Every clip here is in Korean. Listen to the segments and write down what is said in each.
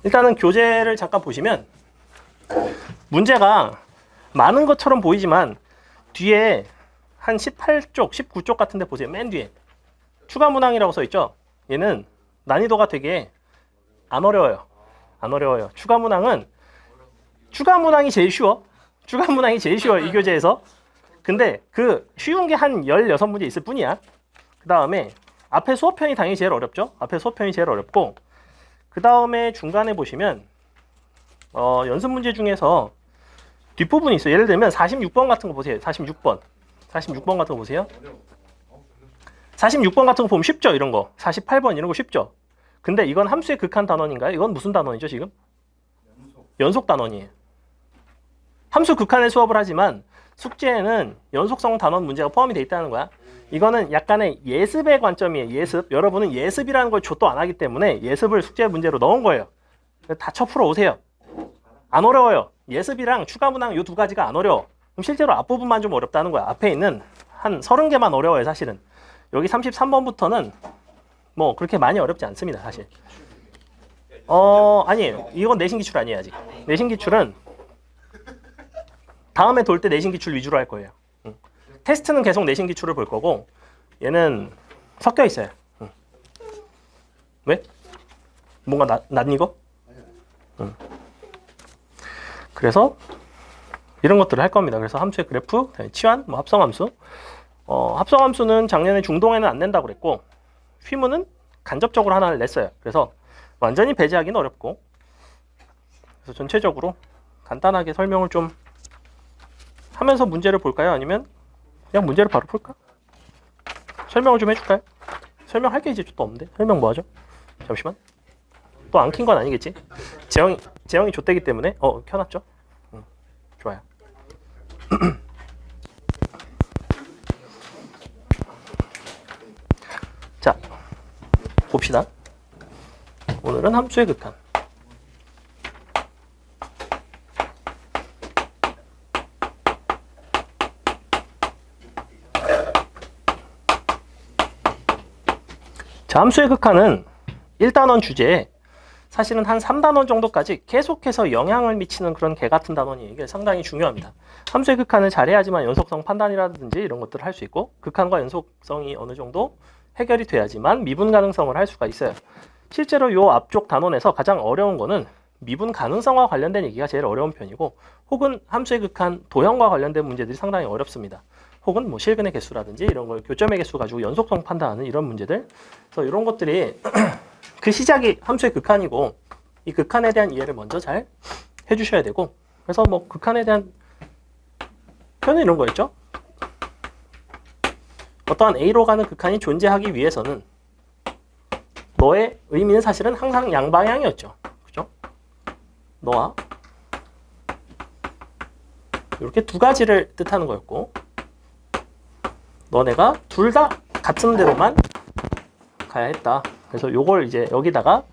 일단은 교재를 잠깐 보시면 문제가 많은 것처럼 보이지만 뒤에 한 18쪽, 19쪽 같은 데 보세요. 맨 뒤에 추가 문항이라고 써 있죠. 얘는 난이도가 되게 안 어려워요. 안 어려워요. 추가 문항이 제일 쉬워. 추가 문항이 제일 쉬워, 이 교재에서. 근데 그 쉬운 게 한 16문제 있을 뿐이야. 그 다음에 앞에 수업편이 당연히 제일 어렵죠. 앞에 수업편이 제일 어렵고, 그 다음에 중간에 보시면 연습 문제 중에서 뒷부분이 있어요. 예를 들면 46번 같은 거 보세요. 46번 같은 거 보세요. 46번 같은 거 보면 쉽죠, 이런 거. 48번 이런 거 쉽죠. 근데 이건 함수의 극한 단원인가요? 이건 무슨 단원이죠, 지금? 연속 단원이에요. 함수 극한의 수업을 하지만 숙제에는 연속성 단원 문제가 포함이 돼 있다는 거야. 이거는 약간의 예습의 관점이에요. 예습. 여러분은 예습이라는 걸 족도 안 하기 때문에 예습을 숙제 문제로 넣은 거예요. 다 쳐 풀어 오세요. 안 어려워요. 예습이랑 추가 문항 이 두 가지가 안 어려워. 그럼 실제로 앞부분만 좀 어렵다는 거야. 앞에 있는 한 30개만 어려워요, 사실은. 여기 33번부터는 뭐 그렇게 많이 어렵지 않습니다, 사실. 아니에요. 이건 내신 기출 아니에요, 아직. 내신 기출은 다음에 돌 때 내신 기출 위주로 할 거예요. 테스트는 계속 내신 기출을 볼 거고, 얘는 섞여 있어요. 왜? 뭔가 낯익어? 그래서 이런 것들을 할 겁니다. 그래서 함수의 그래프, 치환, 뭐 합성함수. 합성함수는 작년에 중동에는 안 낸다고 그랬고, 휘무는 간접적으로 하나를 냈어요. 그래서 완전히 배제하기는 어렵고, 그래서 전체적으로 간단하게 설명을 좀 하면서 문제를 볼까요? 아니면 그냥 문제를 바로 풀까? 설명을 좀 해줄까요? 설명할 게 이제 또 없는데? 설명 뭐 하죠? 잠시만. 또 안 킨 건 아니겠지? 재영이 좆대기 때문에 켜놨죠? 좋아요. 자, 봅시다. 오늘은 함수의 극한. 자, 함수의 극한은 1단원 주제에 사실은 한 3단원 정도까지 계속해서 영향을 미치는 그런 개 같은 단원이에요. 이게 상당히 중요합니다. 함수의 극한을 잘해야지만 연속성 판단이라든지 이런 것들을 할 수 있고, 극한과 연속성이 어느 정도 해결이 돼야지만 미분 가능성을 할 수가 있어요. 실제로 이 앞쪽 단원에서 가장 어려운 거는 미분 가능성과 관련된 얘기가 제일 어려운 편이고, 혹은 함수의 극한 도형과 관련된 문제들이 상당히 어렵습니다. 혹은 뭐 실근의 개수라든지 이런 걸 교점의 개수 가지고 연속성 판단하는 이런 문제들. 그래서 이런 것들이 그 시작이 함수의 극한이고, 이 극한에 대한 이해를 먼저 잘 해주셔야 되고, 그래서 뭐 극한에 대한 표현은 이런 거였죠. 어떠한 A로 가는 극한이 존재하기 위해서는 너의 의미는 사실은 항상 양방향이었죠. 그죠? 너와 이렇게 두 가지를 뜻하는 거였고, 너네가 둘 다 같은 데로만 가야 했다. 그래서 요걸 이제 여기다가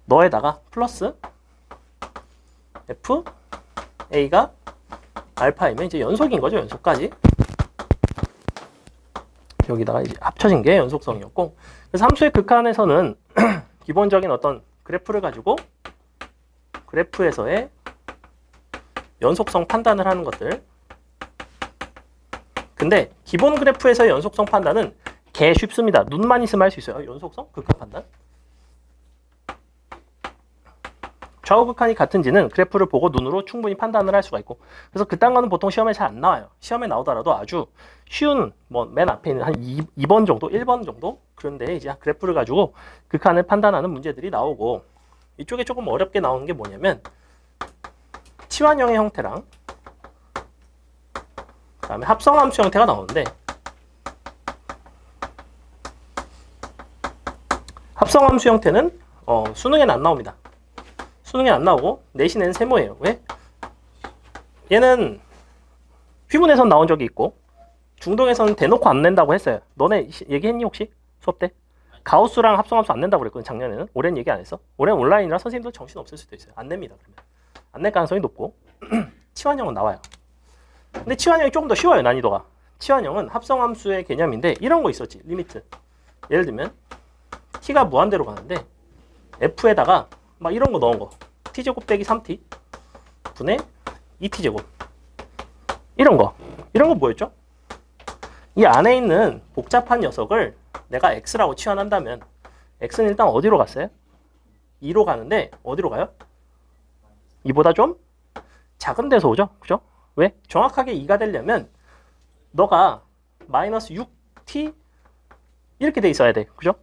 너에다가 플러스 F A가 알파이면 이제 연속인 거죠. 연속까지. 여기다가 이제 합쳐진 게 연속성이었고, 그래서 함수의 극한에서는 기본적인 어떤 그래프를 가지고 그래프에서의 연속성 판단을 하는 것들. 근데 기본 그래프에서의 연속성 판단은 개 쉽습니다. 눈만 있으면 할 수 있어요. 연속성? 극한 판단. 좌우 극한이 같은지는 그래프를 보고 눈으로 충분히 판단을 할 수가 있고, 그래서 그딴 거는 보통 시험에 잘 안 나와요. 시험에 나오더라도 아주 쉬운, 뭐 맨 앞에 있는 한 2번 정도, 1번 정도, 그런데 이제 그래프를 가지고 극한을 판단하는 문제들이 나오고, 이쪽에 조금 어렵게 나오는 게 뭐냐면 치환형의 형태랑 그 다음에 합성함수 형태가 나오는데, 합성함수 형태는 수능에는 안 나옵니다. 수능에 안 나오고 내신에는 세모예요. 왜? 얘는 휘문에선 나온 적이 있고 중동에서는 대놓고 안 낸다고 했어요. 너네 얘기했니 혹시? 수업 때? 가우스랑 합성함수 안 낸다고 그랬거든, 작년에는. 올해는 얘기 안 했어. 올해는 온라인이라 선생님도 정신 없을 수도 있어요. 안 냅니다. 그러면 안 낼 가능성이 높고 치환형은 나와요. 근데 치환형이 조금 더 쉬워요, 난이도가. 치환형은 합성함수의 개념인데 이런 거 있었지, 리미트. 예를 들면 t가 무한대로 가는데 f에다가 막 이런 거 넣은 거. t제곱 빼기 3t 분의 2t제곱. 이런 거 뭐였죠? 이 안에 있는 복잡한 녀석을 내가 x라고 치환한다면 x는 일단 어디로 갔어요? 2로 가는데 어디로 가요? 2보다 좀 작은 데서 오죠? 그죠? 왜? 정확하게 2가 되려면 너가 마이너스 6t 이렇게 돼 있어야 돼. 그죠?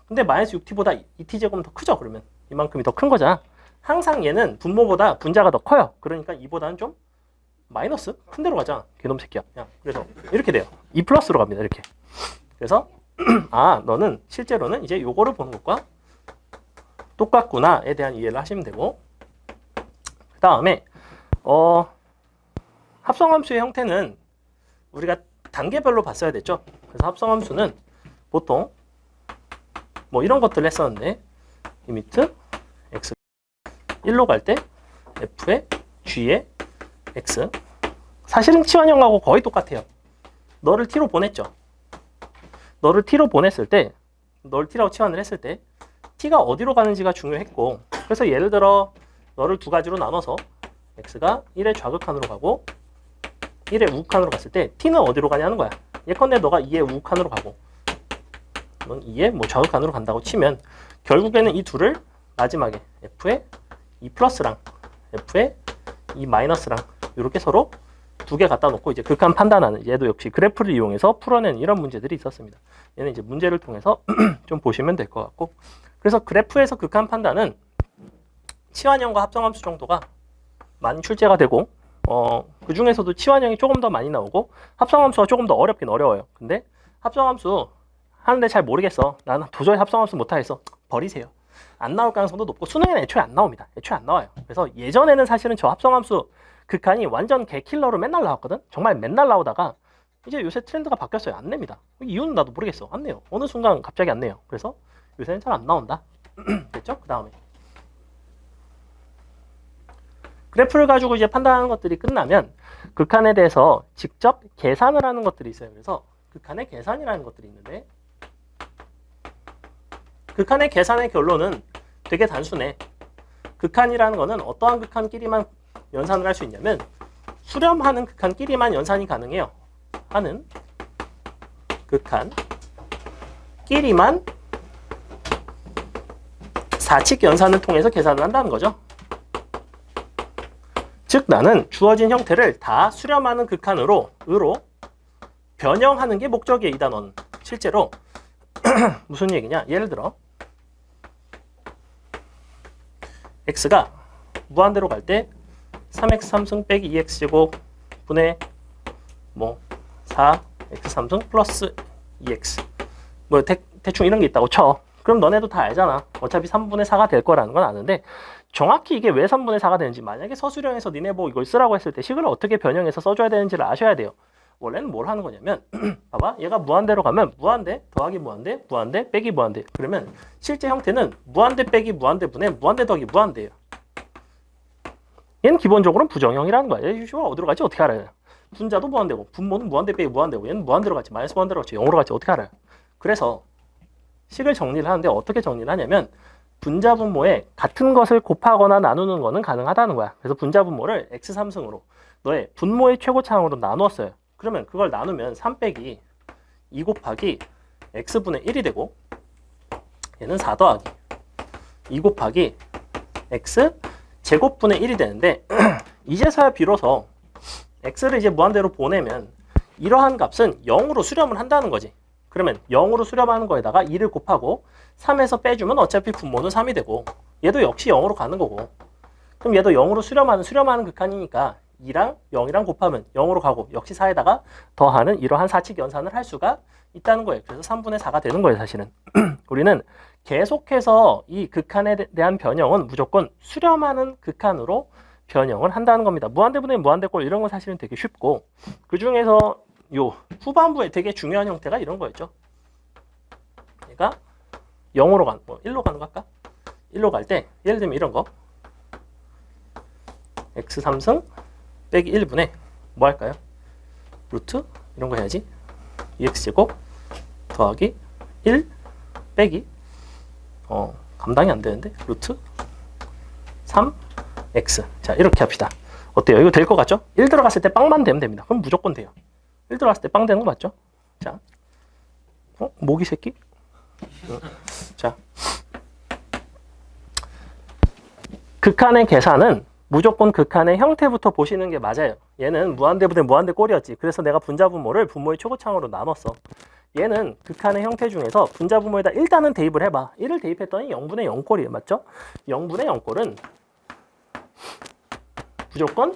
근데 마이너스 6t보다 2t제곱은 더 크죠? 그러면 이만큼이 더 큰 거잖아. 항상 얘는 분모보다 분자가 더 커요. 그러니까 2보다는 좀 마이너스 큰 데로 가잖아. 개놈 새끼야. 야, 그래서 이렇게 돼요. 2 플러스로 갑니다. 이렇게. 그래서 아, 너는 실제로는 이제 요거를 보는 것과 똑같구나에 대한 이해를 하시면 되고, 그 다음에 합성함수의 형태는 우리가 단계별로 봤어야 됐죠. 그래서 합성함수는 보통 뭐 이런 것들을 했었는데, 리미트 x 1로 갈 때 f의 g의 x, 사실은 치환형하고 거의 똑같아요. 너를 t로 보냈죠. 너를 t로 보냈을 때, 널 t라고 치환을 했을 때 t가 어디로 가는지가 중요했고, 그래서 예를 들어 너를 두 가지로 나눠서 x가 1의 좌극한으로 가고 1의 우극한으로 갔을 때 t는 어디로 가냐는 거야. 예컨대 너가 2의 우극한으로 가고 넌 2의 뭐 좌극한으로 간다고 치면 결국에는 이 둘을 마지막에 f의 2 플러스랑 f의 2 마이너스랑 이렇게 서로 두 개 갖다 놓고 이제 극한 판단하는, 얘도 역시 그래프를 이용해서 풀어낸 이런 문제들이 있었습니다. 얘는 이제 문제를 통해서 좀 보시면 될 것 같고, 그래서 그래프에서 극한 판단은 치환형과 합성함수 정도가 많이 출제가 되고, 그 중에서도 치환형이 조금 더 많이 나오고 합성함수가 조금 더 어렵긴 어려워요. 근데 합성함수 하는데 잘 모르겠어, 나는 도저히 합성함수 못하겠어, 버리세요. 안 나올 가능성도 높고 수능에는 애초에 안 나옵니다. 애초에 안 나와요. 그래서 예전에는 사실은 저 합성함수 극한이 완전 개킬러로 맨날 나왔거든. 정말 맨날 나오다가 이제 요새 트렌드가 바뀌었어요. 안 냅니다. 이유는 나도 모르겠어. 안 내요. 어느 순간 갑자기 안 내요. 그래서 요새는 잘 안 나온다. 됐죠? 그 다음에 그래프를 가지고 이제 판단하는 것들이 끝나면 극한에 대해서 직접 계산을 하는 것들이 있어요. 그래서 극한의 계산이라는 것들이 있는데, 극한의 계산의 결론은 되게 단순해. 극한이라는 거는 어떠한 극한끼리만 연산을 할 수 있냐면 수렴하는 극한끼리만 연산이 가능해요. 하는 극한끼리만 사칙 연산을 통해서 계산을 한다는 거죠. 즉 나는 주어진 형태를 다 수렴하는 극한으로 변형하는 게 목적이에요. 이 단어는 실제로 무슨 얘기냐, 예를 들어 x가 무한대로 갈 때 3x3승 빼기 2x제곱 분의 뭐 4x3승 플러스 2x 뭐 대충 이런 게 있다고 쳐. 그럼 너네도 다 알잖아. 어차피 3분의 4가 될 거라는 건 아는데, 정확히 이게 왜 3분의 4가 되는지, 만약에 서술형에서 니네 뭐 이걸 쓰라고 했을 때 식을 어떻게 변형해서 써줘야 되는지를 아셔야 돼요. 원래는 뭘 하는 거냐면 봐봐, 얘가 무한대로 가면 무한대 더하기 무한대, 무한대 빼기 무한대. 그러면 실제 형태는 무한대 빼기 무한대 분의 무한대 더하기 무한대예요. 얘는 기본적으로는 부정형이라는 거야. 얘 어디로 갈지 어떻게 알아요? 분자도 무한대고 분모는 무한대 빼기 무한대고, 얘는 무한대로 갈지 마이너스 무한대로 갈지 0으로 갈지 어떻게 알아요? 그래서 식을 정리를 하는데 어떻게 정리를 하냐면 분자 분모에 같은 것을 곱하거나 나누는 거는 가능하다는 거야. 그래서 분자 분모를 x3승으로 너의 분모의 최고차항으로 나누었어요. 그러면 그걸 나누면 3 빼기 2 곱하기 x분의 1이 되고, 얘는 4 더하기 2 곱하기 x 제곱분의 1이 되는데 이제서야 비로소 x를 이제 무한대로 보내면 이러한 값은 0으로 수렴을 한다는 거지. 그러면 0으로 수렴하는 거에다가 2를 곱하고 3에서 빼주면 어차피 분모는 3이 되고, 얘도 역시 0으로 가는 거고, 그럼 얘도 0으로 수렴하는 극한이니까 2랑 0이랑 곱하면 0으로 가고, 역시 4에다가 더하는 이러한 사칙 연산을 할 수가 있다는 거예요. 그래서 3분의 4가 되는 거예요. 사실은 우리는 계속해서 이 극한에 대한 변형은 무조건 수렴하는 극한으로 변형을 한다는 겁니다. 무한대분의 무한대꼴 이런 건 사실은 되게 쉽고, 그 중에서 요 후반부에 되게 중요한 형태가 이런 거였죠. 얘가 0으로 가는, 뭐 1로 가는 거 할까? 1로 갈 때 예를 들면 이런 거 x3승 빼기 1분의 뭐 할까요? 루트 이런 거 해야지. 2x제곱 더하기 1 빼기 감당이 안 되는데 루트 3x. 자, 이렇게 합시다. 어때요? 이거 될 것 같죠? 1 들어갔을 때 빵만 되면 됩니다. 그럼 무조건 돼요. 1 들어갔을 때 빵 되는 거 맞죠? 자, 모기 새끼? 자, 극한의 계산은 무조건 극한의 형태부터 보시는 게 맞아요. 얘는 무한대분의 무한대 꼴이었지. 그래서 내가 분자분모를 분모의 초고창으로 나눴어. 얘는 극한의 형태 중에서 분자분모에다 일단은 대입을 해봐. 1을 대입했더니 0분의 0꼴이에요. 맞죠? 0분의 0꼴은 무조건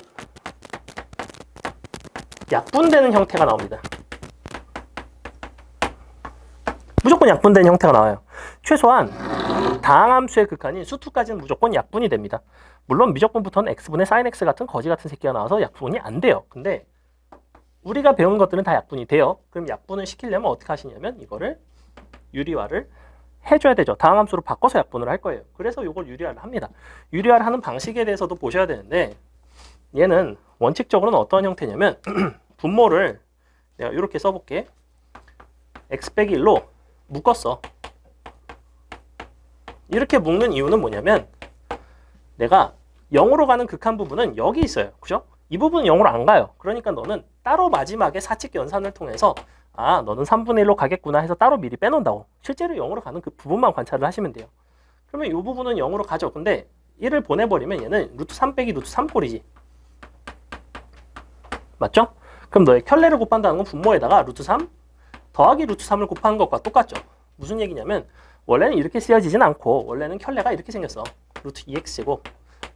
약분되는 형태가 나옵니다. 무조건 약분되는 형태가 나와요. 최소한 다항함수의 극한인 수투까지는 무조건 약분이 됩니다. 물론 미적분부터는 x분의 sin x 같은 거지 같은 새끼가 나와서 약분이 안 돼요. 근데 우리가 배운 것들은 다 약분이 돼요. 그럼 약분을 시키려면 어떻게 하시냐면 이거를 유리화를 해줘야 되죠. 다항함수로 바꿔서 약분을 할 거예요. 그래서 이걸 유리화를 합니다. 유리화를 하는 방식에 대해서도 보셔야 되는데 얘는 원칙적으로는 어떤 형태냐면 분모를 내가 이렇게 써볼게. x 빼기 1로 묶었어. 이렇게 묶는 이유는 뭐냐면 내가 0으로 가는 극한 부분은 여기 있어요. 그죠? 이 부분은 0으로 안 가요. 그러니까 너는 따로 마지막에 사칙 연산을 통해서 아, 너는 3분의 1로 가겠구나 해서 따로 미리 빼놓는다고. 실제로 0으로 가는 그 부분만 관찰을 하시면 돼요. 그러면 이 부분은 0으로 가죠. 근데 1을 보내버리면 얘는 루트 3 빼기 루트 3꼴이지. 맞죠? 그럼 너의 켤레를 곱한다는 건 분모에다가 루트 3 더하기 루트 3을 곱하는 것과 똑같죠. 무슨 얘기냐면 원래는 이렇게 쓰여지진 않고 원래는 켤레가 이렇게 생겼어. 루트 2x제곱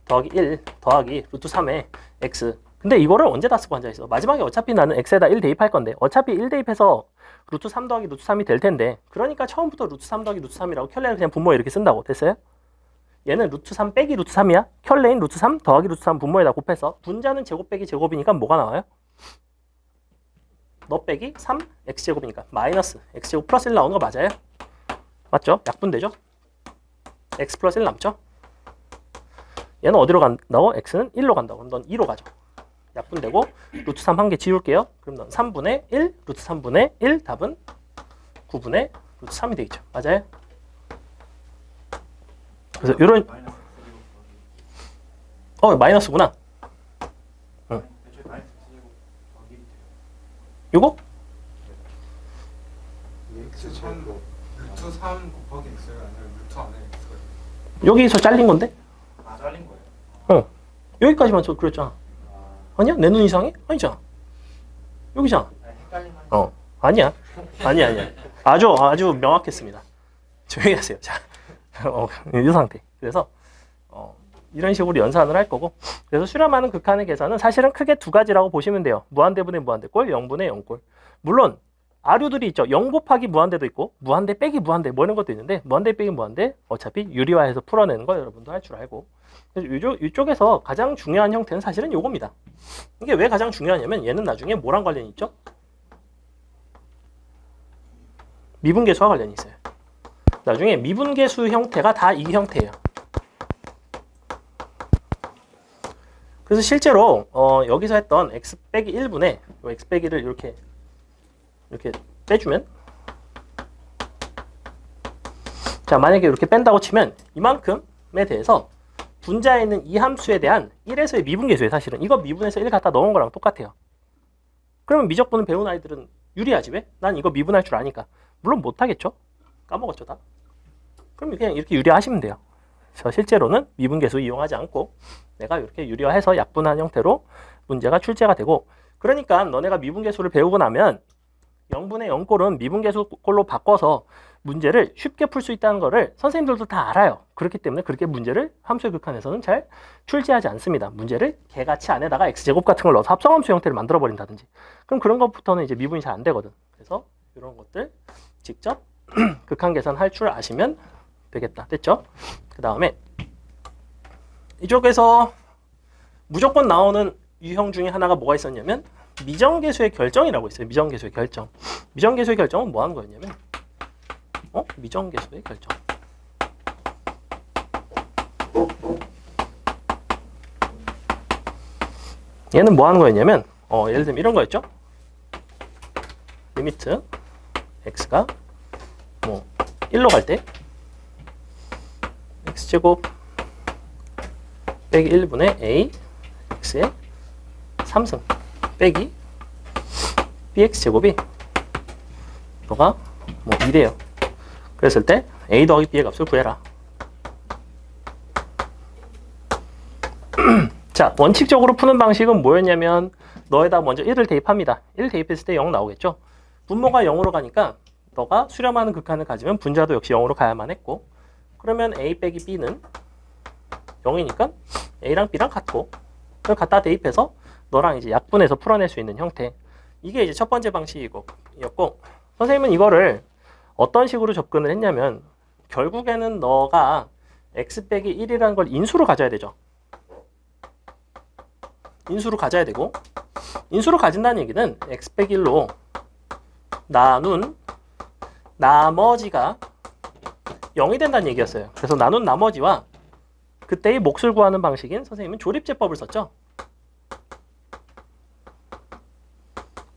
더하기 1 더하기 루트 3의 x. 근데 이거를 언제 다 쓰고 앉아있어? 마지막에 어차피 나는 x에다 1 대입할 건데 어차피 1 대입해서 루트 3 더하기 루트 3이 될 텐데 그러니까 처음부터 루트 3 더하기 루트 3이라고 켤레를 그냥 분모에 이렇게 쓴다고. 됐어요? 얘는 루트 3 빼기 루트 3이야. 켤레인 루트 3 더하기 루트 3 분모에다 곱해서 분자는 제곱 빼기 제곱이니까 뭐가 나와요? 너 빼기 3 x제곱이니까 마이너스 x제곱 플러스 1 나오는 거 맞아요? 맞죠? 약분되죠? x 플러스 1 남죠? 얘는 어디로 간다고? x는 1로 간다고. 그럼 넌 2로 가죠. 약분되고 루트 3 한 개 지울게요. 그럼 넌 3분의 1 루트 3분의 1 답은 9분의 루트 3이 되겠죠. 맞아요? 그래서 이런 마이너스구나. 응. 요거? 루트 3 곱하기 x가 아니라 루트 안에 x가 여기서 잘린 건데? 잘린 거예요? 여기까지만 저 그랬잖아. 아니야? 내 눈 이상해? 아니잖아. 여기잖아. 헷갈리면 아니야. 아니야. 아주 명확했습니다. 조용히 하세요. 자, 이 상태. 그래서 이런 식으로 연산을 할 거고, 그래서 수렴하는 극한의 계산은 사실은 크게 두 가지라고 보시면 돼요. 무한대분의 무한대꼴, 0분의 0꼴. 물론 아류들이 있죠. 0 곱하기 무한대도 있고 무한대 빼기 무한대 뭐 이런 것도 있는데 무한대 빼기 무한대 어차피 유리화해서 풀어내는 거 여러분도 할 줄 알고. 그래서 이쪽에서 가장 중요한 형태는 사실은 요겁니다. 이게 왜 가장 중요하냐면 얘는 나중에 뭐랑 관련이 있죠? 미분계수와 관련이 있어요. 나중에 미분계수 형태가 다 이 형태예요. 그래서 실제로 여기서 했던 x 빼기 1분의 x 빼기를 이렇게 빼주면, 자, 만약에 이렇게 뺀다고 치면 이만큼에 대해서 분자에 있는 이 함수에 대한 1에서의 미분계수예요. 사실은 이거 미분해서 1 갖다 넣은 거랑 똑같아요. 그러면 미적분은 배운 아이들은 유리하지. 왜? 난 이거 미분할 줄 아니까. 물론 못하겠죠. 까먹었죠 다. 그럼 그냥 이렇게 유리화하시면 돼요. 그래서 실제로는 미분계수 이용하지 않고 내가 이렇게 유리화해서 약분한 형태로 문제가 출제가 되고, 그러니까 너네가 미분계수를 배우고 나면 0분의 0꼴은 미분계수 꼴로 바꿔서 문제를 쉽게 풀 수 있다는 거를 선생님들도 다 알아요. 그렇기 때문에 그렇게 문제를 함수의 극한에서는 잘 출제하지 않습니다. 문제를 개같이 안에다가 x제곱 같은 걸 넣어서 합성함수 형태를 만들어 버린다든지, 그럼 그런 것부터는 이제 미분이 잘 안 되거든. 그래서 이런 것들 직접 극한 계산할 줄 아시면 되겠다. 됐죠? 그 다음에 이쪽에서 무조건 나오는 유형 중에 하나가 뭐가 있었냐면 미정계수의 결정이라고 있어요. 미정계수의 결정. 미정계수의 결정은 뭐 하는 거였냐면 미정계수의 결정. 얘는 뭐 하는 거였냐면 예를 들면 이런 거였죠. 리미트 x가 뭐 1로 갈 때 x제곱 빼기 1분의 a x의 3승 빼기 bx 제곱이 너가 뭐 2래요. 그랬을 때 a 더하기 b의 값을 구해라. 자, 원칙적으로 푸는 방식은 뭐였냐면 너에다 먼저 1을 대입합니다. 1 대입했을 때 0 나오겠죠. 분모가 0으로 가니까 너가 수렴하는 극한을 가지면 분자도 역시 0으로 가야만 했고, 그러면 a 빼기 b는 0이니까 a랑 b랑 같고, 그걸 갖다 대입해서 너랑 이제 약분해서 풀어낼 수 있는 형태. 이게 이제 첫 번째 방식이었고, 선생님은 이거를 어떤 식으로 접근을 했냐면 결국에는 너가 x 빼기 1이라는 걸 인수로 가져야 되죠. 인수로 가져야 되고, 인수로 가진다는 얘기는 x 빼기 1로 나눈 나머지가 0이 된다는 얘기였어요. 그래서 나눈 나머지와 그때의 몫을 구하는 방식인 선생님은 조립제법을 썼죠.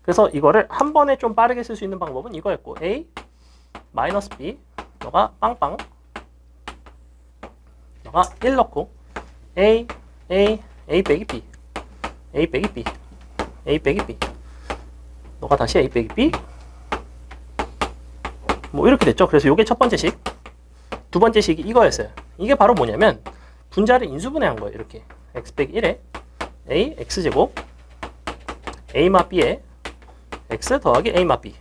그래서 이거를 한 번에 좀 빠르게 쓸 수 있는 방법은 이거였고, a 마이너스 b 너가 빵빵 너가 1 넣고 a 빼기 b a 빼기 b a 빼기 b 너가 다시 a 빼기 b 뭐 이렇게 됐죠. 그래서 이게 첫 번째 식, 두 번째 식이 이거였어요. 이게 바로 뭐냐면 분자를 인수분해한 거예요. 이렇게 x 빼기 1에 a x제곱 a 마 b에 x 더하기 a 마 b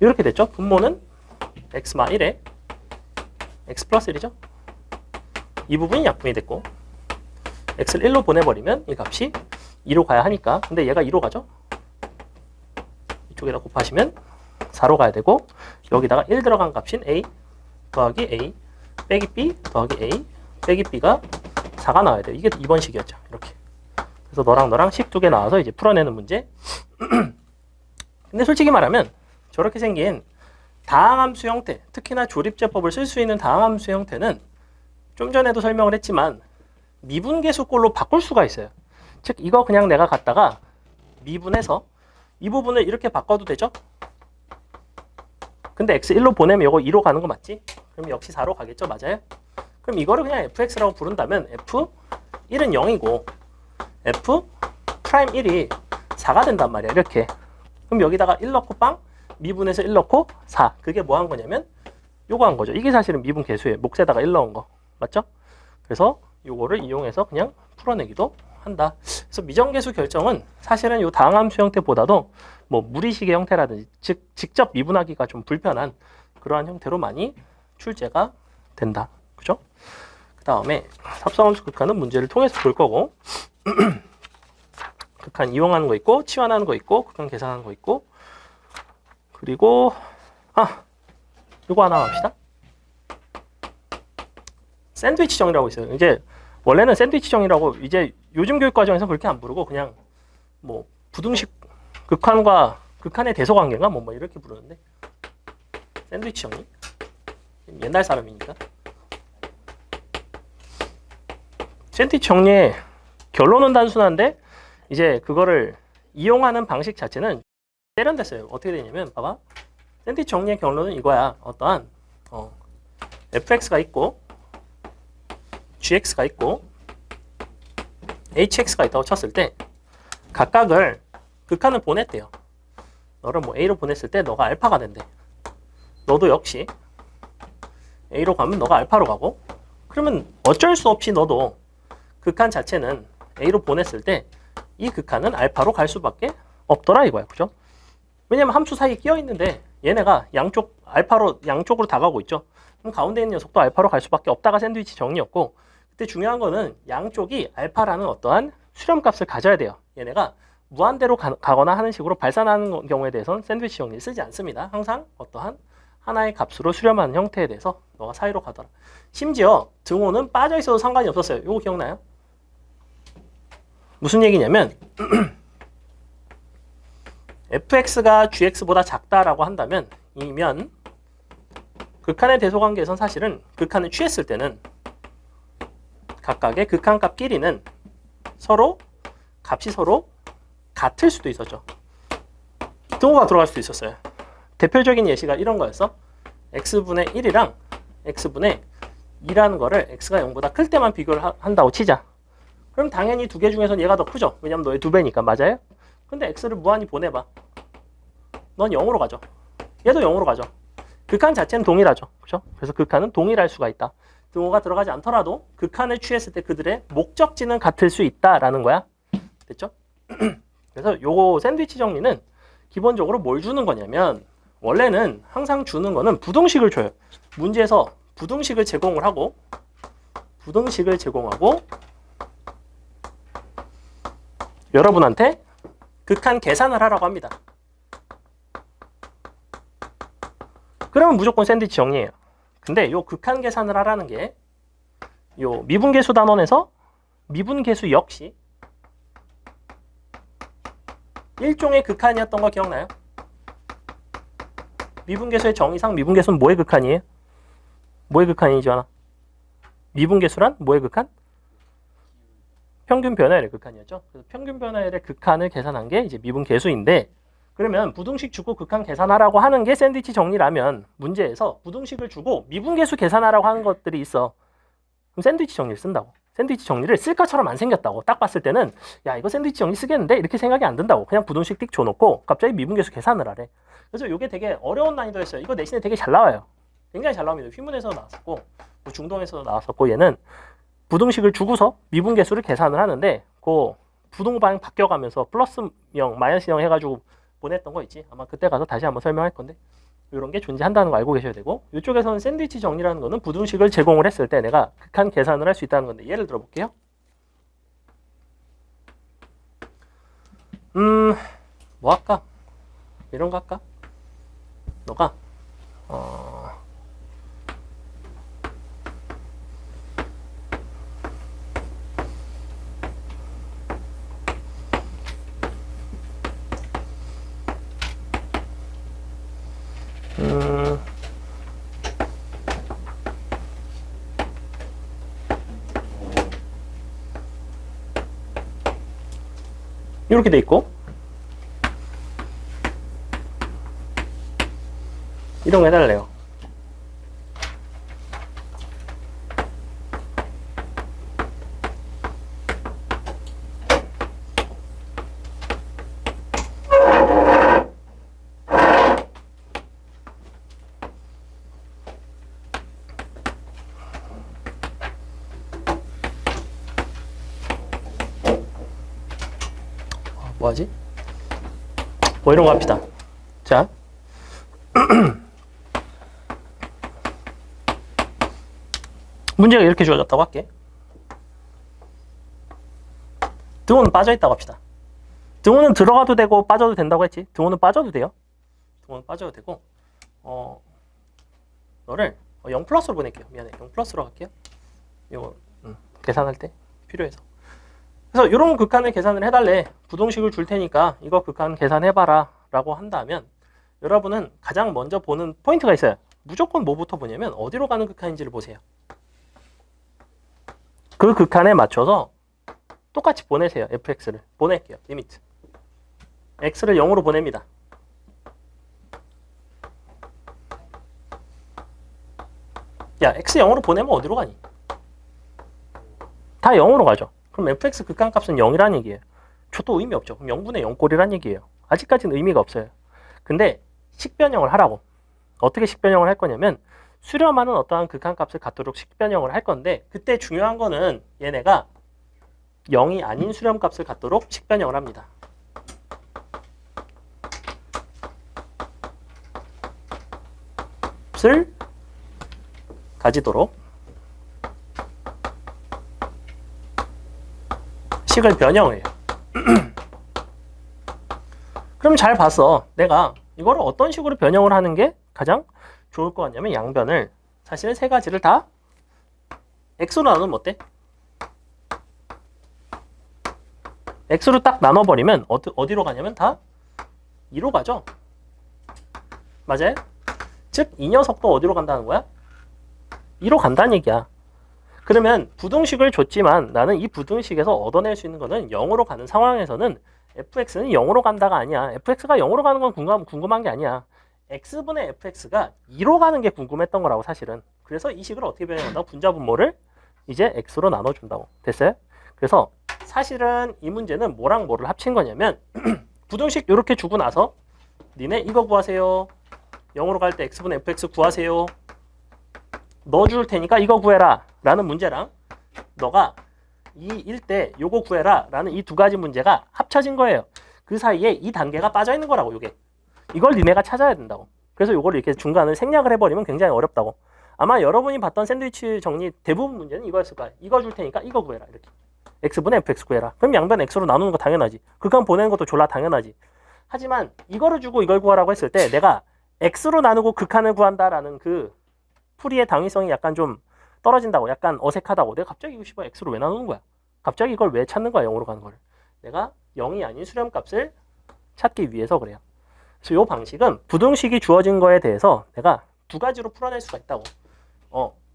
이렇게 됐죠. 분모는 x 마 1에 x 플러스 1이죠. 이 부분이 약분이 됐고, x를 1로 보내버리면 이 값이 2로 가야 하니까, 근데 얘가 2로 가죠. 이쪽에다 곱하시면 4로 가야 되고, 여기다가 1 들어간 값인 a 더하기 a 빼기 b 더하기 a 빼기 b가 4가 나와야 돼요. 이게 2번 식이었죠. 이렇게. 그래서 너랑 식 2개 나와서 이제 풀어내는 문제. 근데 솔직히 말하면 저렇게 생긴 다항함수 형태, 특히나 조립제법을 쓸 수 있는 다항함수 형태는 좀 전에도 설명을 했지만 미분계수꼴로 바꿀 수가 있어요. 즉 이거 그냥 내가 갖다가 미분해서 이 부분을 이렇게 바꿔도 되죠? 근데 x 1로 보내면 이거 2로 가는 거 맞지? 그럼 역시 4로 가겠죠? 맞아요? 그럼 이거를 그냥 fx라고 부른다면 f 1은 0이고 f 프라임 1이 4가 된단 말이야. 이렇게. 그럼 여기다가 1 넣고 빵, 미분해서 1 넣고 4. 그게 뭐 한 거냐면 요거 한 거죠. 이게 사실은 미분 계수예요. 몫에다가 1 넣은 거. 맞죠? 그래서 요거를 이용해서 그냥 풀어내기도 한다. 그래서 미정계수 결정은 사실은 요 다항함수 형태보다도 뭐 무리식의 형태라든지 즉 직접 미분하기가 좀 불편한 그러한 형태로 많이 출제가 된다. 그죠? 그 다음에 삽성함수 극한은 문제를 통해서 볼 거고 극한 이용하는 거 있고 치환하는 거 있고 극한 계산하는 거 있고, 그리고 요거 하나 합시다. 샌드위치 정이라고 있어요. 이제 원래는 샌드위치 정이라고 이제 요즘 교육 과정에서 그렇게 안 부르고 그냥 뭐 부등식 극한과 극한의 대소관계가 뭐 이렇게 부르는데, 샌드위치 정리 옛날 사람이니까. 샌드위치 정리의 결론은 단순한데 이제 그거를 이용하는 방식 자체는 세련됐어요. 어떻게 되냐면 봐봐, 샌드위치 정리의 결론은 이거야. 어떠한 fx가 있고 gx가 있고 hx가 있다고 쳤을 때 각각을 극한을 보냈대요. 너를 뭐 a로 보냈을 때 너가 알파가 된대. 너도 역시 a로 가면 너가 알파로 가고, 그러면 어쩔 수 없이 너도 극한 자체는 a로 보냈을 때 이 극한은 알파로 갈 수밖에 없더라 이거야. 그죠? 왜냐면 함수 사이에 끼어 있는데 얘네가 양쪽 알파로 양쪽으로 다가오고 있죠. 그럼 가운데 있는 녀석도 알파로 갈 수밖에 없다가 샌드위치 정리였고, 그때 중요한 거는 양쪽이 알파라는 어떠한 수렴값을 가져야 돼요. 얘네가 무한대로 가거나 하는 식으로 발산하는 경우에 대해서는 샌드위치 정리를 쓰지 않습니다. 항상 어떠한 하나의 값으로 수렴하는 형태에 대해서 너가 사이로 가더라. 심지어 등호는 빠져 있어도 상관이 없었어요. 이거 기억나요? 무슨 얘기냐면 fx가 gx보다 작다라고 한다면 이면 극한의 대소관계에선 사실은 극한을 취했을 때는 각각의 극한값끼리는 값이 서로 같을 수도 있었죠. 등호가 들어갈 수도 있었어요. 대표적인 예시가 이런 거였어. x분의 1이랑 x분의 2라는 거를 x가 0보다 클 때만 비교를 한다고 치자. 그럼 당연히 두 개 중에서는 얘가 더 크죠. 왜냐면 너의 2배니까. 맞아요? 근데 x를 무한히 보내봐. 넌 0으로 가죠. 얘도 0으로 가죠. 극한 자체는 동일하죠. 그죠? 그래서 극한은 동일할 수가 있다. 등호가 들어가지 않더라도 극한을 취했을 때 그들의 목적지는 같을 수 있다라는 거야. 됐죠? 그래서 요거 샌드위치 정리는 기본적으로 뭘 주는 거냐면 원래는 항상 주는 거는 부등식을 줘요. 문제에서 부등식을 제공을 하고 여러분한테 극한 계산을 하라고 합니다. 그러면 무조건 샌드위치 정리예요. 근데 요 극한 계산을 하라는 게 요 미분계수 단원에서 미분계수 역시 일종의 극한이었던 거 기억나요? 미분계수의 정의상 미분계수는 뭐의 극한이에요? 뭐의 극한이지 않아? 미분계수란 뭐의 극한? 평균 변화율의 극한이었죠. 그래서 평균 변화율의 극한을 계산한 게 이제 미분계수인데 그러면 부등식 주고 극한 계산하라고 하는 게 샌드위치 정리라면 문제에서 부등식을 주고 미분계수 계산하라고 하는 것들이 있어. 그럼 샌드위치 정리를 쓴다고. 샌드위치 정리를 쓸 것처럼 안 생겼다고. 딱 봤을 때는 야 이거 샌드위치 정리 쓰겠는데 이렇게 생각이 안 든다고. 그냥 부등식 띡 줘놓고 갑자기 미분계수 계산을 하래. 그래서 이게 되게 어려운 난이도였어요. 이거 내신에 되게 잘 나와요. 굉장히 잘 나옵니다. 휘문에서도 나왔었고 뭐 중동에서도 나왔었고 얘는 부등식을 주고서 미분계수를 계산을 하는데 그 부등호 방향 바뀌어가면서 플러스 0, 마이너스 0 해가지고 보냈던 거 있지. 아마 그때 가서 다시 한번 설명할 건데 이런 게 존재한다는 거 알고 계셔야 되고 이쪽에서는 샌드위치 정리라는 거는 부등식을 제공을 했을 때 내가 극한 계산을 할 수 있다는 건데 예를 들어 볼게요. 뭐 할까? 이런 거 할까? 너가 이렇게 돼 있고 이런 거 해달래요. 뭐하지? 뭐 이런 거 합시다. 자 문제가 이렇게 주어졌다고 할게. 등호는 빠져있다고 합시다. 등호는 들어가도 되고 빠져도 된다고 했지. 등호는 빠져도 돼요. 등호는 빠져도 되고 너를 0 플러스로 보낼게요. 미안해. 0 플러스로 할게요. 이거 계산할 때 필요해서. 그래서 이런 극한을 계산을 해달래. 부등식을 줄 테니까 이거 극한 계산해봐라 라고 한다면 여러분은 가장 먼저 보는 포인트가 있어요. 무조건 뭐부터 보냐면 어디로 가는 극한인지를 보세요. 그 극한에 맞춰서 똑같이 보내세요. fx를 보낼게요. 리미트 x를 0으로 보냅니다. 야 x 0으로 보내면 어디로 가니? 다 0으로 가죠. 그럼 fx 극한값은 0이라는 얘기예요. 저도 의미 없죠. 그럼 0분의 0꼴이라는 얘기예요. 아직까지는 의미가 없어요. 근데 식변형을 하라고. 어떻게 식변형을 할 거냐면 수렴하는 어떠한 극한값을 갖도록 식변형을 할 건데 그때 중요한 거는 얘네가 0이 아닌 수렴값을 갖도록 식변형을 합니다. 값을 가지도록 식을 변형해요. 그럼 잘 봤어. 내가 이거를 어떤 식으로 변형을 하는 게 가장 좋을 것 같냐면 양변을 사실은 세 가지를 다 x로 나누면 어때? x로 딱 나눠버리면 어디로 가냐면 다 2로 가죠. 맞아요? 즉 이 녀석도 어디로 간다는 거야? 2로 간다는 얘기야. 그러면 부등식을 줬지만 나는 이 부등식에서 얻어낼 수 있는 거는 0으로 가는 상황에서는 fx는 0으로 간다가 아니야. fx가 0으로 가는 건 궁금한 게 아니야. x분의 fx가 2로 가는 게 궁금했던 거라고 사실은. 그래서 이 식을 어떻게 변형한다고? 분자 분모를 이제 x로 나눠준다고. 됐어요? 그래서 사실은 이 문제는 뭐랑 뭐를 합친 거냐면 부등식 이렇게 주고 나서 니네 이거 구하세요. 0으로 갈 때 x분의 fx 구하세요. 넣어줄 테니까 이거 구해라 라는 문제랑 너가 이 일 때 요거 구해라 라는 이 두 가지 문제가 합쳐진 거예요. 그 사이에 이 단계가 빠져 있는 거라고. 요게 이걸 니네가 찾아야 된다고. 그래서 요걸 이렇게 중간을 생략을 해버리면 굉장히 어렵다고. 아마 여러분이 봤던 샌드위치 정리 대부분 문제는 이거였을 거야. 이거 줄 테니까 이거 구해라 이렇게. x분의 fx 구해라. 그럼 양변 x로 나누는 거 당연하지. 극한 보내는 것도 졸라 당연하지. 하지만 이거를 주고 이걸 구하라고 했을 때 내가 x로 나누고 극한을 구한다라는 그 풀이의 당위성이 약간 좀 떨어진다고. 약간 어색하다고. 내가 갑자기 이거 씨발 x로 왜 나누는 거야? 갑자기 이걸 왜 찾는 거야? 0으로 가는 거를. 내가 0이 아닌 수렴값을 찾기 위해서 그래요. 그래서 이 방식은 부등식이 주어진 거에 대해서 내가 두 가지로 풀어낼 수가 있다고.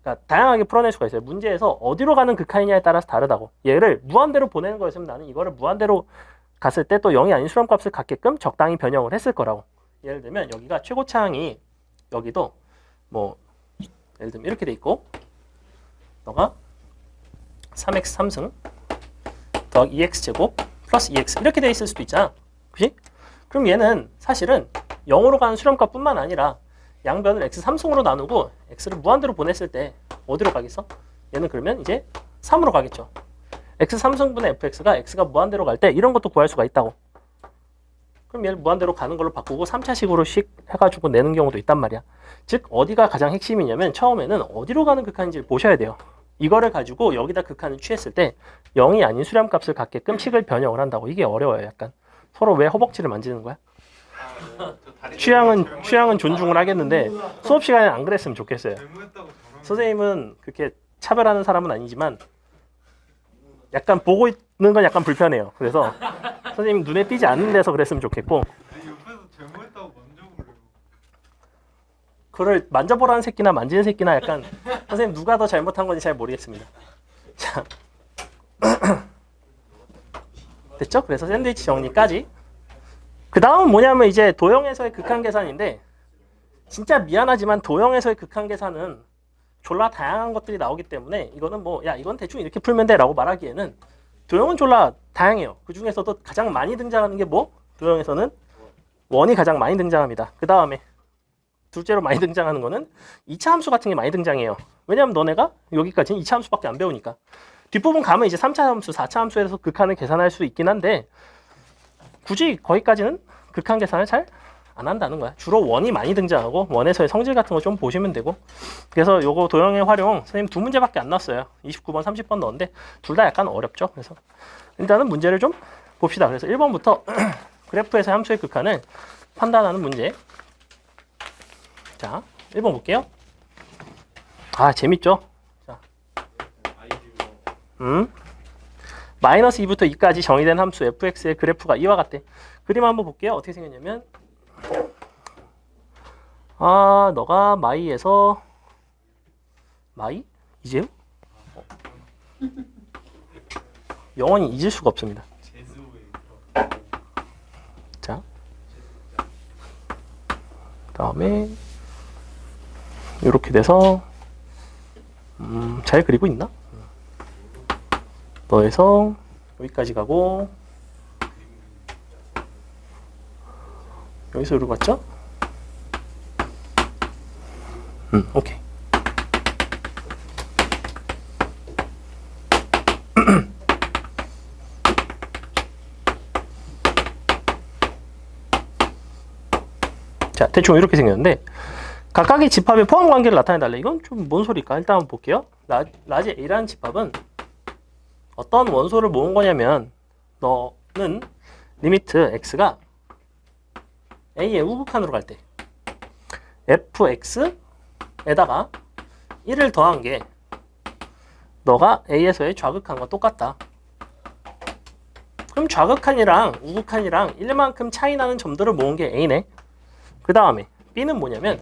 그러니까 다양하게 풀어낼 수가 있어요. 문제에서 어디로 가는 극한이냐에 따라서 다르다고. 얘를 무한대로 보내는 거였으면 나는 이거를 무한대로 갔을 때 또 0이 아닌 수렴값을 갖게끔 적당히 변형을 했을 거라고. 예를 들면 여기가 최고차항이 여기도 뭐 예를 들면 이렇게 돼 있고 너가 3x 3승 더하기 2x제곱 플러스 2x 이렇게 돼 있을 수도 있잖아. 그치? 그럼 얘는 사실은 0으로 가는 수렴값 뿐만 아니라 양변을 x 3승으로 나누고 x를 무한대로 보냈을 때 어디로 가겠어? 얘는 그러면 이제 3으로 가겠죠. x 3승분의 fx가 x가 무한대로 갈 때 이런 것도 구할 수가 있다고. 그럼 얘를 무한대로 가는 걸로 바꾸고 3차식으로씩 해가지고 내는 경우도 있단 말이야. 즉 어디가 가장 핵심이냐면 처음에는 어디로 가는 극한인지를 보셔야 돼요. 이거를 가지고 여기다 극한을 취했을 때 0이 아닌 수렴값을 갖게끔 식을 변형을 한다고. 이게 어려워요. 약간 서로 왜 허벅지를 만지는 거야? 취향은 존중을 하겠는데 수업 시간에 안 그랬으면 좋겠어요. 잘못했다고 저러면 선생님은 그렇게 차별하는 사람은 아니지만 약간 보고 있는 건 약간 불편해요. 그래서 선생님 눈에 띄지 않는 데서 그랬으면 좋겠고 아니, 옆에서 잘못했다고 만져보래요. 그걸 만져보라는 새끼나 만지는 새끼나 약간 선생님 누가 더 잘못한 건지 잘 모르겠습니다. 자 됐죠? 그래서 샌드위치 정리까지. 그 다음은 뭐냐면 이제 도형에서의 극한 계산인데 진짜 미안하지만 도형에서의 극한 계산은 졸라 다양한 것들이 나오기 때문에 이거는 뭐 야 이건 대충 이렇게 풀면 돼 라고 말하기에는 도형은 졸라 다양해요. 그 중에서도 가장 많이 등장하는 게 뭐? 도형에서는 원이 가장 많이 등장합니다. 그 다음에 둘째로 많이 등장하는 거는 2차 함수 같은 게 많이 등장해요. 왜냐면 너네가 여기까지는 2차 함수밖에 안 배우니까. 뒷부분 가면 이제 3차 함수, 4차 함수에서 극한을 계산할 수 있긴 한데 굳이 거기까지는 극한 계산을 잘 안 한다는 거야. 주로 원이 많이 등장하고 원에서의 성질 같은 거 좀 보시면 되고. 그래서 요거 도형의 활용 선생님 두 문제밖에 안 나왔어요. 29번, 30번 넣었는데 둘 다 약간 어렵죠. 그래서 일단은 문제를 좀 봅시다. 그래서 1번부터 그래프에서 함수의 극한을 판단하는 문제. 자, 1번 볼게요. 아, 재밌죠? 자, 마이너스 2부터 2까지 정의된 함수 fx의 그래프가 이와 같대. 그림 한번 볼게요. 어떻게 생겼냐면 아, 너가 마이에서 마이? 이제요? 영원히 잊을 수가 없습니다. 자, 다음에 이렇게 돼서 잘 그리고 있나? 너에서 여기까지 가고 여기서 이러고 갔죠? 오케이. 자, 대충 이렇게 생겼는데 각각의 집합의 포함 관계를 나타내달래. 이건 좀 뭔 소리일까? 일단 한번 볼게요. 라지 A라는 집합은 어떤 원소를 모은 거냐면 너는 리미트 x가 A의 우극한으로 갈 때 fx에다가 1을 더한 게 너가 A에서의 좌극한과 똑같다. 그럼 좌극한이랑 우극한이랑 1만큼 차이 나는 점들을 모은 게 A네. 그 다음에 B는 뭐냐면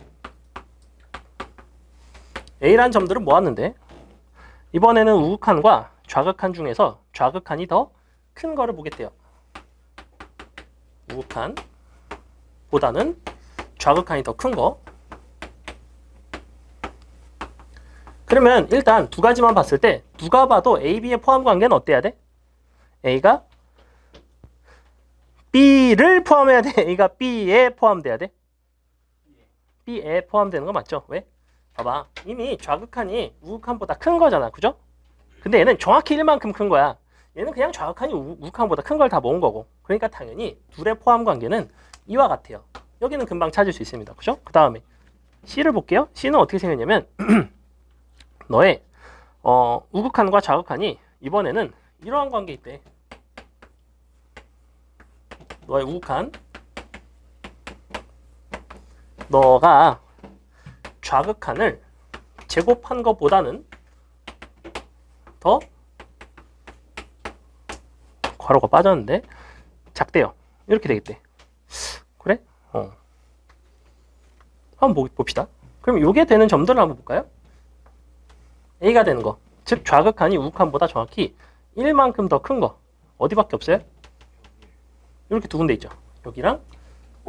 A라는 점들을 모았는데 이번에는 우극한과 좌극한 중에서 좌극한이 더 큰 거를 보겠대요. 우극한보다는 좌극한이 더 큰 거. 그러면 일단 두 가지만 봤을 때 누가 봐도 A, B의 포함 관계는 어때야 돼? A가 B를 포함해야 돼? A가 B에 포함돼야 돼? B에 포함되는 거 맞죠? 왜? 봐봐. 이미 좌극한이 우극한보다 큰 거잖아. 그죠? 근데 얘는 정확히 1만큼 큰 거야. 얘는 그냥 좌극한이 우극한보다 큰 걸 다 모은 거고. 그러니까 당연히 둘의 포함 관계는 이와 같아요. 여기는 금방 찾을 수 있습니다. 그죠? 그 다음에 C를 볼게요. C는 어떻게 생겼냐면 너의 우극한과 좌극한이 이번에는 이러한 관계 있대. 너의 우극한, 너가 좌극한을 제곱한 것보다는 더 괄호가 빠졌는데 작대요. 이렇게 되겠대. 그래? 한번 봅시다. 그럼 이게 되는 점들을 한번 볼까요? A가 되는 거, 즉 좌극한이 우극한보다 정확히 1만큼 더 큰 거 어디밖에 없어요? 이렇게 두 군데 있죠. 여기랑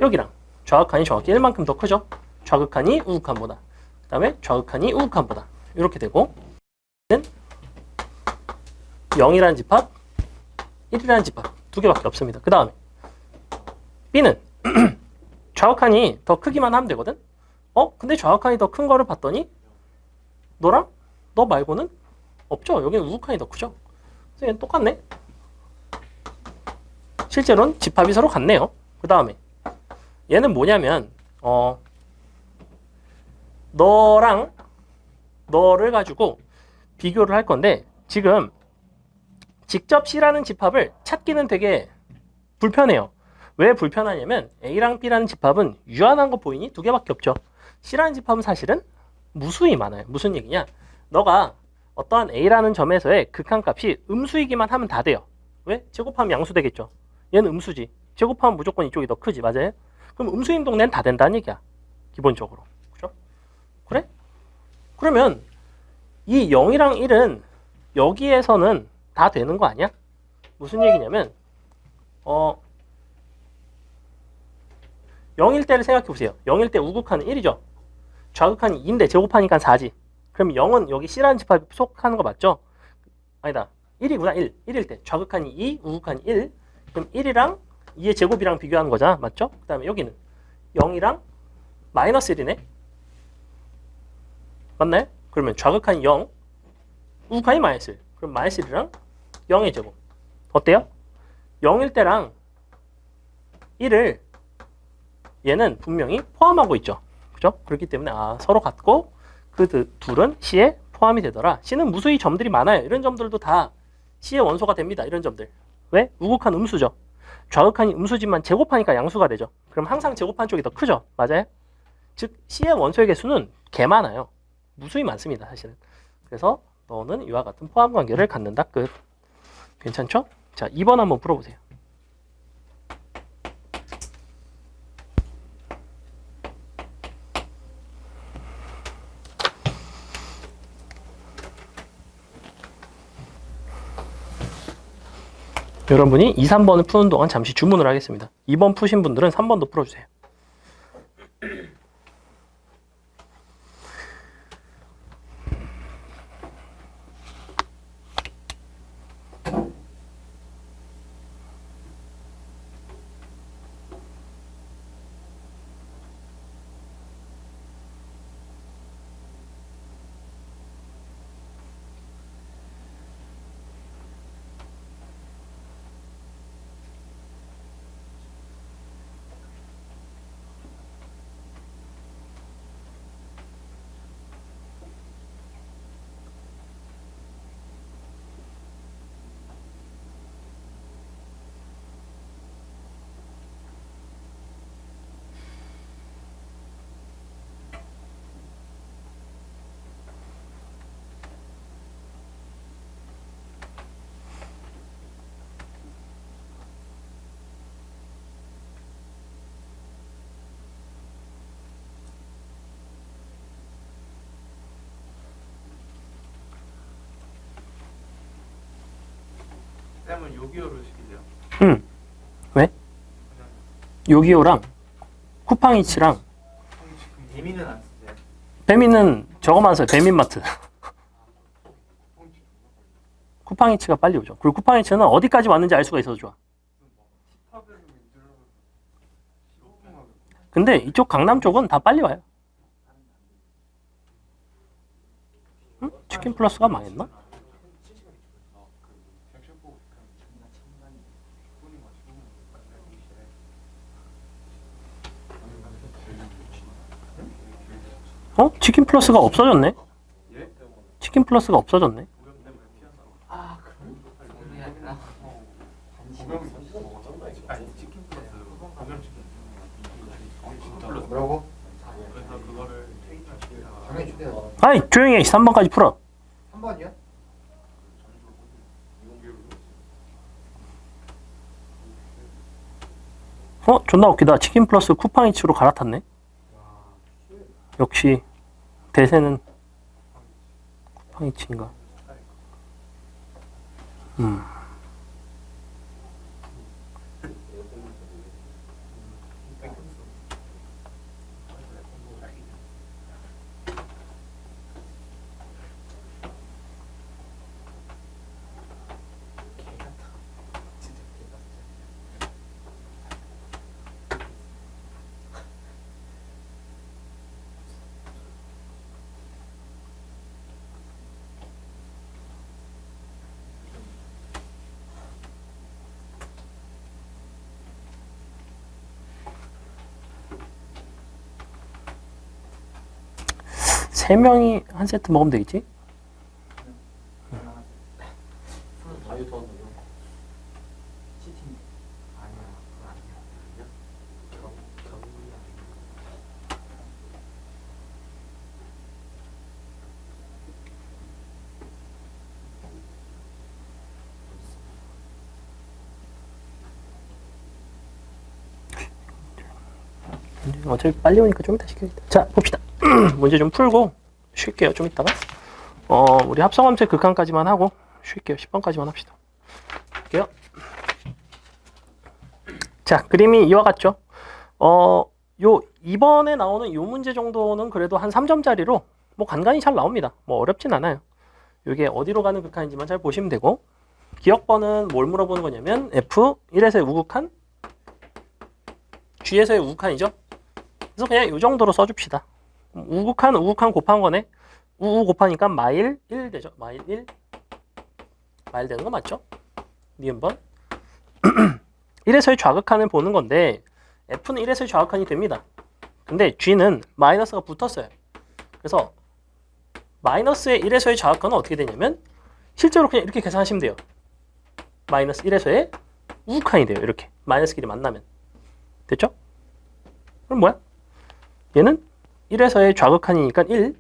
여기랑 좌극한이 정확히 1만큼 더 크죠. 좌극한이 우극한보다, 그 다음에 좌극한이 우극한보다 이렇게 되고, 0이라는 집합, 1이라는 집합 두 개밖에 없습니다. 그 다음에 B는 좌극한이 더 크기만 하면 되거든. 근데 좌극한이 더 큰 거를 봤더니 너랑 너 말고는 없죠. 여기는 우극한이 더 크죠. 그래서 얘는 똑같네. 실제로는 집합이 서로 같네요. 그 다음에 얘는 뭐냐면 너랑 너를 가지고 비교를 할 건데, 지금 직접 C라는 집합을 찾기는 되게 불편해요. 왜 불편하냐면 A랑 B라는 집합은 유한한 거 보이니? 두 개밖에 없죠. C라는 집합은 사실은 무수히 많아요. 무슨 얘기냐? 너가 어떠한 A라는 점에서의 극한값이 음수이기만 하면 다 돼요. 왜? 제곱하면 양수 되겠죠. 얘는 음수지. 제곱하면 무조건 이쪽이 더 크지. 맞아요? 그럼 음수인 동네는 다 된다는 얘기야. 기본적으로. 그죠? 그래? 그러면 이 0이랑 1은 여기에서는 다 되는 거 아니야? 무슨 얘기냐면 0일 때를 생각해 보세요. 0일 때 우극한은 1이죠. 좌극한이 2인데 제곱하니까 4지. 그럼 0은 여기 C라는 집합에 속하는 거 맞죠? 아니다. 1이구나. 1. 1일 때 좌극한이 2, 우극한이 1. 그럼 1이랑 2의 제곱이랑 비교하는 거잖아. 맞죠? 그 다음에 여기는 0이랑 마이너스 1이네. 맞나요? 그러면 좌극한이 0, 우극한이 마이너스 1. 그럼 마이너스 1이랑 0의 제곱. 어때요? 0일 때랑 1을 얘는 분명히 포함하고 있죠. 그죠? 그렇기 때문에 서로 같고 그 둘은 C에 포함이 되더라. C는 무수히 점들이 많아요. 이런 점들도 다 C의 원소가 됩니다. 이런 점들. 왜? 우극한 음수죠. 좌극한이 음수지만 제곱하니까 양수가 되죠. 그럼 항상 제곱한 쪽이 더 크죠. 맞아요? 즉 C의 원소의 개수는 개 많아요. 무수히 많습니다. 사실은. 그래서 너는 이와 같은 포함 관계를 갖는다. 끝. 괜찮죠? 자, 2번 한번 풀어보세요. 여러분이 2, 3번을 푸는 동안 잠시 주문을 하겠습니다. 2번 푸신 분들은 3번도 풀어주세요. 쌤은 요기요로 시키세요. 왜? 요기요랑 쿠팡이츠랑 지금 예민은 안 쓰세요? 배민은 저거만 써요. 배민마트. 쿠팡이츠가 빨리 오죠. 그리고 쿠팡이츠는 어디까지 왔는지 알 수가 있어서 좋아. 근데 이쪽 강남 쪽은 다 빨리 와요. 응? 치킨 플러스가 망했나? 치킨 플러스가 없어졌네? 치킨 플러스가 없어졌네? 뭐라고? 아이 조용히 해. 3번까지 풀어. 3번이야? 존나 웃기다. 치킨 플러스 쿠팡이츠로 갈아탔네. 역시 대세는 쿠팡이츠인가. 세 명이 한 세트 먹으면 되겠지? 어차피 빨리 오니까 좀 이따 시켜야겠다. 자, 봅시다. 문제 좀 풀고 쉴게요. 좀 이따가. 우리 합성함수의 극한까지만 하고 쉴게요. 10번까지만 합시다. 볼게요. 자, 그림이 이와 같죠? 요 이번에 나오는 요 문제 정도는 그래도 한 3점짜리로 뭐 간간히 잘 나옵니다. 뭐 어렵진 않아요. 이게 어디로 가는 극한인지만 잘 보시면 되고, 기억번은 뭘 물어보는 거냐면 F1에서의 우극한, G에서의 우극한이죠. 그래서 그냥 이 정도로 써줍시다. 우극한 곱한 거네. 우 곱하니까 마일 1 되죠. 마일 1. 마일 되는 거 맞죠? 니은번. 1에서의 좌극한을 보는 건데 F는 1에서의 좌극한이 됩니다. 근데 G는 마이너스가 붙었어요. 그래서 마이너스의 1에서의 좌극한은 어떻게 되냐면 실제로 그냥 이렇게 계산하시면 돼요. 마이너스 1에서의 우극한이 돼요. 이렇게 마이너스끼리 만나면. 됐죠? 그럼 뭐야? 얘는 1에서의 좌극한이니까 1,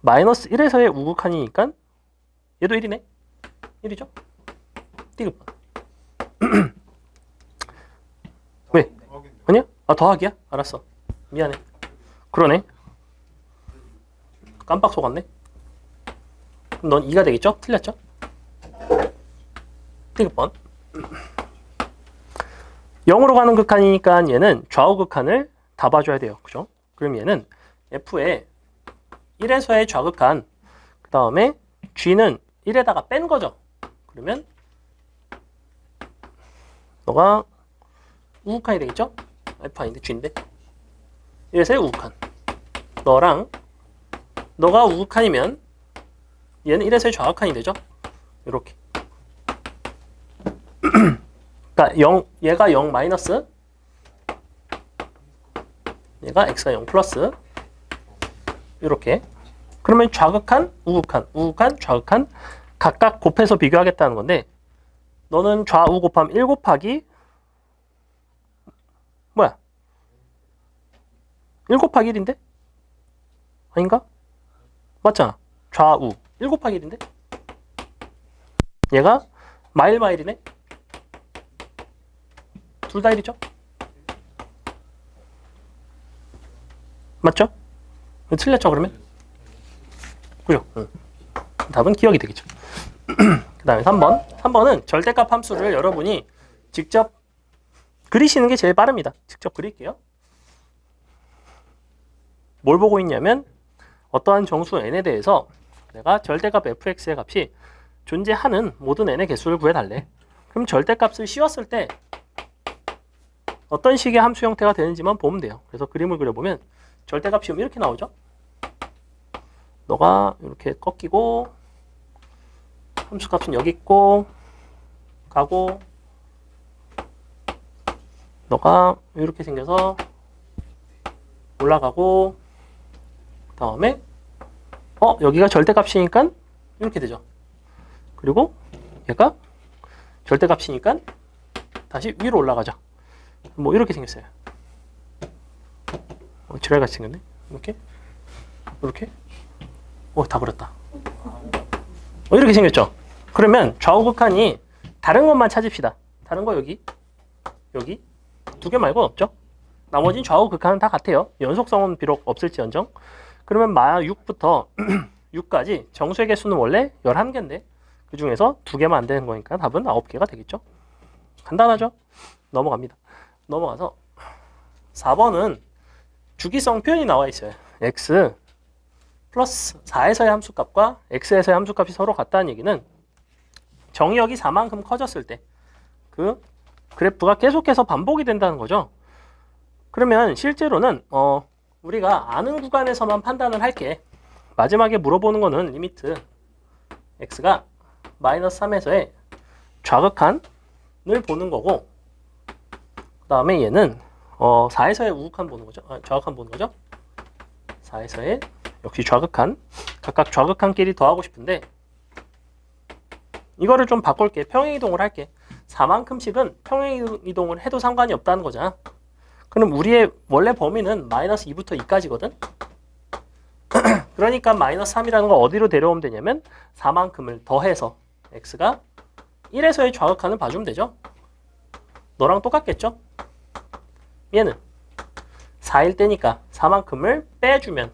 마이너스 1에서의 우극한이니까 얘도 1이네. 1이죠? 띠급번. 왜? 아니야? 더하기야? 알았어. 미안해. 그러네. 깜빡 속았네. 그럼 넌 2가 되겠죠? 틀렸죠? 띠급번. 0으로 가는 극한이니까 얘는 좌우 극한을 다 봐줘야 돼요. 그죠? 그럼 얘는 F의 1에서의 좌극한, 그 다음에 G는 1에다가 뺀 거죠. 그러면 너가 우극한이 되겠죠? F 아닌데 G인데 1에서의 우극한. 너가 우극한이면 얘는 1에서의 좌극한이 되죠? 이렇게. 그러니까 0, 얘가 0 마이너스, 얘가 x가 0 플러스, 이렇게. 그러면 좌극한, 우극한, 좌극한 각각 곱해서 비교하겠다는 건데, 너는 좌우 곱하면 1 곱하기 뭐야? 1 곱하기 1인데? 아닌가? 맞잖아. 좌우 1 곱하기 1인데? 얘가 마일이네? 둘 다 1이죠? 맞죠? 틀렸죠 그러면? 그죠? 응. 답은 기억이 되겠죠. 그 다음에 3번. 3번은 절대값 함수를 여러분이 직접 그리시는 게 제일 빠릅니다. 직접 그릴게요. 뭘 보고 있냐면 어떠한 정수 n에 대해서 내가 절대값 fx의 값이 존재하는 모든 n의 개수를 구해달래. 그럼 절대값을 씌웠을 때 어떤 식의 함수 형태가 되는지만 보면 돼요. 그래서 그림을 그려보면 절대값 씌우면 이렇게 나오죠. 너가 이렇게 꺾이고 함수값은 여기 있고 가고 너가 이렇게 생겨서 올라가고 그 다음에 여기가 절대값이니까 이렇게 되죠. 그리고 얘가 절대값이니까 다시 위로 올라가죠. 뭐 이렇게 생겼어요. 지랄같이 생겼네. 이렇게 다 그렸다. 이렇게 생겼죠. 그러면 좌우 극한이 다른 것만 찾읍시다. 다른 거 여기 두 개 말고는 없죠. 나머진 좌우 극한은 다 같아요. 연속성은 비록 없을지언정. 그러면 마 6부터 6까지 정수의 개수는 원래 11개인데 그 중에서 두 개만 안 되는 거니까 답은 9개가 되겠죠. 간단하죠? 넘어갑니다. 넘어가서 4번은 주기성 표현이 나와 있어요. x 플러스 4에서의 함수값과 x에서의 함수값이 서로 같다는 얘기는 정의역이 4만큼 커졌을 때 그 그래프가 계속해서 반복이 된다는 거죠. 그러면 실제로는 우리가 아는 구간에서만 판단을 할게. 마지막에 물어보는 거는 리미트 x가 마이너스 3에서의 좌극한을 보는 거고 그 다음에 얘는 4에서의 우극한 보는 거죠. 좌극한 보는 거죠. 4에서의 역시 좌극한, 각각 좌극한끼리 더하고 싶은데 이거를 좀 바꿀게. 평행이동을 할게. 4만큼씩은 평행이동을 해도 상관이 없다는 거잖아. 그럼 우리의 원래 범위는 마이너스 2부터 2까지거든. 그러니까 마이너스 3이라는 걸 어디로 데려오면 되냐면 4만큼을 더해서 x가 1에서의 좌극한을 봐주면 되죠. 너랑 똑같겠죠? 얘는 4일 때니까 4만큼을 빼주면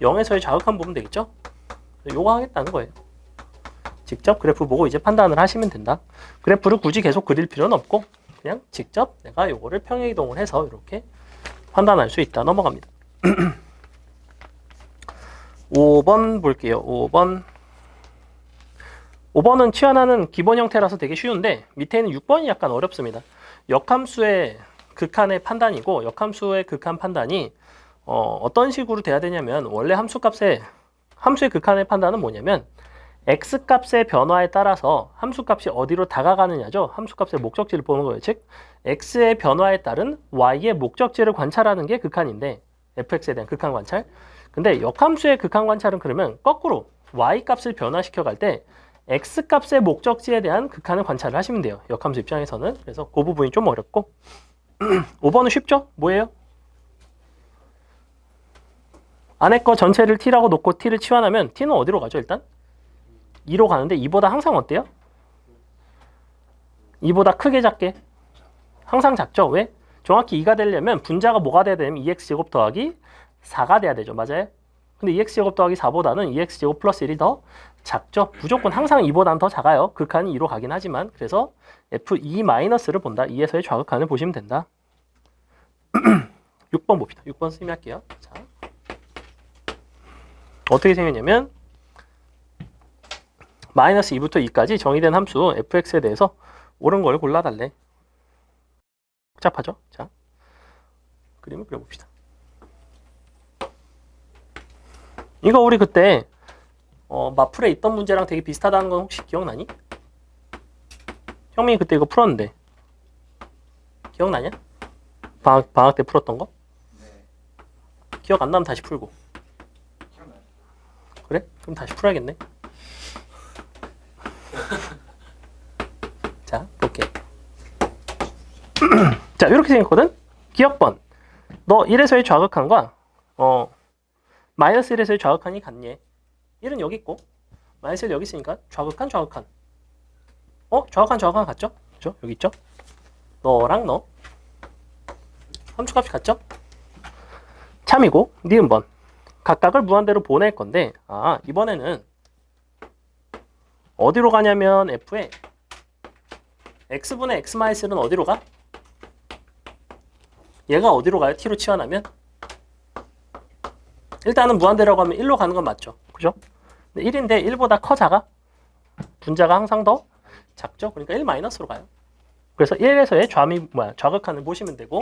0에서의 좌극한 보면 되겠죠? 요거 하겠다는 거예요. 직접 그래프 보고 이제 판단을 하시면 된다. 그래프를 굳이 계속 그릴 필요는 없고 그냥 직접 내가 요거를 평행이동을 해서 이렇게 판단할 수 있다. 넘어갑니다. 5번 볼게요. 5번은 치환하는 기본 형태라서 되게 쉬운데 밑에 있는 6번이 약간 어렵습니다. 역함수의 극한의 판단이고 역함수의 극한 판단이 어떤 식으로 돼야 되냐면 원래 함수의 극한의 판단은 뭐냐면 x값의 변화에 따라서 함수값이 어디로 다가가느냐죠. 함수값의 목적지를 보는 거예요. 즉 x의 변화에 따른 y의 목적지를 관찰하는 게 극한인데 fx에 대한 극한 관찰. 근데 역함수의 극한 관찰은 그러면 거꾸로 y값을 변화시켜 갈 때 x값의 목적지에 대한 극한을 관찰을 하시면 돼요. 역함수 입장에서는. 그래서 그 부분이 좀 어렵고 5번은 쉽죠? 뭐예요? 안에 거 전체를 t라고 놓고 t를 치환하면 t는 어디로 가죠? 일단 2로 가는데 2보다 항상 어때요? 2보다 크게 작게? 항상 작죠? 왜? 정확히 2가 되려면 분자가 뭐가 돼야 되냐면 2x제곱 더하기 4가 돼야 되죠. 맞아요? 근데 2x제곱 더하기 4보다는 2x제곱 플러스 1이 더 작죠? 무조건 항상 2보다는 더 작아요. 극한이 2로 가긴 하지만. 그래서 f2-를 본다. 2에서의 좌극한을 보시면 된다. 6번 봅시다. 6번 선생님이 할게요. 자, 어떻게 생겼냐면 마이너스 2부터 2까지 정의된 함수 fx에 대해서 옳은 걸 골라달래. 복잡하죠? 자, 그림을 그려봅시다. 이거 우리 그때 마플에 있던 문제랑 되게 비슷하다는 건 혹시 기억나니? 형민이 그때 이거 풀었는데 기억나냐? 방학 때 풀었던 거? 네. 기억 안 나면 다시 풀고. 기억나요? 그래? 그럼 다시 풀어야겠네. 자, 볼게. 자, 이렇게 생겼거든? 기억번. 너 1에서의 좌극한과 마이너스 1에서의 좌극한이 같니? 1은 여기 있고 마이너스 1 여기 있으니까 좌극한. 좌극한 같죠? 그죠? 여기 있죠? 너랑 너 함수값이 같죠? 참이고 니은번. 각각을 무한대로 보낼 건데 이번에는 어디로 가냐면 f에 x분의 x-1은 어디로 가? 얘가 어디로 가요? t로 치환하면? 일단은 무한대라고 하면 1로 가는 건 맞죠? 그죠? 근데 1인데 1보다 커 작아? 분자가 항상 더 작죠? 그러니까 1 마이너스로 가요. 그래서 1에서의 좌극한을 보시면 되고,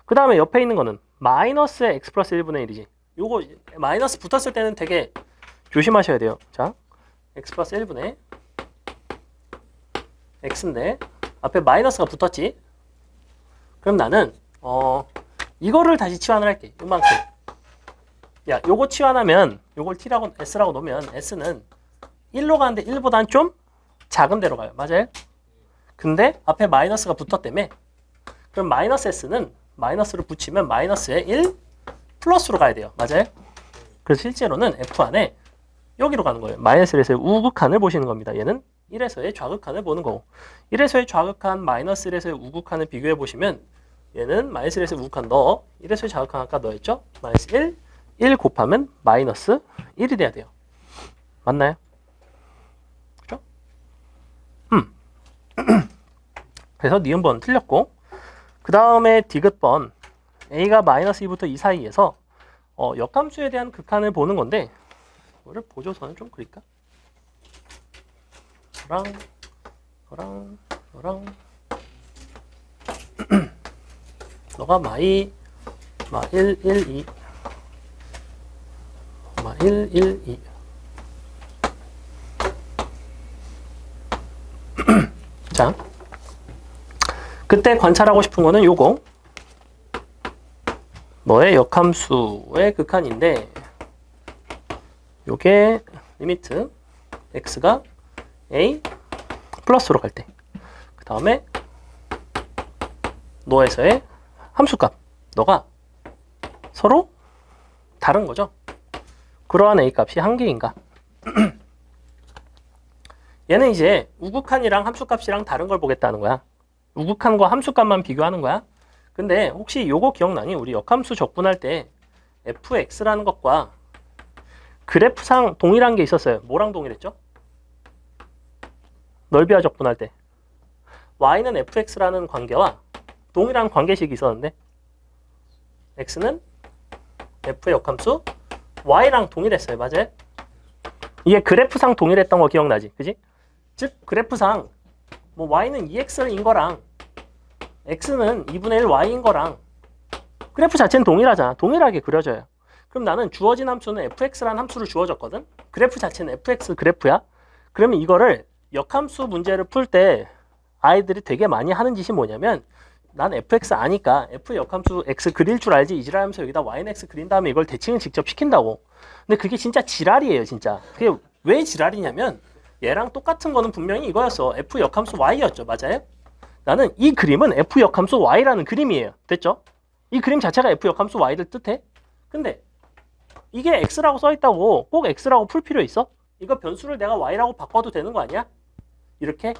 그 다음에 옆에 있는 거는 마이너스의 x 플러스 1분의 1이지. 요거 마이너스 붙었을 때는 되게 조심하셔야 돼요. 자, x 플러스 1분의 x인데 앞에 마이너스가 붙었지. 그럼 나는 이거를 다시 치환을 할게. 요만큼. 야, 요거 치환하면 요걸 t라고 s라고 놓으면 s는 1로 가는데 1보다는 좀 작은 데로 가요. 맞아요? 근데 앞에 마이너스가 붙었다며. 그럼 마이너스 s는 마이너스를 붙이면 마이너스에 1 플러스로 가야 돼요. 맞아요? 그래서 실제로는 f 안에 여기로 가는 거예요. 마이너스 1에서의 우극한을 보시는 겁니다. 얘는 1에서의 좌극한을 보는 거고, 1에서의 좌극한 마이너스 1에서의 우극한을 비교해 보시면 얘는 마이너스 1에서의 우극한 1에서의 좌극한 아까 넣었죠? 마이너스 1 곱하면 마이너스 1이 돼야 돼요. 맞나요? 그죠? 그래서 니은번 틀렸고, 그 다음에 디귿번 a가 마이너스 2부터 2 사이에서 역함수에 대한 극한을 보는 건데, 이거를 보조선을 좀 그릴까? 너랑 너가 마 1, 1, 2 마 1, 1, 2 자, 그때 관찰하고 싶은 거는 요거 너의 역함수의 극한인데, 요게 리미트 x가 a 플러스로 갈 때, 그 다음에 너에서의 함수값 너가 서로 다른 거죠. 그러한 a 값이 한 개인가? 얘는 이제 우극한이랑 함수값이랑 다른 걸 보겠다는 거야. 우극한과 함수값만 비교하는 거야. 근데 혹시 요거 기억나니? 우리 역함수 적분할 때 fx라는 것과 그래프상 동일한 게 있었어요. 뭐랑 동일했죠? 넓이와 적분할 때 y는 fx라는 관계와 동일한 관계식이 있었는데, x는 f의 역함수 y랑 동일했어요. 맞아요? 이게 그래프상 동일했던 거 기억나지? 그지? 즉 그래프상 뭐 y는 2x인 거랑 x는 2분의 1 y인 거랑 그래프 자체는 동일하잖아. 동일하게 그려져요. 그럼 나는 주어진 함수는 fx라는 함수를 주어졌거든. 그래프 자체는 fx 그래프야. 그러면 이거를 역함수 문제를 풀 때 아이들이 되게 많이 하는 짓이 뭐냐면, 난 fx 아니까 f 역함수 x 그릴 줄 알지 이지랄하면서 여기다 y는 x 그린 다음에 이걸 대칭을 직접 시킨다고. 근데 그게 진짜 지랄이에요. 진짜. 그게 왜 지랄이냐면, 얘랑 똑같은 거는 분명히 이거였어. f 역함수 y였죠. 맞아요? 나는 이 그림은 f 역함수 y라는 그림이에요. 됐죠? 이 그림 자체가 f 역함수 y를 뜻해. 근데 이게 x라고 써있다고 꼭 x라고 풀 필요 있어? 이거 변수를 내가 y라고 바꿔도 되는 거 아니야? 이렇게?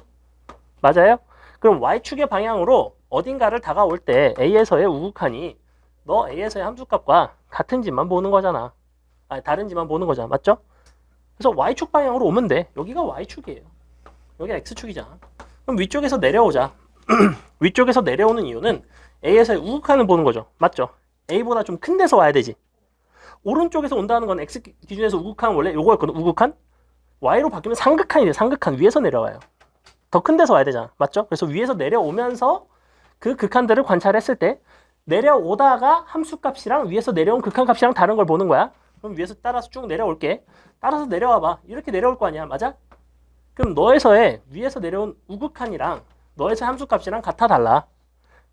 맞아요? 그럼 y축의 방향으로 어딘가를 다가올 때 a에서의 우극한이 너 a에서의 함수값과 같은 짓만 보는 거잖아. 아니, 다른 짓만 보는 거잖아. 맞죠? 그래서 y축 방향으로 오면 돼. 여기가 y축이에요. 여기가 x축이잖아. 그럼 위쪽에서 내려오자. 위쪽에서 내려오는 이유는 a에서의 우극한을 보는 거죠. 맞죠? a보다 좀 큰 데서 와야 되지. 오른쪽에서 온다는 건 x 기준에서 우극한 원래 요거였거든. 우극한? y로 바뀌면 상극한이 돼. 상극한. 위에서 내려와요. 더 큰 데서 와야 되잖아. 맞죠? 그래서 위에서 내려오면서 그 극한들을 관찰했을 때 내려오다가 함수값이랑 위에서 내려온 극한값이랑 다른 걸 보는 거야. 그럼 위에서 따라서 쭉 내려올게. 따라서 내려와봐. 이렇게 내려올 거 아니야. 맞아? 그럼 너에서의 위에서 내려온 우극한이랑 너에서의 함수값이랑 같아 달라.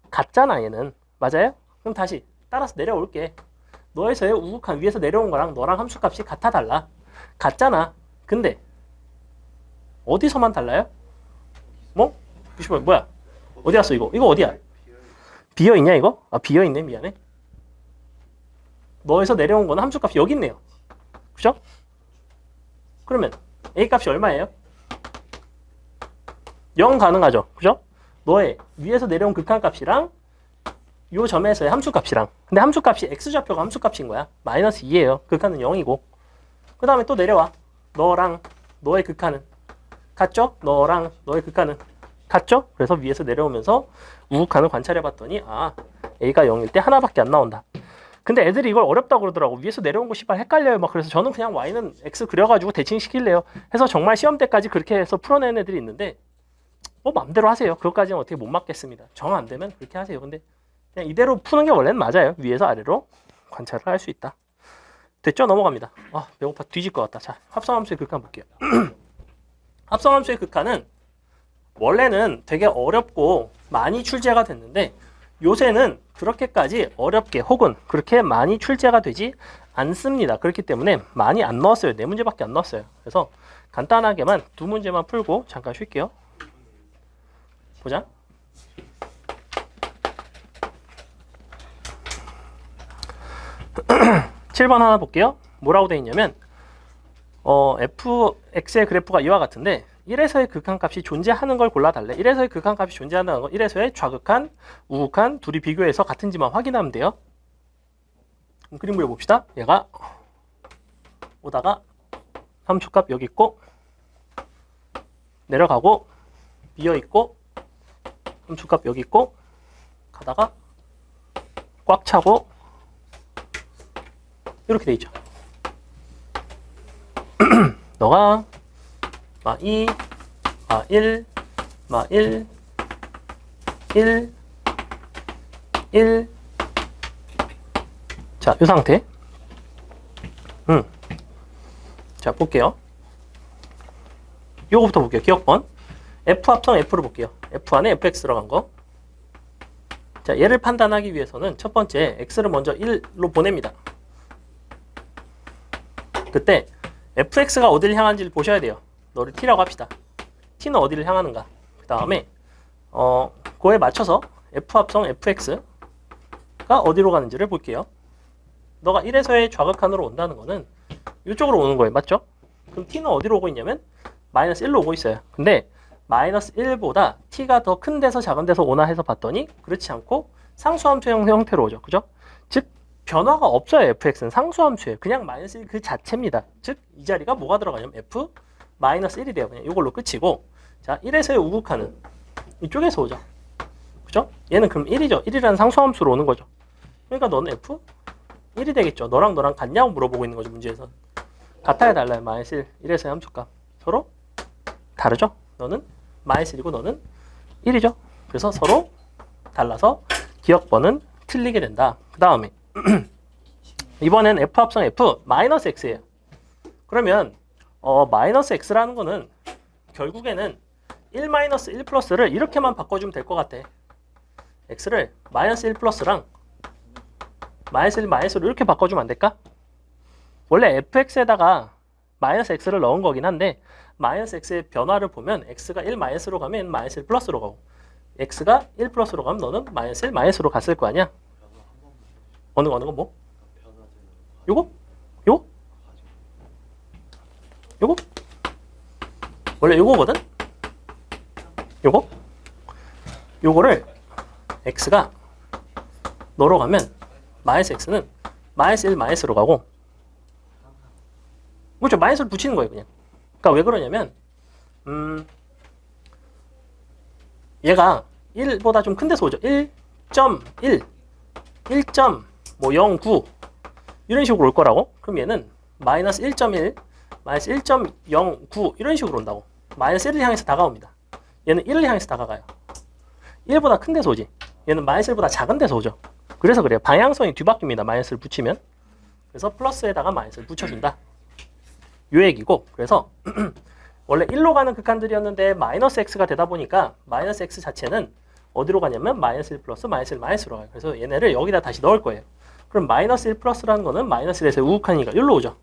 같잖아 얘는. 맞아요? 그럼 다시 따라서 내려올게. 너에서의 우극한 위에서 내려온 거랑 너랑 함수값이 같아 달라. 같잖아. 근데 어디서만 달라요? 뭐? 뭐야? 어디 갔어 이거? 이거 어디야? 비어있냐 이거? 아 비어있네. 미안해. 너에서 내려온 거는 함수값이 여기 있네요. 그죠? 그러면 A값이 얼마예요? 0 가능하죠. 그죠? 너의 위에서 내려온 극한값이랑 요 점에서의 함수값이랑, 근데 함수값이 x좌표가 함수값인 거야. 마이너스 2예요. 극한은 0이고. 그 다음에 또 내려와. 너랑 너의 극한은 같죠? 너랑 너의 극한은 같죠? 그래서 위에서 내려오면서 우극한을 관찰해봤더니 아 A가 0일 때 하나밖에 안 나온다. 근데 애들이 이걸 어렵다고 그러더라고. 위에서 내려온 거 씨발 헷갈려요. 막 그래서 저는 그냥 y는 x 그려가지고 대칭 시킬래요. 해서 정말 시험 때까지 그렇게 해서 풀어낸 애들이 있는데 뭐 맘대로 하세요. 그것까지는 어떻게 못 막겠습니다. 정 안 되면 그렇게 하세요. 근데 그냥 이대로 푸는 게 원래는 맞아요. 위에서 아래로 관찰을 할 수 있다. 됐죠? 넘어갑니다. 아 배고파 뒤질 것 같다. 자 합성함수의 극한 볼게요. 합성함수의 극한은 원래는 되게 어렵고 많이 출제가 됐는데 요새는 그렇게까지 어렵게 혹은 그렇게 많이 출제가 되지 않습니다. 그렇기 때문에 많이 안 넣었어요. 4문제밖에 안 넣었어요. 그래서 간단하게만 2문제만 풀고 잠깐 쉴게요. 보자. (7번) 하나 볼게요. 뭐라고 되어 있냐면 fx의 그래프가 이와 같은데 1에서의 극한값이 존재하는 걸 골라달래. 1에서의 극한값이 존재한다는 건 1에서의 좌극한, 우극한 둘이 비교해서 같은지만 확인하면 돼요. 그럼 그림 그려봅시다. 얘가 오다가 함수값 여기 있고 내려가고 비어있고 함수값 여기 있고 가다가 꽉 차고 이렇게 돼 있죠. 너가 마2, 마1, 마1, 1, 1 자, 이 상태. 자, 볼게요. 요거부터 볼게요. 기억번. F 합성 F를 볼게요. F 안에 fx 들어간 거. 자, 얘를 판단하기 위해서는 첫 번째 x를 먼저 1로 보냅니다. 그때 fx가 어디를 향하는지를 보셔야 돼요. 너를 t라고 합시다. t는 어디를 향하는가. 그 다음에 그거에 맞춰서 f 합성 fx가 어디로 가는지를 볼게요. 너가 1에서의 좌극한으로 온다는 거는 이쪽으로 오는 거예요. 맞죠? 그럼 t는 어디로 오고 있냐면 마이너스 1로 오고 있어요. 근데 마이너스 1보다 t가 더 큰 데서 작은 데서 오나 해서 봤더니 그렇지 않고 상수함수형 형태로 오죠. 그죠? 즉 변화가 없어요. fx는 상수함수예요. 그냥 마이너스 1 그 자체입니다. 즉 이 자리가 뭐가 들어가냐면 f 마이너스 1이 돼요. 그냥 이걸로 끝이고 자 1에서의 우극한은 이쪽에서 오죠. 그죠? 얘는 그럼 1이죠. 1이라는 상수함수로 오는 거죠. 그러니까 너는 f 1이 되겠죠. 너랑 같냐고 물어보고 있는 거죠. 문제에서. 같아야 달라요. 마이너스 1, 1에서의 함수값. 서로 다르죠? 너는 마이너스 1이고 너는 1이죠. 그래서 서로 달라서 기억번은 틀리게 된다. 그 다음에 이번엔 f 합성 f 마이너스 x예요. 그러면 마이너스 x라는 거는 결국에는 1 마이너스 1 플러스를 이렇게만 바꿔주면 될 것 같아. x를 마이너스 1 플러스랑 마이너스 1 마이너스로 이렇게 바꿔주면 안 될까? 원래 fx에다가 마이너스 x를 넣은 거긴 한데 마이너스 x의 변화를 보면 x가 1 마이너스로 가면 마이너스 1 플러스로 가고 x가 1 플러스로 가면 너는 마이너스 1 마이너스로 갔을 거 아니야? 어느 거 뭐? 요거? 요거? 요거? 원래 요거거든? 요거? 요거를 x가 너로 가면 마이너스 x는 마이너스 1 마이너스로 가고 그렇죠. 마이너스를 붙이는 거예요. 그냥. 그러니까 왜 그러냐면 얘가 1보다 좀 큰 데서 오죠. 1.1 1.09 이런 식으로 올 거라고. 그럼 얘는 마이너스 1.1 마이너스 1.09 이런 식으로 온다고. 마이너스 1을 향해서 다가옵니다. 얘는 1을 향해서 다가가요. 1보다 큰 데서 오지. 얘는 마이너스 1보다 작은 데서 오죠. 그래서 그래요. 방향성이 뒤바뀝니다. 마이너스를 붙이면. 그래서 플러스에다가 마이너스를 붙여준다. 요 얘기고. 그래서 원래 1로 가는 극한들이었는데 마이너스 x가 되다 보니까 마이너스 x 자체는 어디로 가냐면 마이너스 1 플러스 마이너스 1 마이너스로 가요. 그래서 얘네를 여기다 다시 넣을 거예요. 그럼 마이너스 1 플러스라는 거는 마이너스 1에서 우극하니까 1로 오죠.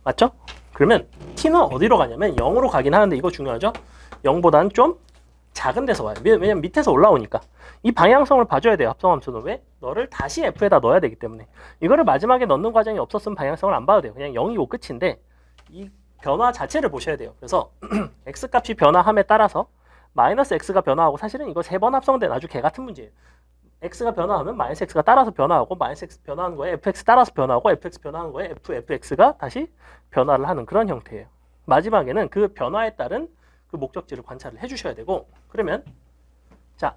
맞죠? 그러면 t는 어디로 가냐면 0으로 가긴 하는데 이거 중요하죠? 0보다는 좀 작은 데서 와요. 왜냐면 밑에서 올라오니까. 이 방향성을 봐줘야 돼요. 합성함수는. 왜? 너를 다시 f에다 넣어야 되기 때문에. 이거를 마지막에 넣는 과정이 없었으면 방향성을 안 봐도 돼요. 그냥 0이고 끝인데 이 변화 자체를 보셔야 돼요. 그래서 x값이 변화함에 따라서 마이너스 x가 변화하고 사실은 이거 3번 합성된 아주 개같은 문제예요. x가 변화하면 마이너스 x가 따라서 변화하고 마이너스 x 변화하는 거에 fx 따라서 변화하고 fx 변화하는 거에 fx가 다시 변화를 하는 그런 형태예요. 마지막에는 그 변화에 따른 그 목적지를 관찰을 해주셔야 되고 그러면 자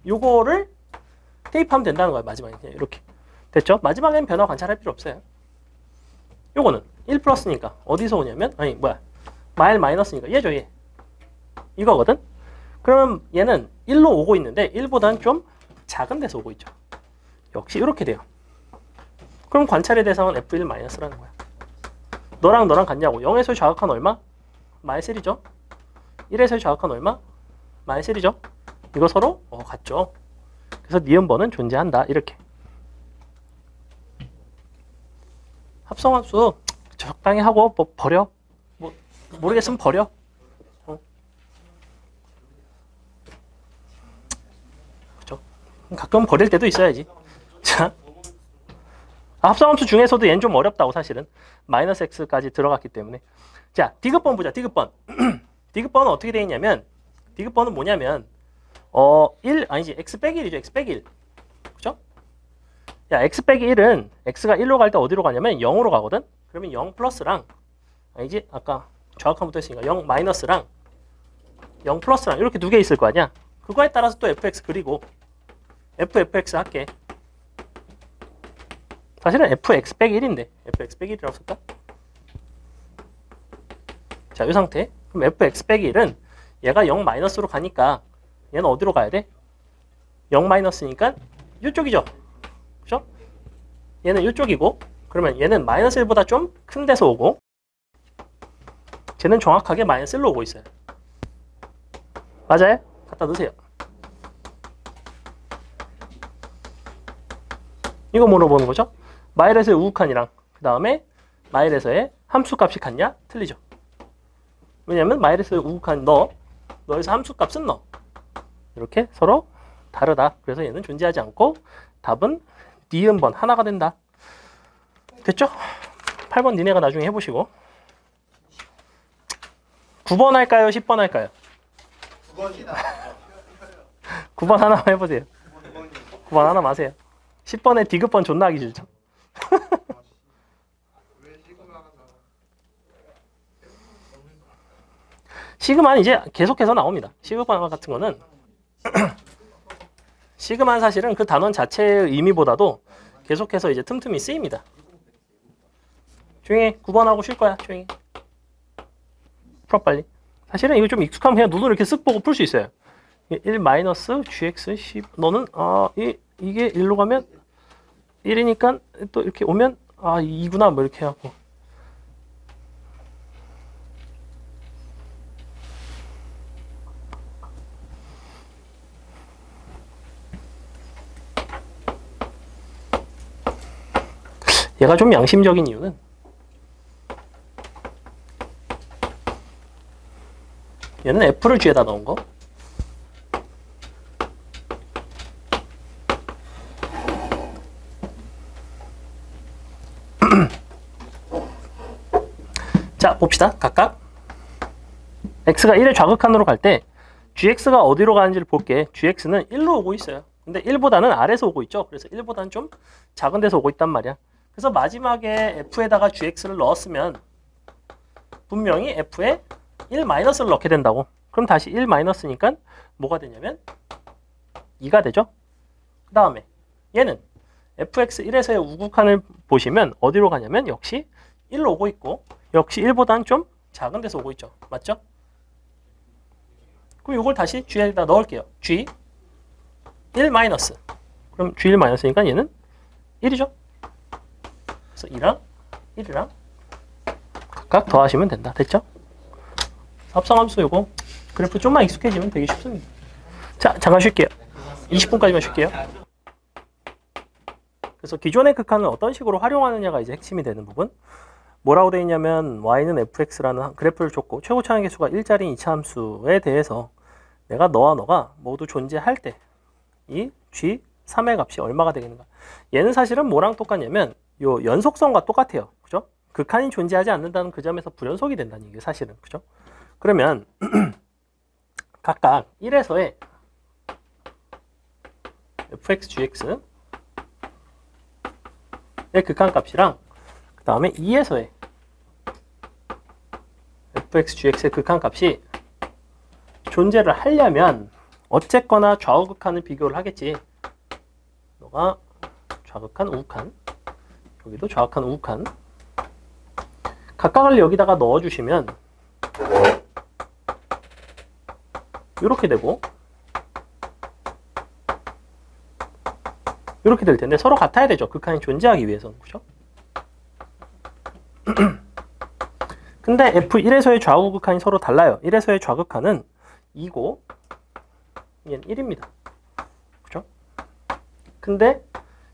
요거를 대입하면 된다는 거예요. 마지막에 그냥 이렇게 됐죠? 마지막엔 변화 관찰할 필요 없어요. 요거는 1 플러스니까 어디서 오냐면 마일 마이너스니까 얘죠, 얘. 이거거든? 그러면 얘는 1로 오고 있는데 1보다는 좀 작은 데서 오고 있죠. 역시 이렇게 돼요. 그럼 관찰의 대상은 F1 마이너스라는 거야. 너랑 같냐고. 0에서의 좌극한 얼마? 마이너스 1이죠. 1에서의 좌극한 얼마? 마이너스 1이죠. 이거 서로 같죠. 그래서 니은번은 존재한다. 이렇게. 합성함수 적당히 하고 뭐 버려. 뭐 모르겠으면 버려. 그렇죠. 가끔 버릴 때도 있어야지. 자, 합성함수 중에서도 얘는 좀 어렵다고 사실은. 마이너스 x까지 들어갔기 때문에. 자, 디귿번 보자. 디귿번. 디귿번은 어떻게 돼 있냐면 디귿번은 뭐냐면 1 아니지. x 빼기 1이죠. x 빼기 1. 그죠? 야, x 빼기 1은 x가 1로 갈 때 어디로 가냐면 0으로 가거든. 그러면 0 플러스랑 아니지? 아까 좌극한부터 했으니까 0 마이너스랑 0 플러스랑 이렇게 두 개 있을 거 아니야? 그거에 따라서 또 fx 그리고 fx 할게. 사실은 fx 빼기 1인데 fx 빼기 1이라고 쓸까? 자, 이 상태. 그럼 fx 빼기 1은 얘가 0 마이너스로 가니까 얘는 어디로 가야 돼? 0 마이너스니까 이쪽이죠. 그죠? 얘는 이쪽이고 그러면 얘는 마이너스 1보다 좀 큰 데서 오고 쟤는 정확하게 마이너스 1로 오고 있어요. 맞아요? 갖다 넣으세요. 이거 물어보는 거죠? 마일에서의 우극한이랑 그 다음에 마일에서의 함수값이 같냐? 틀리죠. 왜냐면 마일에서의 우극한 너에서 함수값은 너. 이렇게 서로 다르다. 그래서 얘는 존재하지 않고 답은 니은번 하나가 된다. 됐죠? 8번 니네가 나중에 해보시고 9번 할까요? 10번 할까요? 9번 하나만 해보세요. 9번 하나 마세요. 10번에 디귿번 존나 하기 싫죠? 시그마는 이제 계속해서 나옵니다. 시그마 같은 거는 시그마는 사실은 그 단원 자체의 의미보다도 계속해서 이제 틈틈이 쓰입니다. 조용히 9번 하고 쉴 거야. 조용히 풀어 빨리. 사실은 이거 좀 익숙하면 그냥 눈으로 이렇게 쓱 보고 풀 수 있어요. 1 마이너스 gx 10 너는 이게 1로 가면 1이니까 또 이렇게 오면 2구나 뭐 이렇게 하고 얘가 좀 양심적인 이유는 얘는 F를 G에다 넣은 거 자 봅시다. 각각 x가 1의 좌극한으로 갈 때 gx가 어디로 가는지를 볼게. gx는 1로 오고 있어요. 근데 1보다는 아래에서 오고 있죠. 그래서 1보다는 좀 작은 데서 오고 있단 말이야. 그래서 마지막에 f에다가 gx를 넣었으면 분명히 f에 1-를 넣게 된다고. 그럼 다시 1-니까 뭐가 되냐면 2가 되죠. 그 다음에 얘는 fx 1에서의 우극한을 보시면 어디로 가냐면 역시 1로 오고 있고 역시 1보다는 좀 작은 데서 오고 있죠. 맞죠? 그럼 이걸 다시 g에다 넣을게요. g 1-. 그럼 g 1-니까 얘는 1이죠. 그래서 2랑 1이랑 각각 더하시면 된다. 됐죠? 합성함수 요거 그래프 좀만 익숙해지면 되게 쉽습니다. 자, 잠깐 쉴게요. 20분까지만 쉴게요. 그래서 기존의 극한을 어떤 식으로 활용하느냐가 이제 핵심이 되는 부분. 뭐라고 되어 있냐면 y는 fx라는 그래프를 줬고 최고 차항 개수가 1짜리인 2차 함수에 대해서 내가 너와 너가 모두 존재할 때 이 g 3의 값이 얼마가 되겠는가. 얘는 사실은 뭐랑 똑같냐면 요 연속성과 똑같아요. 그죠? 극한이 존재하지 않는다는 그 점에서 불연속이 된다는 얘기예요. 사실은. 그죠? 그러면 각각 1에서의 fx, gx의 극한값이랑 그 다음에 2에서의 fx, gx의 극한값이 존재를 하려면 어쨌거나 좌우극한을 비교를 하겠지. 너가 좌극한, 우극한. 여기도 좌극한, 우극한. 각각을 여기다가 넣어주시면 이렇게 되고 이렇게 될 텐데 서로 같아야 되죠. 극한이 존재하기 위해서는. 그죠? 근데 F1에서의 좌우 극한이 서로 달라요. 1에서의 좌극한은 2고 얘는 1입니다. 그죠? 근데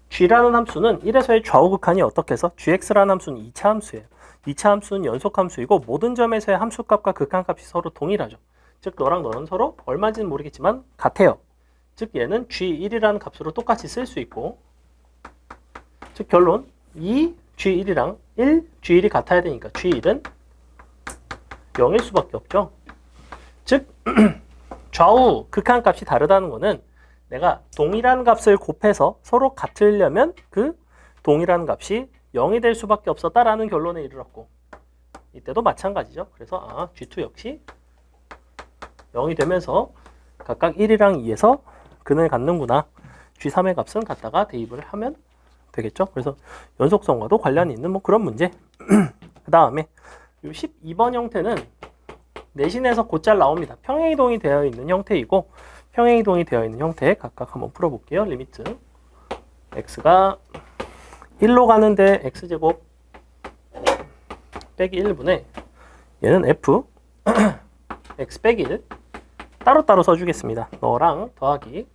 G라는 함수는 1에서의 좌우 극한이 어떻게 해서 Gx라는 함수는 2차 함수예요. 2차 함수는 연속 함수이고 모든 점에서의 함수값과 극한값이 서로 동일하죠. 즉 너랑 너는 서로 얼마인지는 모르겠지만 같아요. 즉 얘는 G1이라는 값으로 똑같이 쓸 수 있고 즉 결론 2 G1이랑 1 G1이 같아야 되니까 G1은 0일 수밖에 없죠. 즉 좌우 극한값이 다르다는 거는 내가 동일한 값을 곱해서 서로 같으려면 그 동일한 값이 0이 될 수밖에 없었다라는 결론에 이르렀고 이때도 마찬가지죠. 그래서 G2 역시 0이 되면서 각각 1이랑 2에서 근을 갖는구나. G3의 값은 갖다가 대입을 하면 되겠죠. 그래서 연속성과도 관련이 있는 뭐 그런 문제. 그 다음에 12번 형태는 내신에서 곧잘 나옵니다. 평행이동이 되어 있는 형태이고 평행이동이 되어 있는 형태 각각 한번 풀어볼게요. 리미트 x가 1로 가는데 x제곱 빼기 1분의 얘는 f x 빼기 1 따로따로 써주겠습니다. 너랑 더하기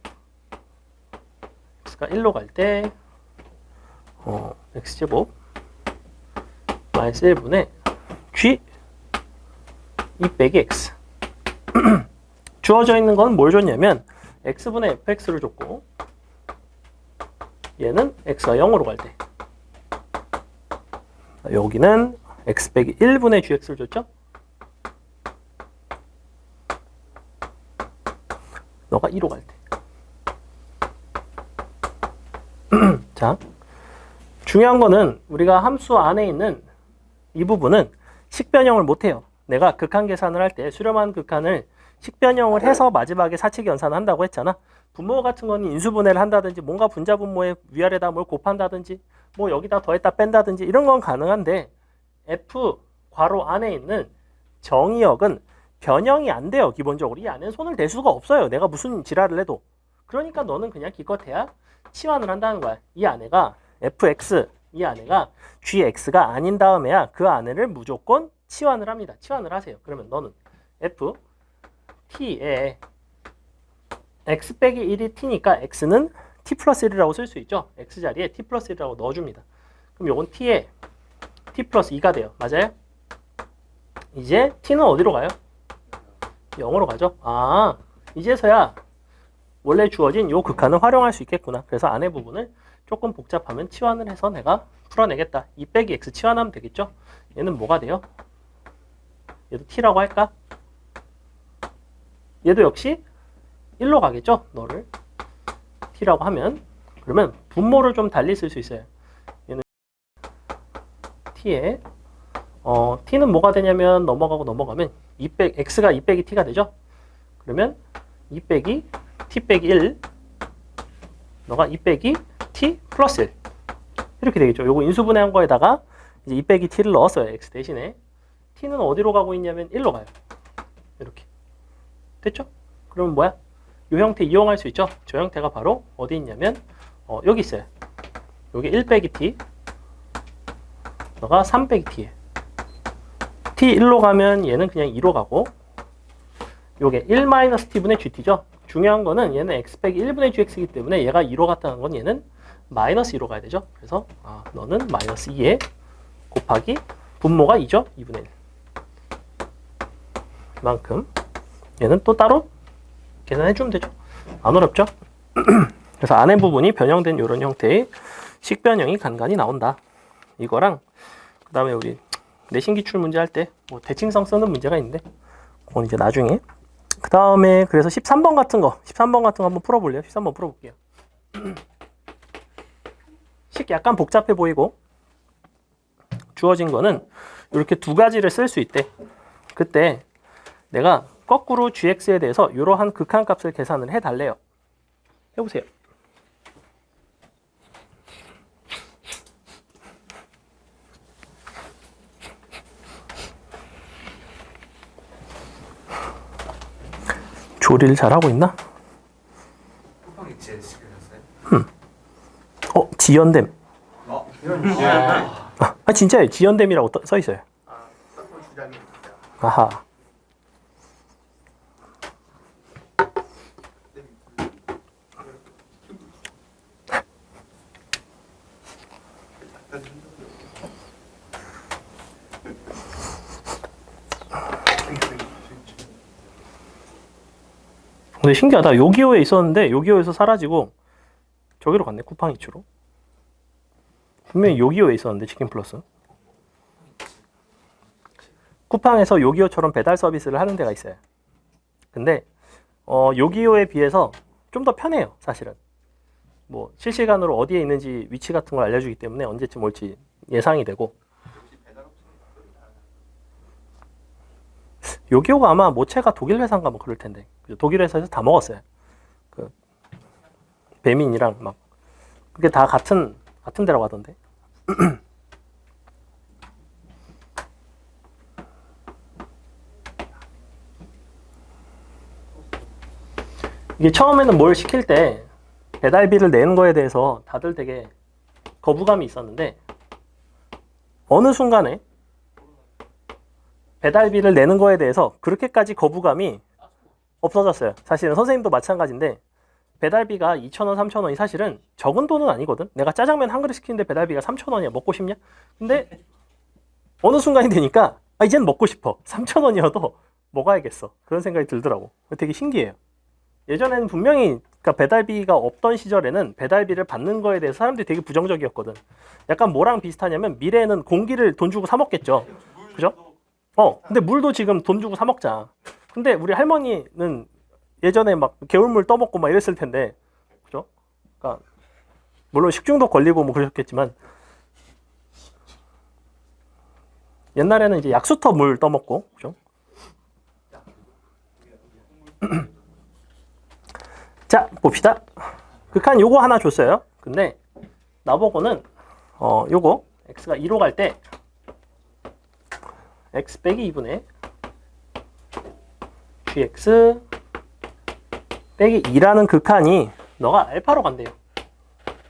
x가 1로 갈 때 x제곱 마이너스 1분의 g 2 빼기 x 주어져 있는 건 뭘 줬냐면 x분의 fx를 줬고 얘는 x가 0으로 갈 때 여기는 x 빼기 1분의 gx를 줬죠. 너가 2로 갈 때. 자, 중요한 거는 우리가 함수 안에 있는 이 부분은 식변형을 못해요. 내가 극한 계산을 할 때 수렴한 극한을 식변형을 해서 마지막에 사칙 연산을 한다고 했잖아. 분모 같은 거는 인수분해를 한다든지 뭔가 분자분모에 위아래다 뭘 곱한다든지 뭐 여기다 더했다 뺀다든지 이런 건 가능한데 F 괄호 안에 있는 정의역은 변형이 안 돼요. 기본적으로 이 안에는 손을 댈 수가 없어요. 내가 무슨 지랄을 해도. 그러니까 너는 그냥 기껏해야 치환을 한다는 거야. 이 안에가 fx, 이 안에가 gx가 아닌 다음에야 그 안에를 무조건 치환을 합니다. 치환을 하세요. 그러면 너는 f t에 x 빼기 1이 t니까 x는 t 플러스 1이라고 쓸 수 있죠. x 자리에 t 플러스 1이라고 넣어줍니다. 그럼 요건 t에 t 플러스 2가 돼요. 맞아요? 이제 t는 어디로 가요? 0으로 가죠. 이제서야 원래 주어진 요 극한을 활용할 수 있겠구나. 그래서 안에 부분을 조금 복잡하면 치환을 해서 내가 풀어내겠다. 2 빼기 x 치환하면 되겠죠. 얘는 뭐가 돼요? 얘도 t라고 할까? 얘도 역시 1로 가겠죠. 너를 t라고 하면 그러면 분모를 좀 달리 쓸 수 있어요. 얘는 t에 t는 뭐가 되냐면 넘어가면 x가 2 빼기 t가 되죠. 그러면 2 빼기 t 빼기 1 너가 2 빼기 t 플러스 1 이렇게 되겠죠. 요거 인수분해한 거에다가 이제 2 빼기 t를 넣었어요. x 대신에 t는 어디로 가고 있냐면 1로 가요. 이렇게 됐죠? 그러면 뭐야? 요 형태 이용할 수 있죠. 저 형태가 바로 어디 있냐면 여기 있어요. 요게 1 빼기 t 너가 3 빼기 t에 t 1로 가면 얘는 그냥 2로 가고 요게 1-t분의 gt죠. 중요한 거는 얘는 x 빼기 1분의 gx이기 때문에 얘가 2로 갔다는 건 얘는 마이너스 2로 가야 되죠. 그래서 너는 마이너스 2에 곱하기 분모가 2죠. 2분의 1 이만큼 얘는 또 따로 계산해 주면 되죠. 안 어렵죠? 그래서 안에 부분이 변형된 이런 형태의 식변형이 간간히 나온다. 이거랑 그 다음에 우리 내신 기출 문제 할 때 뭐 대칭성 쓰는 문제가 있는데 그건 이제 나중에 그 다음에 그래서 13번 같은 거 한번 풀어볼래요? 13번 풀어볼게요. 식 약간 복잡해 보이고 주어진 거는 이렇게 두 가지를 쓸 수 있대. 그때 내가 거꾸로 gx에 대해서 이러한 극한값을 계산을 해달래요. 해보세요. 조리를 잘하고 있나? 쿠팡 X에 시키셨어요? 지연됨. 이런 진짜요. 지연됨이라고 써 있어요. 딱본 주장이 있어요. 아하. 근데 신기하다. 요기요에 있었는데 요기요에서 사라지고 저기로 갔네. 쿠팡이츠로. 분명히 요기요에 있었는데 치킨 플러스. 쿠팡에서 요기요처럼 배달 서비스를 하는 데가 있어요. 근데 요기요에 비해서 좀 더 편해요. 사실은. 뭐 실시간으로 어디에 있는지 위치 같은 걸 알려주기 때문에 언제쯤 올지 예상이 되고. 요기요가 아마 모체가 독일 회사인가 뭐 그럴 텐데 독일 회사에서 다 먹었어요. 그 배민이랑 막 그게 다 같은 데라고 하던데. 이게 처음에는 뭘 시킬 때 배달비를 내는 거에 대해서 다들 되게 거부감이 있었는데 어느 순간에 배달비를 내는 거에 대해서 그렇게까지 거부감이 없어졌어요. 사실은 선생님도 마찬가지인데 배달비가 2,000원, 3,000원이 사실은 적은 돈은 아니거든. 내가 짜장면 한 그릇 시키는데 배달비가 3,000원이야. 먹고 싶냐? 근데 어느 순간이 되니까 이젠 먹고 싶어. 3,000원이어도 먹어야겠어. 그런 생각이 들더라고. 되게 신기해요. 예전에는 분명히 그러니까 배달비가 없던 시절에는 배달비를 받는 거에 대해서 사람들이 되게 부정적이었거든. 약간 뭐랑 비슷하냐면 미래에는 공기를 돈 주고 사 먹겠죠. 그죠? 근데 물도 지금 돈 주고 사 먹자. 근데 우리 할머니는 예전에 막 개울물 떠먹고 막 이랬을 텐데, 그죠? 그러니까 물론 식중독 걸리고 뭐 그러셨겠지만 옛날에는 이제 약수터 물 떠먹고, 그죠? 자, 봅시다. 극한 요거 하나 줬어요. 근데 나보고는 요거 x가 2로 갈 때 x 빼기 2분의 gx 빼기 2라는 극한이 너가 알파로 간대요.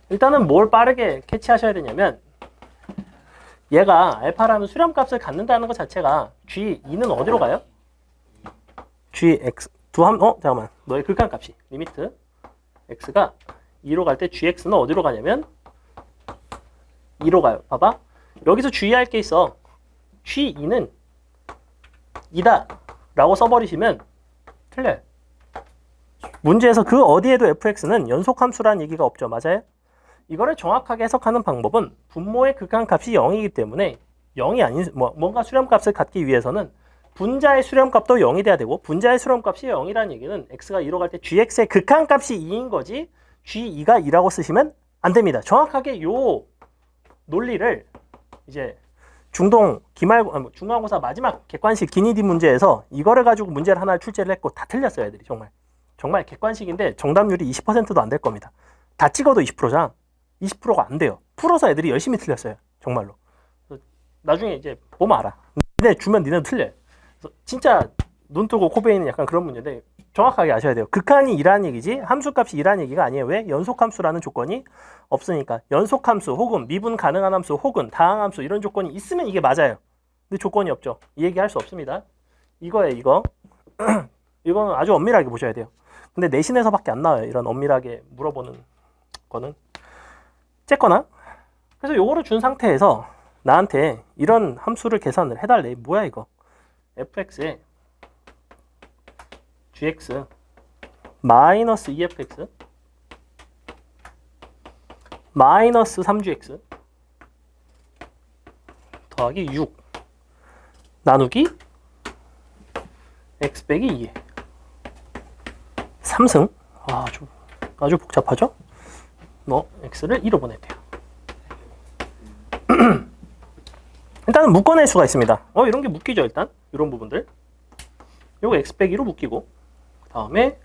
일단은 뭘 빠르게 캐치하셔야 되냐면 얘가 알파라는 수렴값을 갖는다는 것 자체가 g2는 어디로 가요? gx 잠깐만. 너의 극한값이 리미트 x가 2로 갈 때 gx는 어디로 가냐면 2로 가요. 봐봐. 여기서 주의할 게 있어. g2는 2다 라고 써버리시면 틀려요. 문제에서 그 어디에도 fx는 연속함수라는 얘기가 없죠. 맞아요? 이거를 정확하게 해석하는 방법은 분모의 극한값이 0이기 때문에 0이 아닌 뭔가 수렴값을 갖기 위해서는 분자의 수렴값도 0이 돼야 되고 분자의 수렴값이 0이라는 얘기는 x가 2로 갈 때 gx의 극한값이 2인 거지 g2가 2라고 쓰시면 안 됩니다. 정확하게 요 논리를 이제 중간고사 마지막 객관식 기니디 문제에서 이거를 가지고 문제를 하나 출제를 했고 다 틀렸어요. 애들이 정말 객관식인데 정답률이 20%도 안 될 겁니다. 다 찍어도 20%잖아. 20%가 안 돼요. 풀어서 애들이 열심히 틀렸어요. 정말로. 나중에 이제 보면 알아. 니네 주면 니네도 틀려요. 그래서 진짜 눈 뜨고 코 베이는 약간 그런 문제인데 정확하게 아셔야 돼요. 극한이 2라는 얘기지 함수값이 2라는 얘기가 아니에요. 왜? 연속함수라는 조건이 없으니까. 연속함수 혹은 미분 가능한 함수 혹은 다항함수 이런 조건이 있으면 이게 맞아요. 근데 조건이 없죠. 이 얘기 할 수 없습니다. 이거예요. 이거. 이거는 아주 엄밀하게 보셔야 돼요. 근데 내신에서밖에 안 나와요. 이런 엄밀하게 물어보는 거는. 쨌거나 그래서 요거를 준 상태에서 나한테 이런 함수를 계산을 해달래. 뭐야 이거. fx에 gx 마이너스 2fx 마이너스 3gx 더하기 6 나누기 x 빼기 2 3승 아주 복잡하죠? x를 2로 보내야 돼요. 일단은 묶어낼 수가 있습니다. 이런 게 묶이죠. 일단 이런 부분들 요거 x 빼기로 묶이고 그 다음에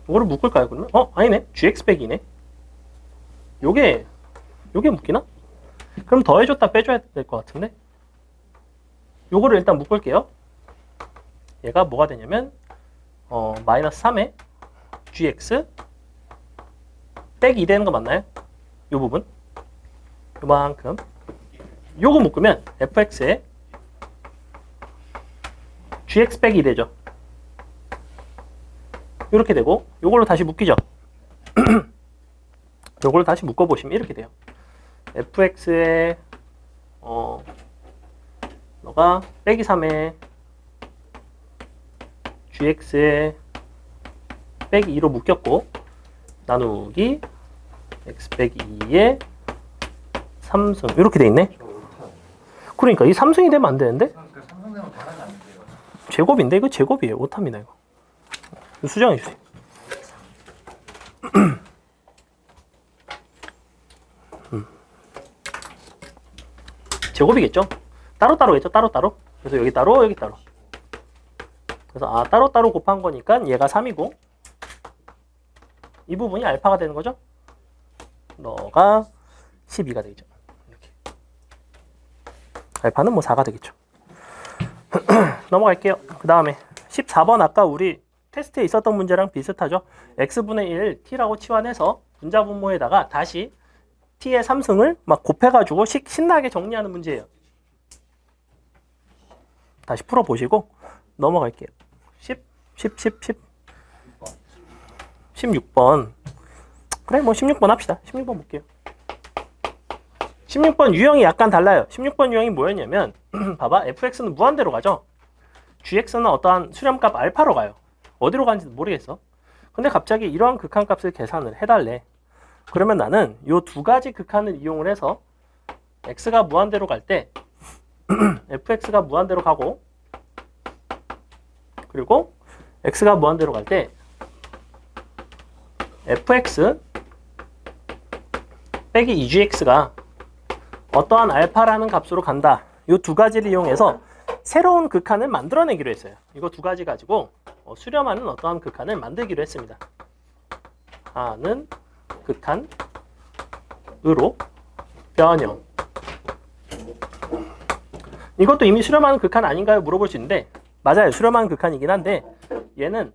이거를 묶을까요 그러면? 아니네. gx 빼기네. 요게 묶이나? 그럼 더해줬다 빼줘야 될 것 같은데 요거를 일단 묶을게요. 얘가 뭐가 되냐면 마이너스 3에 gx 빼기 2 되는 거 맞나요? 이 부분 요만큼 요거 묶으면 fx에 gx 빼기 2 되죠. 이렇게 되고 요걸로 다시 묶이죠. 요걸로 다시 묶어보시면 이렇게 돼요. fx에 너가 빼기 3에 gx에 빼기 2로 묶였고 나누기 x 빼기 2에 3승 이렇게 돼 있네. 그러니까 이 3승이 되면 안 되는데 삼성되면 변하지 않는데요. 제곱인데 이거 제곱이에요. 오탑니다 이거. 수정해 주세요. 제곱이겠죠? 따로따로겠죠? 따로따로. 그래서 여기 따로 여기 따로. 그래서 따로따로 곱한 거니까 얘가 3이고 이 부분이 알파가 되는 거죠? 너가 12가 되겠죠. 이렇게. 알파는 뭐 4가 되겠죠. 넘어갈게요. 그 다음에 14번 아까 우리 테스트에 있었던 문제랑 비슷하죠. x분의 1 t라고 치환해서 분자분모에다가 다시 t의 3승을 막 곱해가지고 신나게 정리하는 문제예요. 다시 풀어보시고 넘어갈게요. 16번. 그래 뭐 16번 합시다. 16번 볼게요. 16번 유형이 약간 달라요. 16번 유형이 뭐였냐면 봐봐 fx는 무한대로 가죠. gx는 어떠한 수렴값 알파로 가요. 어디로 가는지 모르겠어. 근데 갑자기 이러한 극한값을 계산을 해달래. 그러면 나는 이 두 가지 극한을 이용을 해서 x가 무한대로 갈 때 fx가 무한대로 가고 그리고 x가 무한대로 갈 때 fx 빼기 2gx가 어떠한 알파라는 값으로 간다. 이 두 가지를 이용해서 새로운 극한을 만들어내기로 했어요. 이거 두 가지 가지고 수렴하는 어떠한 극한을 만들기로 했습니다. 하는 극한으로 변형. 이것도 이미 수렴하는 극한 아닌가요? 물어볼 수 있는데 맞아요. 수렴하는 극한이긴 한데 얘는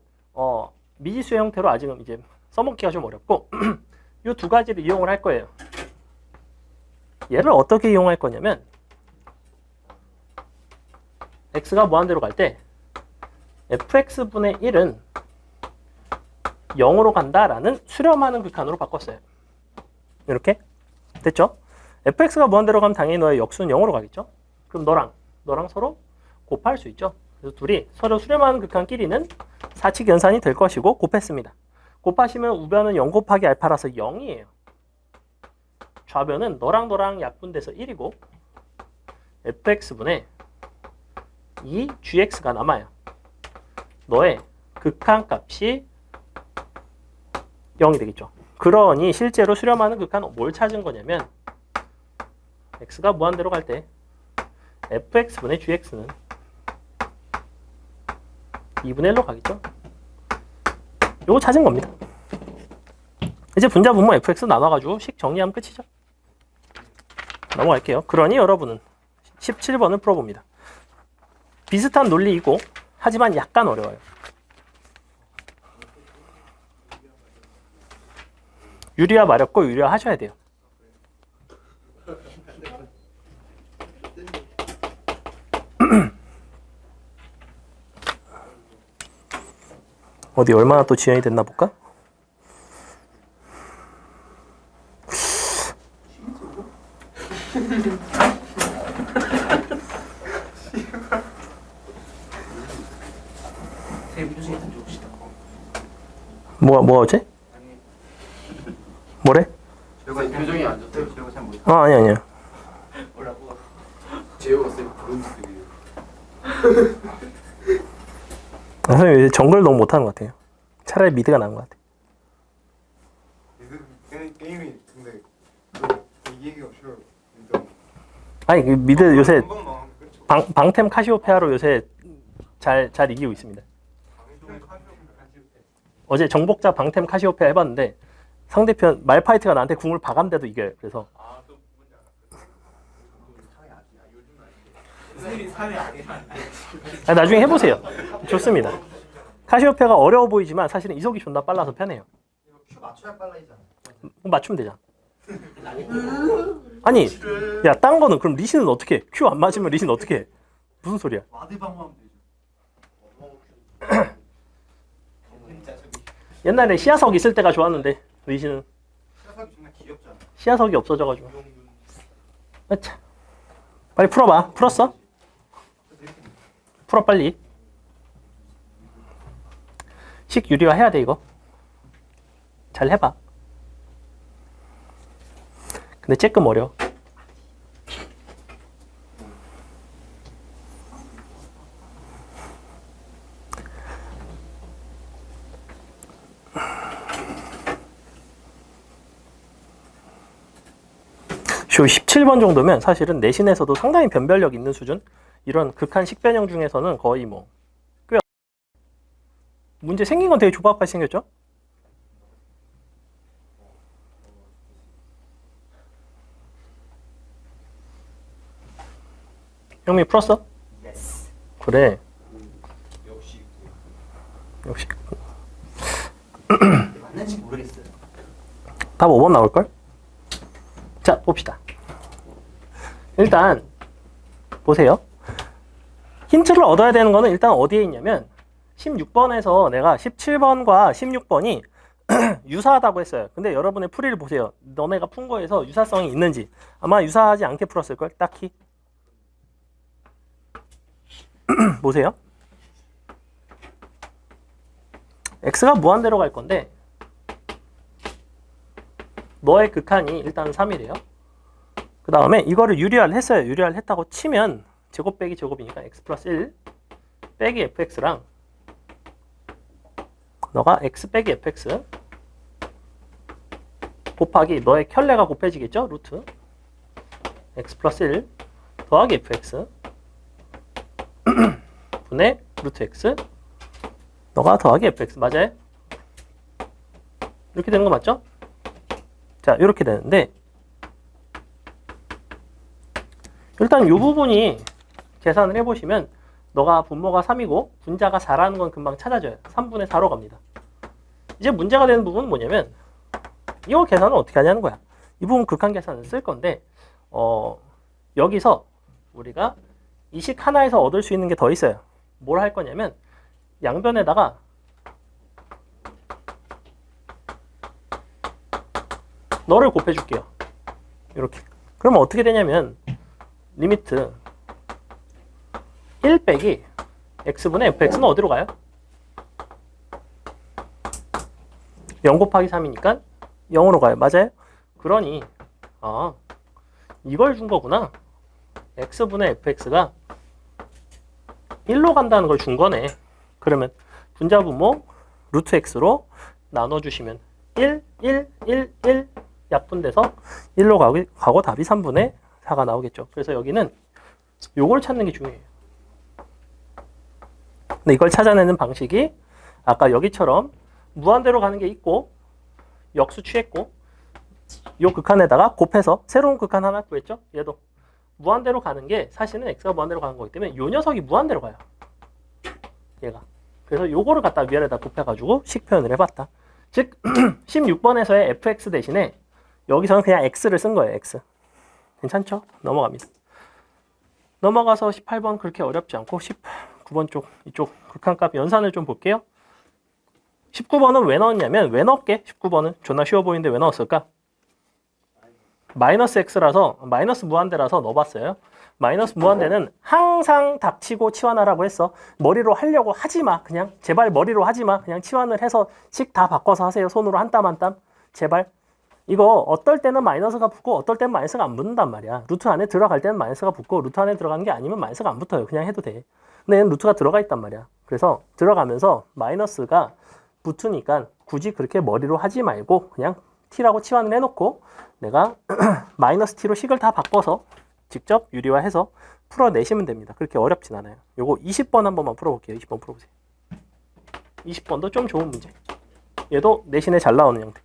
미지수의 형태로 아직은 이제 써먹기가 좀 어렵고 이 두 가지를 이용을 할 거예요. 얘를 어떻게 이용할 거냐면 x가 무한대로 갈 때 fx분의 1은 0으로 간다라는 수렴하는 극한으로 바꿨어요. 이렇게 됐죠? fx가 무한대로 가면 당연히 너의 역수는 0으로 가겠죠? 그럼 너랑 서로 곱할 수 있죠? 그래서 둘이 서로 수렴하는 극한끼리는 사칙 연산이 될 것이고 곱했습니다. 곱하시면 우변은 0 곱하기 알파라서 0이에요. 좌변은 너랑 약분돼서 1이고 fx분의 2gx가 남아요. 너의 극한값이 0이 되겠죠. 그러니 실제로 수렴하는 극한은 뭘 찾은 거냐면 x가 무한대로 갈 때 fx분의 gx는 2분의 1로 가겠죠. 요거 찾은 겁니다. 이제 분자분모 fx 나눠가지고 식 정리하면 끝이죠. 넘어갈게요. 그러니 여러분은 17번을 풀어봅니다. 비슷한 논리이고 하지만 약간 어려워요. 유리화 마렵고 유리화 하셔야 돼요. 어디 얼마나 또 지연이 됐나 볼까? 뭐 어째? 뭐래? 제가 표정이 안 좋대요. 제가 잘 못해요. 아니야. 뭐라고? 제가 쌤 그런 스킬이에요. 선생님 정글 너무 못하는 것 같아요. 차라리 미드가 나은 것 같아요. 게임이 근데 이기기가 쉬워요. 아니 그 미드 요새 한번 나오면 끝이고. 방템 카시오페아로 요새 잘 이기고 있습니다. 어제 정복자 방템 카시오페아 해봤는데 상대편 말파이트가 나한테 궁을 박았는데도 이겨요. 그래서 나중에 해보세요. 좋습니다. 카시오페아가 어려워 보이지만 사실은 이속이 존나 빨라서 편해요. 이거 큐 맞춰야 빨라지잖아. 맞추면 되잖아. 아니, 야, 딴 거는 그럼 리신은 어떻게 해? 큐 안 맞으면 리신 어떻게 해? 무슨 소리야? 와드 방어하면 되죠. 옛날에 시야석 있을 때가 좋았는데 리신은 시작하기 정말 귀엽잖아. 시야석이 없어져가지고. 아차. 빨리 풀어봐. 풀었어? 풀어 빨리. 식 유리화 해야 돼 이거. 잘 해봐. 근데 쬐끔 어려워. 쇼 17번 정도면 사실은 내신에서도 상당히 변별력 있는 수준? 이런 극한 식변형 중에서는 거의 뭐 꽤 문제 생긴 건 되게 조박하게 생겼죠? 형미 풀었어? 예스. 그래. 역시 역시 맞는지 모르겠어요. 답 5번 나올걸? 자, 봅시다. 일단 보세요. 힌트를 얻어야 되는 거는 일단 어디에 있냐면 16번에서 내가 17번과 16번이 유사하다고 했어요. 근데 여러분의 풀이를 보세요. 너네가 푼 거에서 유사성이 있는지. 아마 유사하지 않게 풀었을걸, 딱히. 보세요. x가 무한대로 갈 건데 너의 극한이 일단 3이래요. 그 다음에 이거를 유리화를 했어요. 유리화를 했다고 치면 제곱 빼기 제곱이니까 x 플러스 1 빼기 fx랑 너가 x 빼기 fx 곱하기 너의 켤레가 곱해지겠죠? 루트 x 플러스 1 더하기 fx 분의 루트 x 너가 더하기 fx 맞아요? 이렇게 되는 거 맞죠? 자, 이렇게 되는데 일단 이 부분이 계산을 해보시면 너가 분모가 3이고 분자가 4라는 건 금방 찾아져요. 3분의 4로 갑니다. 이제 문제가 되는 부분은 뭐냐면 이거 계산을 어떻게 하냐는 거야. 이 부분 극한 계산을 쓸 건데 여기서 우리가 이 식 하나에서 얻을 수 있는 게 더 있어요. 뭘 할 거냐면 양변에다가 너를 곱해줄게요. 이렇게. 그러면 어떻게 되냐면 리미트 1 빼기 x분의 fx는 어디로 가요? 0 곱하기 3이니까 0으로 가요. 맞아요? 그러니 이걸 준 거구나. x분의 fx가 1로 간다는 걸 준 거네. 그러면 분자 분모 루트 x로 나눠주시면 1, 1, 1, 1 약분돼서 1로 가고 답이 3분의 4가 나오겠죠. 그래서 여기는 요걸 찾는 게 중요해요. 근데 이걸 찾아내는 방식이 아까 여기처럼 무한대로 가는 게 있고 역수 취했고 요 극한에다가 곱해서 새로운 극한 하나 구했죠. 얘도 무한대로 가는 게 사실은 x가 무한대로 가는 거기 때문에 요 녀석이 무한대로 가요. 얘가. 그래서 요거를 갖다 위아래다 곱해가지고 식 표현을 해봤다. 즉 16번에서의 fx 대신에 여기서는 그냥 x를 쓴 거예요. x. 괜찮죠? 넘어갑니다. 넘어가서 18번 그렇게 어렵지 않고 19번 쪽 이쪽 극한값 연산을 좀 볼게요. 19번은 왜 넣었냐면 왜 넣을게? 19번은 존나 쉬워 보이는데 왜 넣었을까? 마이너스 x라서 마이너스 무한대라서 넣어봤어요. 마이너스 무한대는 항상 닥치고 치환하라고 했어. 머리로 하려고 하지마. 그냥 제발 머리로 하지마. 그냥 치환을 해서 식 다 바꿔서 하세요. 손으로 한 땀 한 땀. 제발. 이거 어떨 때는 마이너스가 붙고 어떨 때는 마이너스가 안 붙는단 말이야. 루트 안에 들어갈 때는 마이너스가 붙고 루트 안에 들어간 게 아니면 마이너스가 안 붙어요. 그냥 해도 돼. 근데 얘는 루트가 들어가 있단 말이야. 그래서 들어가면서 마이너스가 붙으니까 굳이 그렇게 머리로 하지 말고 그냥 t라고 치환을 해놓고 내가 마이너스 t로 식을 다 바꿔서 직접 유리화해서 풀어내시면 됩니다. 그렇게 어렵진 않아요. 요거 20번 한 번만 풀어볼게요. 20번 풀어보세요. 20번도 좀 좋은 문제. 얘도 내신에 잘 나오는 형태.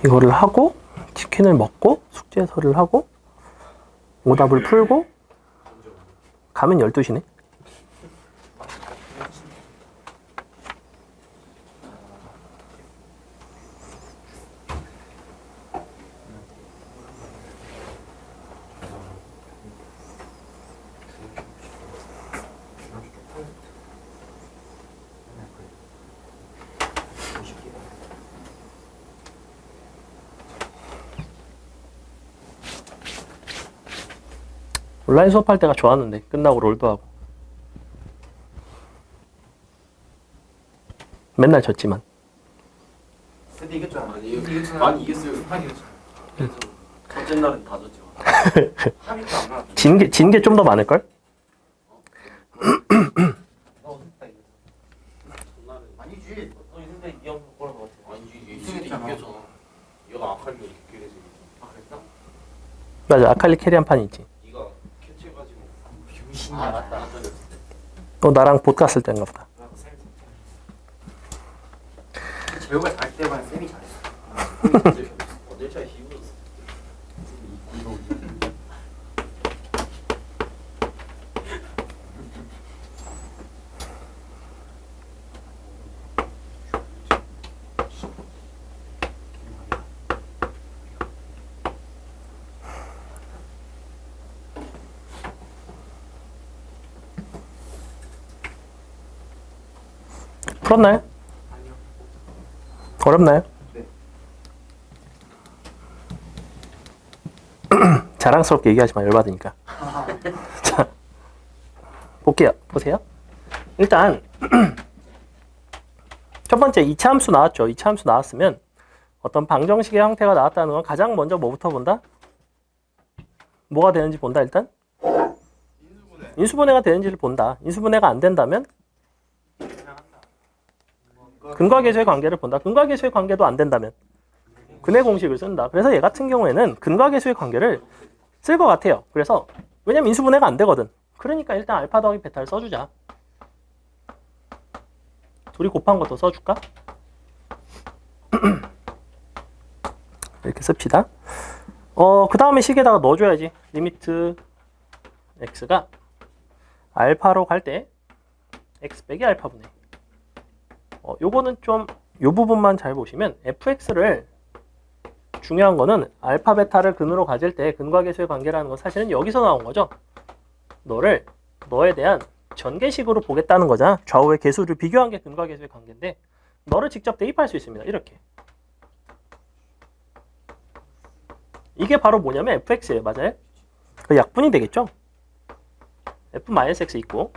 이거를 하고 치킨을 먹고 숙제 해설을 하고 오답을 풀고 가면 12시네. 온라인 수업할 때가 좋았는데 끝나고 롤도 하고 맨날 졌지만 근데 이겼잖아. 아니 많이 이겼어요. 많이 이겼죠. 첫째 날은 다 졌죠. 하니까 안 나. 진 게 좀 더 많을걸? 너 어딨다 이거. 첫날은 아니지. 너 있는데 이형 보는 거 같아. 아니지 이겼는데 이겼잖아. 얘가 아칼리가 길에서 아 그랬어? 맞아, 아칼리 캐리 한 판 있지. 네가 캐치해가지고 병신이야. 아 맞다. 너 나랑 봇 갔을 때인가 보다. 재호가 잘 때만 쌤이 잘했어. 어딜 차에 힘들었어. 풀었나요? 아니요. 어렵나요? 네. 자랑스럽게 얘기하지 마, 열받으니까. 자, 볼게요. 보세요. 일단 첫 번째 2차 함수 나왔죠. 2차 함수 나왔으면 어떤 방정식의 형태가 나왔다는 건 가장 먼저 뭐부터 본다? 뭐가 되는지 본다, 일단? 인수분해가 되는지를 본다. 인수분해가 안 된다면 근과계수의 관계를 본다. 근과계수의 관계도 안 된다면 근의 공식을 쓴다. 그래서 얘 같은 경우에는 근과계수의 관계를 쓸 것 같아요. 그래서 왜냐면 인수분해가 안 되거든. 그러니까 일단 알파 더하기 베타를 써주자. 둘이 곱한 것도 써줄까? 이렇게 씁시다. 그 다음에 식에다가 넣어줘야지. 리미트 x가 알파로 갈 때 x 빼기 알파분의 요거는 좀 요 부분만 잘 보시면 fx를 중요한 거는 알파 베타를 근으로 가질 때 근과계수의 관계라는 건 사실은 여기서 나온 거죠. 너에 대한 전개식으로 보겠다는 거잖아. 좌우의 계수를 비교한 게 근과계수의 관계인데 너를 직접 대입할 수 있습니다. 이렇게. 이게 바로 뭐냐면 fx예요. 맞아요? 그 약분이 되겠죠? f-x 있고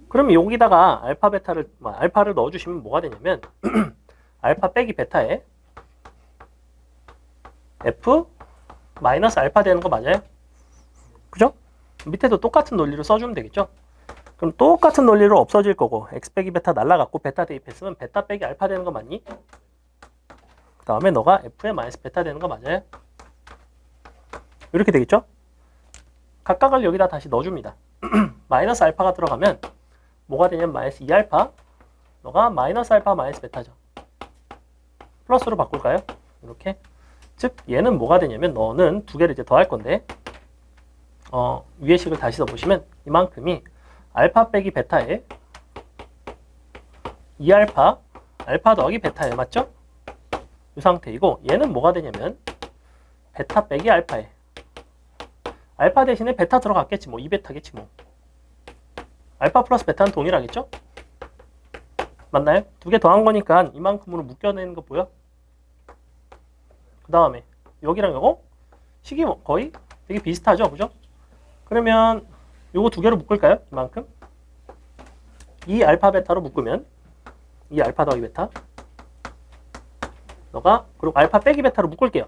그럼 여기다가 알파 베타를 알파를 넣어주시면 뭐가 되냐면 알파 빼기 베타에 f 마이너스 알파 되는 거 맞아요? 그죠? 밑에도 똑같은 논리로 써주면 되겠죠? 그럼 똑같은 논리로 없어질 거고 x 빼기 베타 날라갔고 베타 대입했으면 베타 빼기 알파 되는 거 맞니? 그 다음에 너가 f에 마이너스 베타 되는 거 맞아요? 이렇게 되겠죠? 각각을 여기다 다시 넣어줍니다. 마이너스 알파가 들어가면 뭐가 되냐면 마이너스 2알파 너가 마이너스 알파 마이너스 베타죠. 플러스로 바꿀까요? 이렇게. 즉 얘는 뭐가 되냐면 너는 두 개를 이제 더할 건데 위의 식을 다시 써보시면 이만큼이 알파 빼기 베타에 2알파 알파 더하기 베타에 맞죠? 이 상태이고 얘는 뭐가 되냐면 베타 빼기 알파에 알파 대신에 베타 들어갔겠지 뭐 2베타겠지 뭐 알파 플러스 베타는 동일하겠죠? 맞나요? 두 개 더한 거니까 이만큼으로 묶여내는 거 보여? 그 다음에 여기랑 요거 식이 거의 되게 비슷하죠? 그죠? 그러면 요거 두 개로 묶을까요? 이만큼? 이 알파 베타로 묶으면 이 알파 더하기 베타 너가 그리고 알파 빼기 베타로 묶을게요.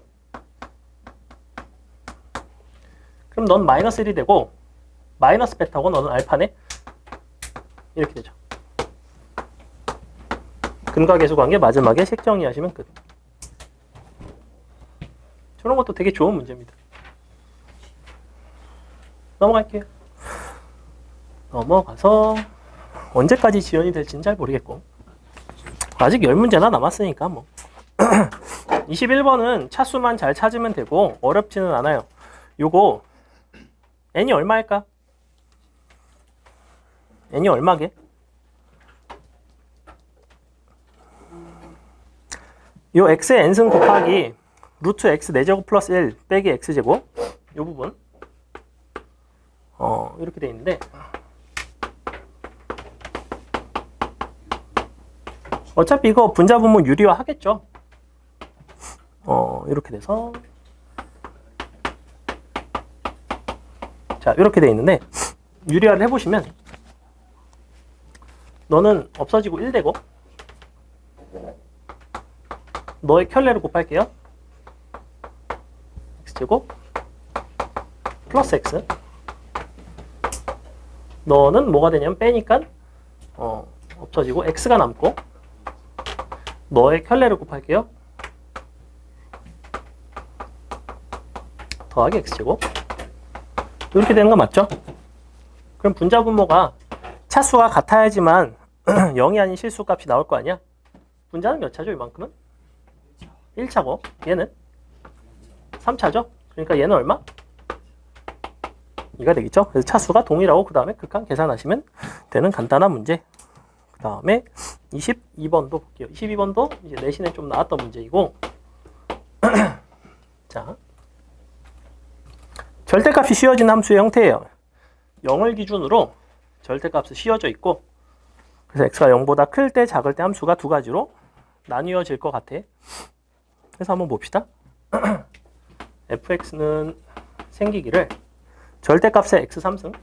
그럼 넌 마이너스 1이 되고 마이너스 베타고 너는 알파네? 이렇게 되죠. 근과계수 관계 마지막에 식 정리하시면 끝. 저런 것도 되게 좋은 문제입니다. 넘어갈게요. 넘어가서 언제까지 지연이 될지는 잘 모르겠고 아직 10문제나 남았으니까 뭐 21번은 차수만 잘 찾으면 되고 어렵지는 않아요. 요거 n이 얼마일까? n이 얼마게? 요 x의 n승 곱하기 루트 x 4제곱 플러스 1 빼기 x제곱 요 부분 이렇게 돼 있는데 어차피 이거 분자분모 유리화 하겠죠. 이렇게 돼서 자 이렇게 돼 있는데 유리화를 해보시면 너는 없어지고 1 되고 너의 켤레를 곱할게요. x제곱 플러스 x 너는 뭐가 되냐면 빼니까 없어지고 x가 남고 너의 켤레를 곱할게요. 더하기 x제곱 이렇게 되는 거 맞죠? 그럼 분자분모가 차수가 같아야지만 0이 아닌 실수값이 나올 거 아니야? 분자는 몇 차죠? 이만큼은? 1차고 얘는 3차죠? 그러니까 얘는 얼마? 2가 되겠죠? 그래서 차수가 동일하고 그 다음에 극한 계산하시면 되는 간단한 문제. 그 다음에 22번도 볼게요. 22번도 이제 내신에 좀 나왔던 문제이고 자 절대값이 씌워진 함수의 형태예요. 0을 기준으로 절대값이 씌워져 있고 그래서 x가 0보다 클 때 작을 때 함수가 두 가지로 나뉘어질 것 같아. 그래서 한번 봅시다. fx는 생기기를 절대값의 x 3승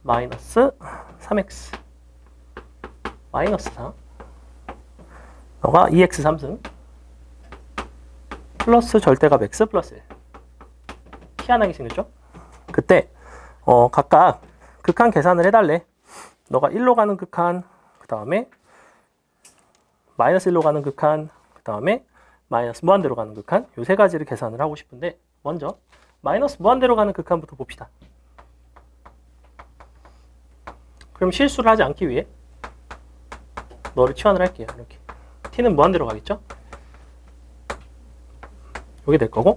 마이너스 3x 마이너스 4 너가 2x 3승 플러스 절대값 x 플러스 1 희한하게 생겼죠? 그때 각각 극한 계산을 해달래. 너가 1로 가는 극한, 그 다음에 마이너스 1로 가는 극한, 그 다음에 마이너스 무한대로 가는 극한 요 세 가지를 계산을 하고 싶은데 먼저 마이너스 무한대로 가는 극한부터 봅시다. 그럼 실수를 하지 않기 위해 너를 치환을 할게요. 이렇게 t는 무한대로 가겠죠? 이게 될 거고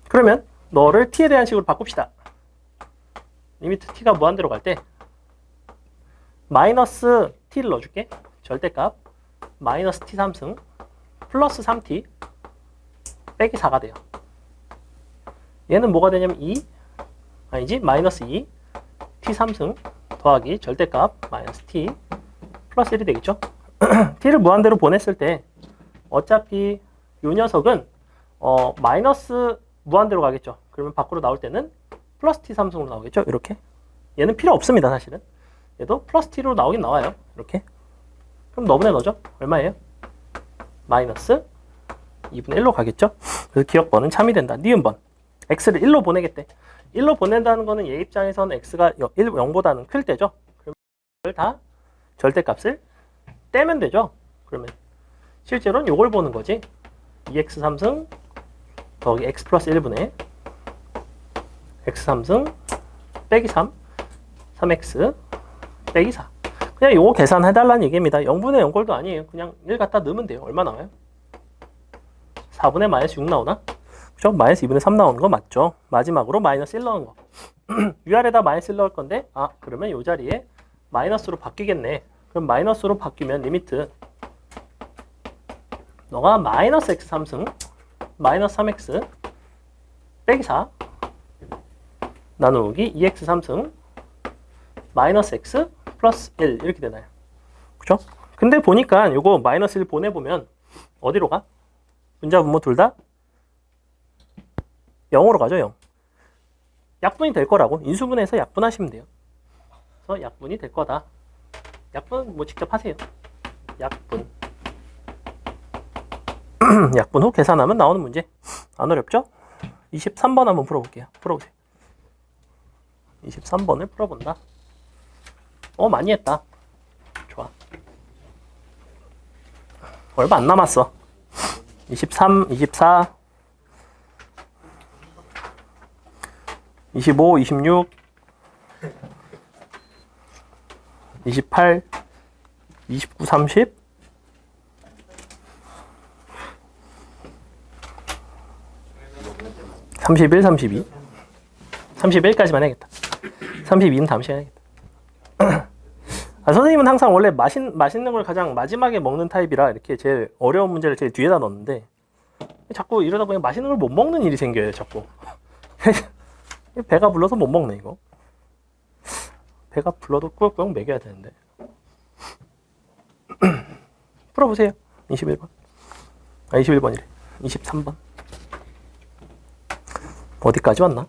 그러면 너를 t에 대한 식으로 바꿉시다. 리미트 t가 무한대로 갈 때 마이너스 t를 넣어줄게. 절대값 마이너스 t 3승 플러스 3t 빼기 4가 돼요. 얘는 뭐가 되냐면 2 아니지 마이너스 2 t 3승 더하기 절대값 마이너스 t 플러스 1이 되겠죠. t를 무한대로 보냈을 때 어차피 이 녀석은 마이너스 무한대로 가겠죠. 그러면 밖으로 나올 때는 플러스 t 3승으로 나오겠죠. 이렇게 얘는 필요 없습니다. 사실은 얘도 플러스 t로 나오긴 나와요. 이렇게 그럼 너분의 너죠. 얼마예요? 마이너스 2분의 1로 가겠죠. 그래서 기억번은 참이 된다. 니은번 x를 1로 보내겠대. 1로 보낸다는 거는 얘 입장에서는 x가 0보다는 클 때죠. 그러면 이걸 다 절대값을 떼면 되죠. 그러면 실제로는 이걸 보는 거지. 2x 3승 더하기 x 플러스 1분의 x 3승 빼기 3 3x 빼기 4 그냥 요거 계산해달라는 얘기입니다. 0분의 0꼴도 아니에요. 그냥 1 갖다 넣으면 돼요. 얼마 나와요? 4분의 마이너스 6 나오나? 그죠? 마이너스 2분의 3 나오는 거 맞죠? 마지막으로 마이너스 1 넣은 거. 위아래다 마이너스 1 넣을 건데 그러면 이 자리에 마이너스로 바뀌겠네. 그럼 마이너스로 바뀌면 리미트 너가 마이너스 x 3승 마이너스 3x 빼기 4 나누기 2x 3승 마이너스 x 플러스 1 이렇게 되나요? 그죠? 근데 보니까 요거 마이너스 1 보내보면 어디로 가? 분자분모 둘 다 0으로 가죠. 0 약분이 될 거라고 인수분해해서 약분하시면 돼요. 그래서 약분이 될 거다. 약분 뭐 직접 하세요. 약분 약분 후 계산하면 나오는 문제. 안 어렵죠? 23번 한번 풀어볼게요. 풀어보세요. 23번을 풀어본다. 많이 했다. 좋아. 얼마 안 남았어. 23, 24, 25, 26, 28, 29, 30, 31, 32. 31까지만 해야겠다. 32는 다음 시간에 해야겠다. 선생님은 항상 원래 맛있는 걸 가장 마지막에 먹는 타입이라 이렇게 제일 어려운 문제를 제일 뒤에다 넣었는데 자꾸 이러다 보니 맛있는 걸 못 먹는 일이 생겨요, 자꾸. 배가 불러서 못 먹네, 이거. 배가 불러도 꾸역꾸역 먹여야 되는데. 풀어보세요. 21번. 21번이래. 23번. 어디까지 왔나?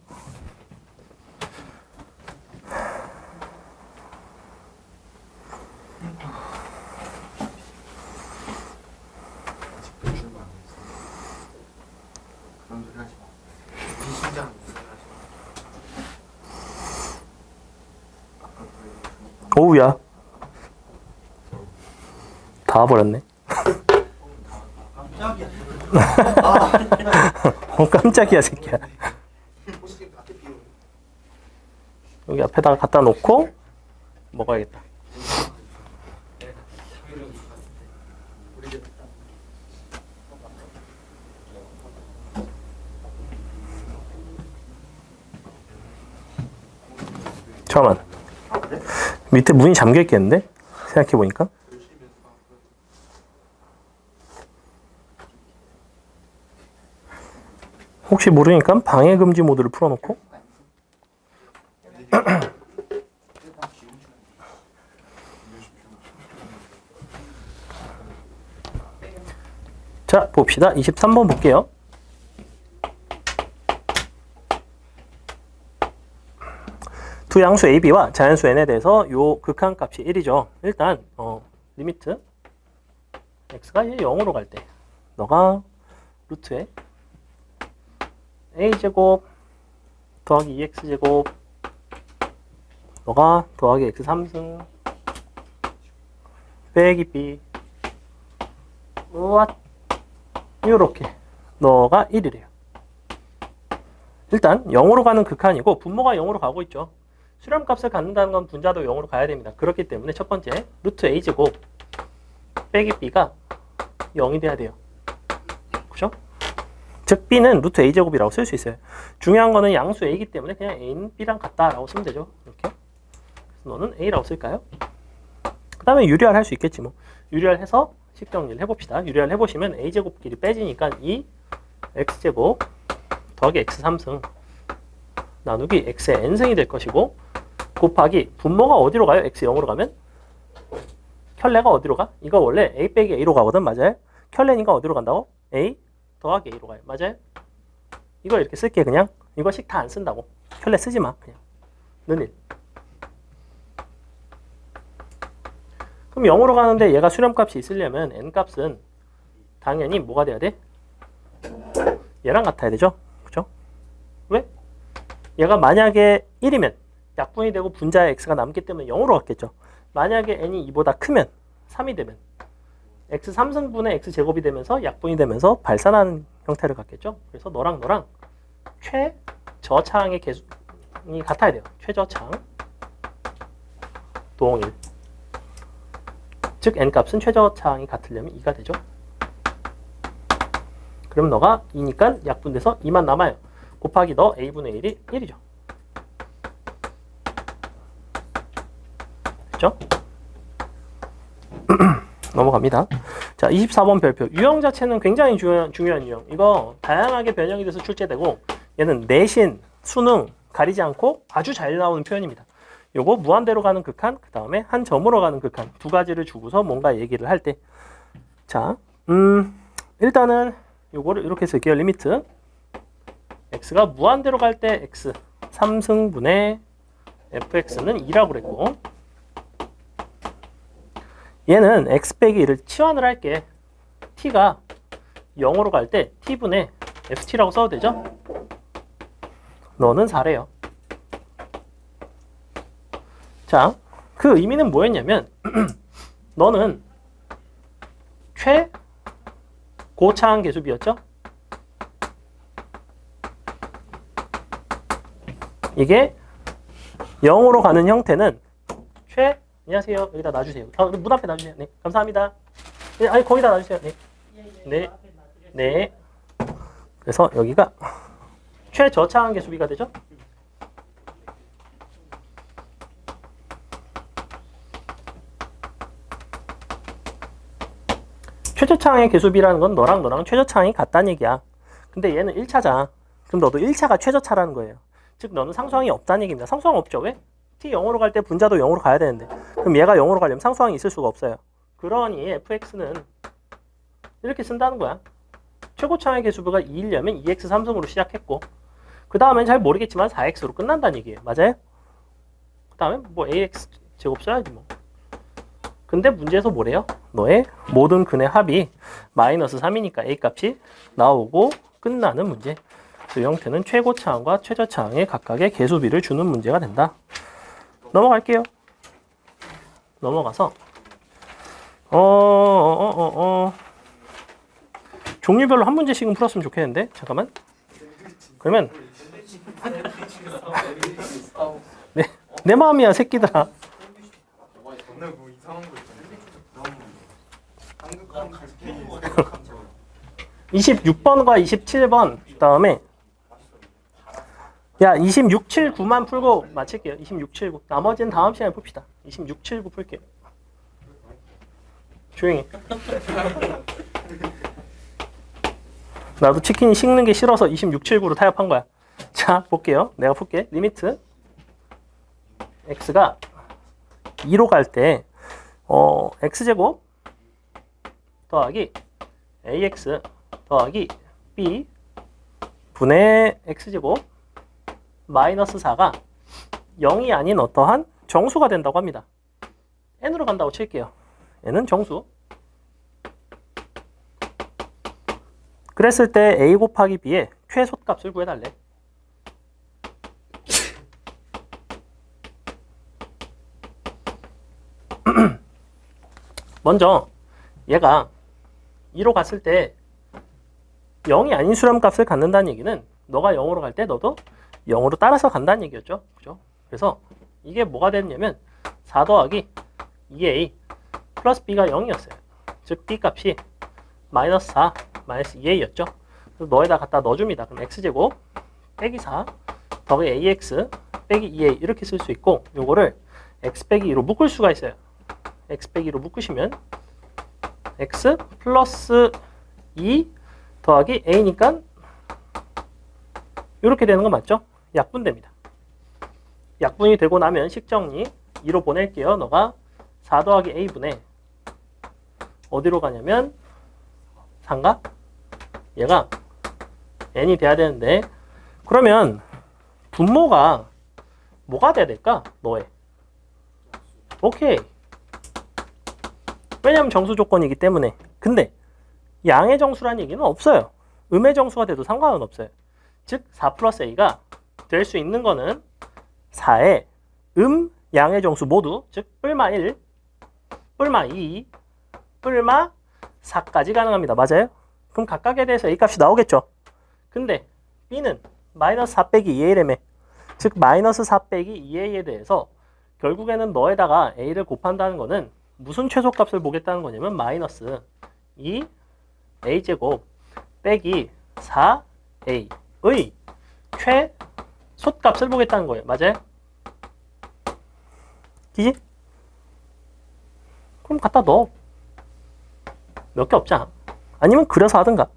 그런 소리 하지 마. 비신장 무슨 소리 하지 마. 오우야. 다 와버렸네. 깜짝이야. 깜짝이야, 새끼야. 여기 앞에다가 갖다 놓고 먹어야겠다. 잠깐만. 밑에 문이 잠겨 있겠는데? 생각해보니까. 혹시 모르니까 방해금지 모드를 풀어놓고. 자, 봅시다. 23번 볼게요. 두 양수 AB와 자연수 N에 대해서 요 극한값이 1이죠. 일단 리미트 x가 0으로 갈 때 너가 루트에 a제곱 더하기 2x제곱 너가 더하기 x 3승 빼기 b 요렇게 너가 1이래요. 일단 0으로 가는 극한이고 분모가 0으로 가고 있죠. 수렴값을 갖는다는 건 분자도 0으로 가야 됩니다. 그렇기 때문에 첫 번째 루트 a제곱 빼기 b가 0이 돼야 돼요. 그죠? 즉 b는 루트 a제곱이라고 쓸 수 있어요. 중요한 거는 양수 a이기 때문에 그냥 a는 b랑 같다라고 쓰면 되죠. 이렇게. 그래서 너는 a라고 쓸까요? 그 다음에 유리할 할 수 있겠지 뭐. 유리할해서 식 정리를 해봅시다. 유리할 해보시면 a제곱끼리 빼지니까 2 x제곱 더하기 x 3승 나누기 x의 n승이 될 것이고 곱하기 분모가 어디로 가요? x 0으로 가면 켤레가 어디로 가? 이거 원래 a 빼기 a로 가거든. 맞아요? 켤레니까 어디로 간다고? a 더하기 a로 가요. 맞아요? 이거 이렇게 쓸게. 그냥 이거 식 다 안 쓴다고. 켤레 쓰지 마. 그냥 는 1. 그럼 0으로 가는데 얘가 수렴값이 있으려면 n값은 당연히 뭐가 돼야 돼? 얘랑 같아야 되죠? 그죠? 왜? 얘가 만약에 1이면 약분이 되고 분자에 x가 남기 때문에 0으로 갔겠죠. 만약에 n이 2보다 크면 3이 되면 x 3승분의 x 제곱이 되면서 약분이 되면서 발산하는 형태를 갖겠죠. 그래서 너랑 최저차항의 개수이 같아야 돼요. 최저차항 동일. 즉 n값은 최저차항이 같으려면 2가 되죠. 그럼 너가 2니까 약분돼서 2만 남아요. 곱하기 너 a분의 1이 1이죠. 됐죠? 넘어갑니다. 자, 24번 별표. 유형 자체는 굉장히 중요한 유형. 이거 다양하게 변형이 돼서 출제되고 얘는 내신, 수능 가리지 않고 아주 잘 나오는 표현입니다. 요거 무한대로 가는 극한, 그 다음에 한 점으로 가는 극한 두 가지를 주고서 뭔가 얘기를 할 때 자, 일단은 요거를 이렇게 쓸게요. 리미트 x가 무한대로 갈 때 x 3승분의 fx는 2라고 그랬고 얘는 x 빼기 1을 치환을 할게. t가 0으로 갈 때 t분의 ft라고 써도 되죠? 너는 4래요. 자, 그 의미는 뭐였냐면 너는 최고차항 계수비였죠? 이게 0으로 가는 형태는 안녕하세요. 여기다 놔주세요. 문 앞에 놔주세요. 네, 감사합니다. 네, 아니 거기다 놔주세요. 네, 네, 네. 그래서 여기가 최저차항 계수비가 되죠? 최저차항의 계수비라는 건 너랑 최저차항이 같다는 얘기야. 근데 얘는 1차잖아. 그럼 너도 1차가 최저차라는 거예요. 즉 너는 상수항이 없다는 얘기입니다. 상수항 없죠. 왜? t 0으로 갈 때 분자도 0으로 가야 되는데 그럼 얘가 0으로 가려면 상수항이 있을 수가 없어요. 그러니 fx는 이렇게 쓴다는 거야. 최고차항의 계수비가 2이려면 2x 3승으로 시작했고 그 다음엔 잘 모르겠지만 4x로 끝난다는 얘기예요. 맞아요? 그 다음에 뭐 ax 제곱 써야지 뭐. 근데 문제에서 뭐래요? 너의 모든 근의 합이 마이너스 3이니까 a 값이 나오고 끝나는 문제. 그 형태는 최고차항과 최저차항의 각각의 계수비를 주는 문제가 된다. 넘어갈게요. 넘어가서 종류별로 한 문제씩은 풀었으면 좋겠는데 잠깐만. 그러면 내 마음이야 새끼들아. 오늘 뭐 이상한 거 있잖아요. 한국판 갈게. 26번과 27번 그다음에 야 26, 7, 9만 풀고 마칠게요. 26, 7, 9 나머지는 다음 시간에 풉시다. 26, 7, 9 풀게요. 조용히. 나도 치킨이 식는 게 싫어서 26, 7, 9로 타협한 거야. 자 볼게요. 내가 풀게. 리미트 x가 2로 갈 때 x제곱 더하기 ax 더하기 b 분의 x제곱 마이너스 4가 0이 아닌 어떠한 정수가 된다고 합니다. n으로 간다고 칠게요. n은 정수. 그랬을 때 a 곱하기 b의 최소값을 구해달래. 먼저 얘가 2로 갔을 때 0이 아닌 수렴값을 갖는다는 얘기는 너가 0으로 갈 때 너도 0으로 따라서 간다는 얘기였죠. 그죠? 그래서 이게 뭐가 됐냐면 4 더하기 2a 플러스 b가 0이었어요. 즉 b 값이 마이너스 4 마이너스 2a였죠. 그래서 너에다 갖다 넣어줍니다. 그럼 x제곱 빼기 4 더하기 ax 빼기 2a 이렇게 쓸 수 있고 요거를 x 빼기 2로 묶을 수가 있어요. x 빼기 2로 묶으시면 x 플러스 2 더하기 a니까 이렇게 되는 거 맞죠? 약분됩니다. 약분이 되고 나면 식정리 2로 보낼게요. 너가 4 더하기 a분의 어디로 가냐면 3가 얘가 n이 돼야 되는데 그러면 분모가 뭐가 돼야 될까? 너의 오케이. 왜냐면 정수 조건이기 때문에. 근데 양의 정수라는 얘기는 없어요. 음의 정수가 돼도 상관은 없어요. 즉 4 플러스 a가 될 수 있는 거는 4의 양의 정수 모두 즉 뿔마 1, 뿔마 2, 뿔마 4까지 가능합니다. 맞아요? 그럼 각각에 대해서 a 값이 나오겠죠. 근데 b는 마이너스 4 빼기 2a라며 즉 마이너스 4 빼기 2a에 대해서 결국에는 너에다가 a를 곱한다는 거는 무슨 최소값을 보겠다는 거냐면 마이너스 2a제곱 빼기 4a의 최소값을 보겠다는 거예요. 맞아요? 기지? 그럼 갖다 넣어. 몇 개 없잖아. 아니면 그려서 하든가.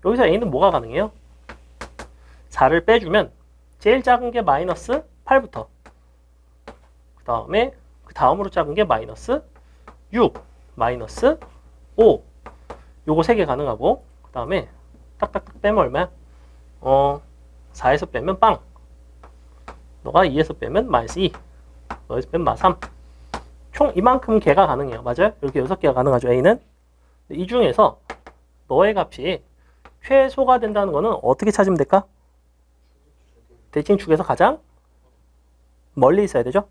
여기서 a는 뭐가 가능해요? 4를 빼주면 제일 작은 게 마이너스 8부터 그 다음으로 작은 게 마이너스 6, 마이너스 5 요거 3개 가능하고 그 다음에 딱딱딱 빼면 얼마야? 4에서 빼면 빵 너가 2에서 빼면 마이너스 2 너에서 빼면 마 3 총 이만큼 개가 가능해요. 맞아요? 이렇게 6개가 가능하죠. A는 이 중에서 너의 값이 최소가 된다는 거는 어떻게 찾으면 될까? 대칭축에서 가장 멀리 있어야 되죠?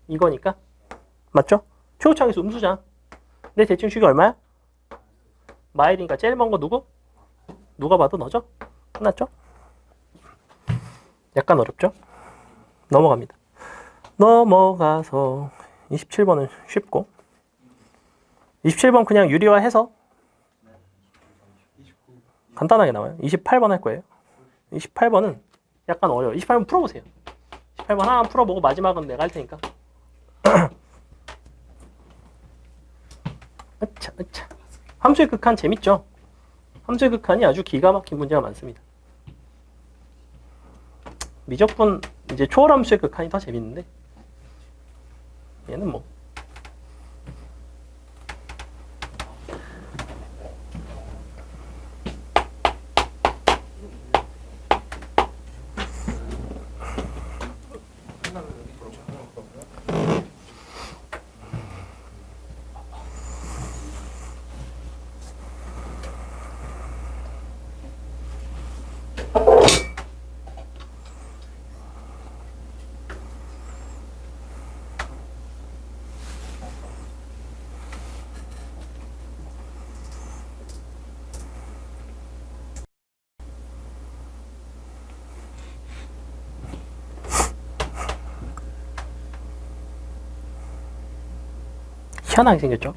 이거니까 맞죠? 최고차항에서 음수잖아. 내 대칭축이 얼마야? 마일이니까 제일 먼 거 누구? 누가 봐도 너죠? 끝났죠? 약간 어렵죠? 넘어갑니다. 넘어가서 27번은 쉽고 27번 그냥 유리화해서 간단하게 나와요. 28번 할 거예요. 28번은 약간 어려워요. 28번 풀어보세요. 28번 하나만 풀어보고 마지막은 내가 할 테니까. 으차, 으차. 함수의 극한 재밌죠? 함수의 극한이 아주 기가 막힌 문제가 많습니다. 미적분 이제 초월함수의 극한이 더 재밌는데 얘는 뭐 희한하게 생겼죠?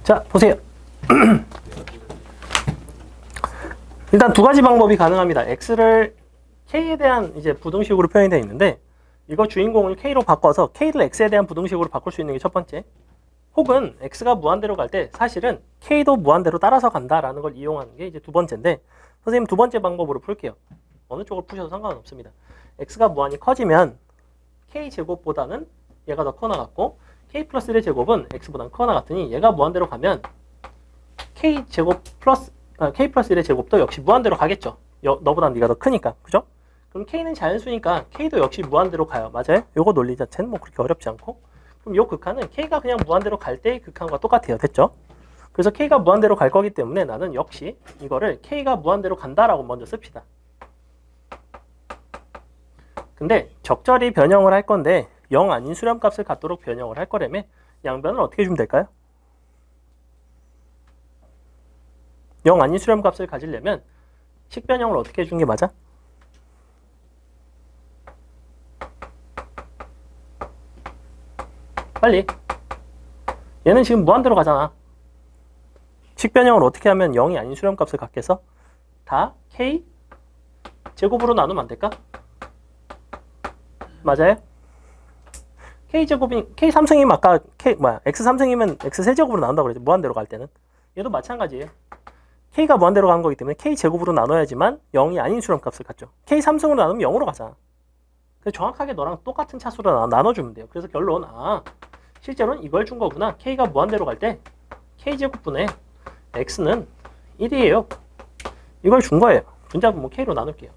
자, 보세요. 일단 두 가지 방법이 가능합니다. x를 k에 대한 이제 부등식으로 표현이 되어 있는데 이거 주인공을 k로 바꿔서 k를 x에 대한 부등식으로 바꿀 수 있는 게 첫 번째. 혹은 x가 무한대로 갈 때 사실은 k도 무한대로 따라서 간다라는 걸 이용하는 게 이제 두 번째인데 선생님 두 번째 방법으로 풀게요. 어느 쪽을 푸셔도 상관은 없습니다. x가 무한히 커지면 k 제곱보다는 얘가 더 커나 같고 k 플러스 1의 제곱은 x보다는 커나 같으니 얘가 무한대로 가면 k 플러스 1의 제곱도 역시 무한대로 가겠죠. 너보다 네가 더 크니까. 그죠? 그럼 k는 자연수니까 k도 역시 무한대로 가요. 맞아요? 요거 논리 자체는 뭐 그렇게 어렵지 않고. 그럼 요 극한은 k가 그냥 무한대로 갈 때의 극한과 똑같아요. 됐죠? 그래서 k가 무한대로 갈 거기 때문에 나는 역시 이거를 k가 무한대로 간다라고 먼저 씁시다. 근데 적절히 변형을 할 건데 0 아닌 수렴값을 갖도록 변형을 할 거라면 양변을 어떻게 주면 될까요? 0 아닌 수렴값을 가지려면 식변형을 어떻게 해주는 게 맞아? 빨리. 얘는 지금 무한대로 가잖아. 식변형을 어떻게 하면 0이 아닌 수렴값을 갖게 해서 다 k 제곱으로 나누면 안 될까? 맞아요? k제곱이 k3승이면 아까 x3승이면 x3제곱으로 나눈다고 그랬죠. 무한대로 갈 때는. 얘도 마찬가지예요. k가 무한대로 가는 거기 때문에 k제곱으로 나눠야지만 0이 아닌 수렴값을 갖죠. k3승으로 나누면 0으로 가잖아. 그래서 정확하게 너랑 똑같은 차수로 나눠주면 돼요. 그래서 결론 실제로는 이걸 준 거구나. k가 무한대로 갈 때 k제곱분의 x는 1이에요. 이걸 준 거예요. 분자분 뭐 k로 나눌게요.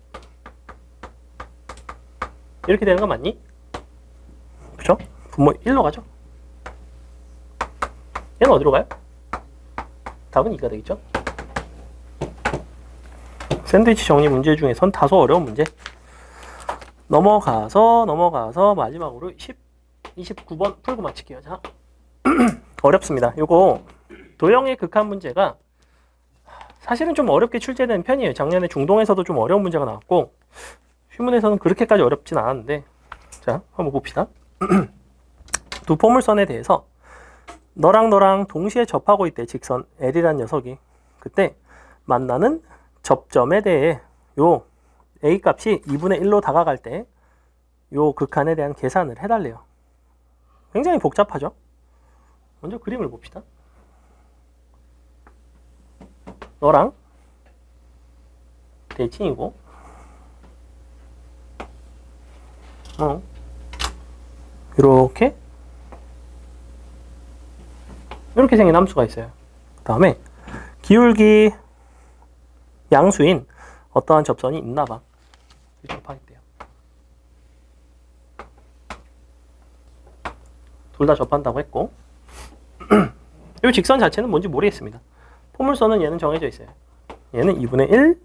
이렇게 되는 거 맞니? 그쵸? 분모 1로 가죠. 얘는 어디로 가요? 답은 2가 되겠죠? 샌드위치 정리 문제 중에선 다소 어려운 문제. 넘어가서 마지막으로 29번 풀고 마칠게요. 자, 어렵습니다. 요거 도형의 극한 문제가 사실은 좀 어렵게 출제된 편이에요. 작년에 중동에서도 좀 어려운 문제가 나왔고 휴문에서는 그렇게까지 어렵진 않았는데 자, 한번 봅시다. 두 포물선에 대해서 너랑 동시에 접하고 있대. 직선 L이란 녀석이. 그때 만나는 접점에 대해 요 A 값이 2분의 1로 다가갈 때 요 극한에 대한 계산을 해달래요. 굉장히 복잡하죠? 먼저 그림을 봅시다. 너랑 대칭이고 이렇게 생긴 함수가 있어요. 그 다음에 기울기 양수인 어떠한 접선이 있나봐. 접하겠대요. 둘 다 접한다고 했고 이 직선 자체는 뭔지 모르겠습니다. 포물선은 얘는 정해져 있어요. 얘는 2분의 1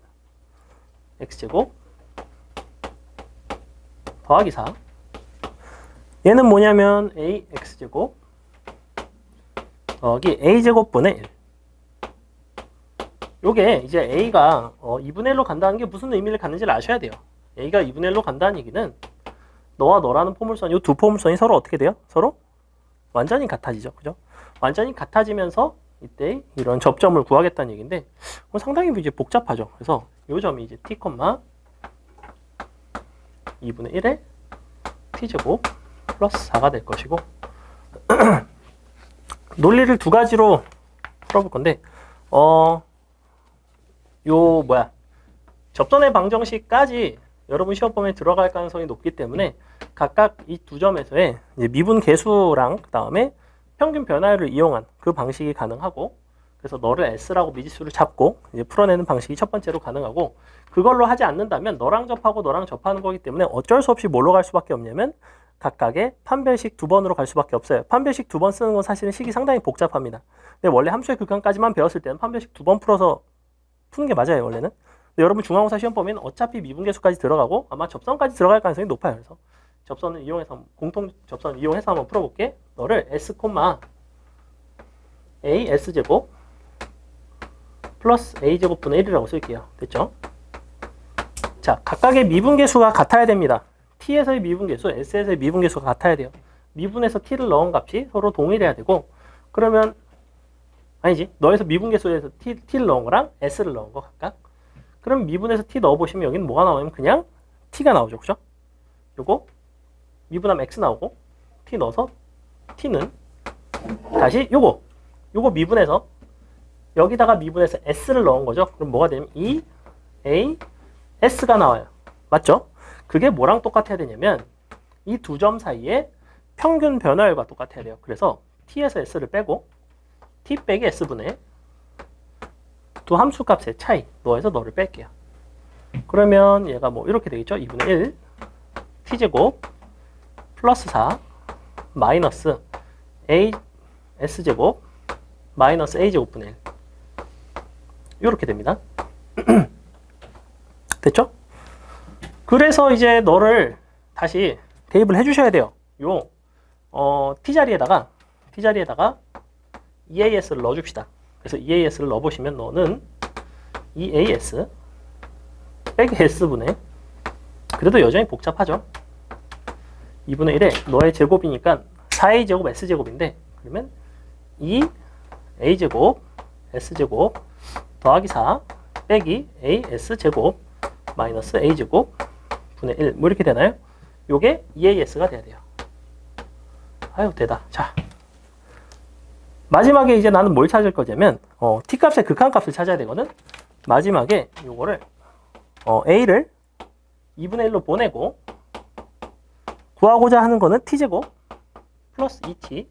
x제곱 더하기 4. 얘는 뭐냐면 a x제곱 더하기 a제곱분의 1. 요게 이제 a가 2분의 1로 간다는 게 무슨 의미를 갖는지를 아셔야 돼요. a가 2분의 1로 간다는 얘기는 너와 너라는 포물선, 이 두 포물선이 서로 어떻게 돼요? 서로 완전히 같아지죠. 그죠? 완전히 같아지면서 이때 이런 접점을 구하겠다는 얘기인데 상당히 이제 복잡하죠. 그래서 이 점이 이제 t, 2분의 1의 t제곱 플러스 4가 될 것이고 논리를 두 가지로 풀어볼 건데 접선의 방정식까지 여러분 시험범위에 들어갈 가능성이 높기 때문에 각각 이 두 점에서의 이제 미분 계수랑 그 다음에 평균 변화율을 이용한 그 방식이 가능하고 그래서 너를 S라고 미지수를 잡고 이제 풀어내는 방식이 첫 번째로 가능하고 그걸로 하지 않는다면 너랑 접하고 너랑 접하는 거기 때문에 어쩔 수 없이 뭘로 갈 수밖에 없냐면 각각의 판별식 두 번으로 갈 수밖에 없어요. 판별식 두 번 쓰는 건 사실은 식이 상당히 복잡합니다. 근데 원래 함수의 극한까지만 배웠을 때는 판별식 두 번 풀어서 푸는 게 맞아요. 원래는. 근데 여러분 중앙고사 시험 범위는 어차피 미분계수까지 들어가고 아마 접선까지 들어갈 가능성이 높아요. 그래서 접선을 이용해서 공통 접선을 이용해서 한번 풀어볼게. 너를 S, A S제곱 플러스 A제곱분의 1이라고 쓸게요. 됐죠? 자, 각각의 미분계수가 같아야 됩니다. T에서의 미분계수, S에서의 미분계수가 같아야 돼요. 미분에서 T를 넣은 값이 서로 동일해야 되고 그러면 아니지. 너에서 미분계수에서 T를 넣은 거랑 S를 넣은 거 각각. 그럼 미분에서 T 넣어보시면 여기는 뭐가 나오냐면 그냥 T가 나오죠. 그죠? 요거 미분하면 X 나오고 T 넣어서 T는 다시 요거 미분해서 여기다가 미분해서 S를 넣은 거죠. 그럼 뭐가 되냐면 E, A, S가 나와요. 맞죠? 그게 뭐랑 똑같아야 되냐면 이 두 점 사이에 평균 변화율과 똑같아야 돼요. 그래서 T에서 S를 빼고 T 빼기 S분의 두 함수값의 차이 너에서 너를 뺄게요. 그러면 얘가 뭐 이렇게 되겠죠. 2분의 1 T제곱 플러스 4 마이너스 A S제곱 마이너스 A제곱분의 1 이렇게 됩니다. 됐죠? 그래서 이제 너를 다시 대입을 해주셔야 돼요. T 자리에다가 EAS를 넣어줍시다. 그래서 EAS를 넣어보시면 너는 EAS 빼기 S분의 그래도 여전히 복잡하죠. 2분의 1에 너의 제곱이니까 4A제곱 S제곱인데 그러면 2A제곱 S제곱 더하기 4 빼기 AS제곱 마이너스 A제곱 분의 1 뭐 이렇게 되나요? 요게 EAS가 돼야 돼요. 아유 되다. 자 마지막에 이제 나는 뭘 찾을 거냐면 T값의 극한값을 찾아야 되거든. 마지막에 요거를 A를 2분의 1로 보내고 구하고자 하는 거는 T제곱 플러스 2T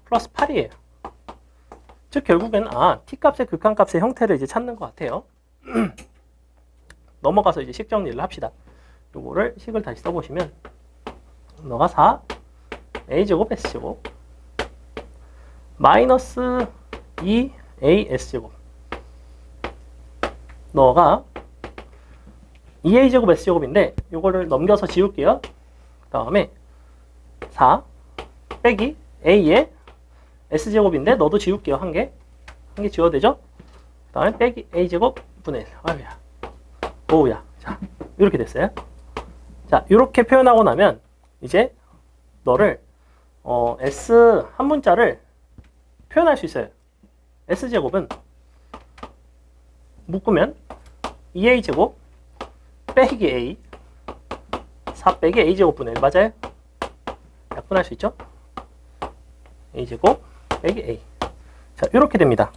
플러스 8이에요. 즉 결국엔 T값의 극한값의 형태를 이제 찾는 것 같아요. 넘어가서 이제 식 정리를 합시다. 요거를 식을 다시 써보시면 너가 4 A제곱 S제곱 마이너스 2 AS제곱 너가 2A제곱 S제곱인데 요거를 넘겨서 지울게요. 그 다음에 4 빼기 A의 S제곱인데 너도 지울게요. 한 개 지워도 되죠? 그 다음에 빼기 A제곱 분의 1 아유야 오우야 자 이렇게 됐어요. 자 이렇게 표현하고 나면 이제 너를 S 한 문자를 표현할 수 있어요. S제곱은 묶으면 2A제곱 빼기 A 4 빼기 A제곱분의 1 맞아요? 약분할 수 있죠? A제곱 빼기 A. 자, 이렇게 됩니다.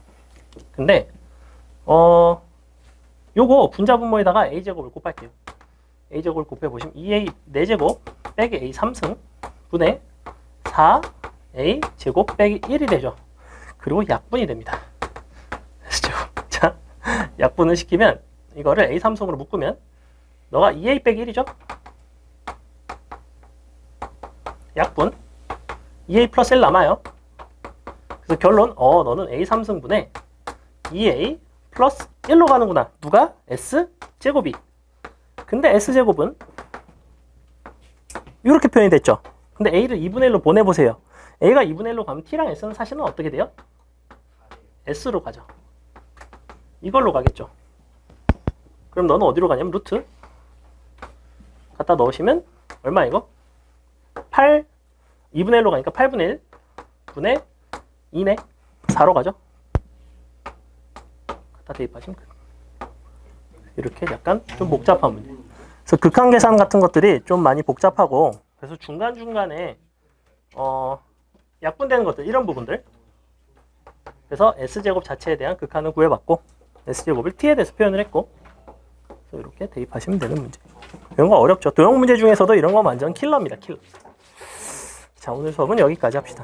근데 요거 분자분모에다가 A제곱을 곱할게요. A제곱을 곱해보시면 2A 4제곱 빼기 A 3승 분의 4A 제곱 빼기 1이 되죠. 그리고 약분이 됩니다. S제곱. 자, 약분을 시키면 이거를 A 3승으로 묶으면 너가 2A 빼기 1이죠? 약분 2A 플러스 1 남아요. 그래서 결론 너는 A 3승분의 2A 플러스 1로 가는구나. 누가? S제곱이. 근데 S제곱은 이렇게 표현이 됐죠. 근데 A를 2분의 1로 보내보세요. A가 2분의 1로 가면 T랑 S는 사실은 어떻게 돼요? S로 가죠. 이걸로 가겠죠. 그럼 너는 어디로 가냐면 루트 갖다 넣으시면 얼마 이거? 8 2분의 1로 가니까 8분의 1 분의 2네. 4로 가죠. 갖다 대입하시면 끝. 이렇게 약간 좀 복잡한 문제. 그래서 극한 계산 같은 것들이 좀 많이 복잡하고 그래서 중간중간에 약분되는 것들 이런 부분들. 그래서 S제곱 자체에 대한 극한을 구해봤고 S제곱을 T에 대해서 표현을 했고 그래서 이렇게 대입하시면 되는 문제. 이런 거 어렵죠. 도형 문제 중에서도 이런 거 완전 킬러입니다. 킬러. 자, 오늘 수업은 여기까지 합시다.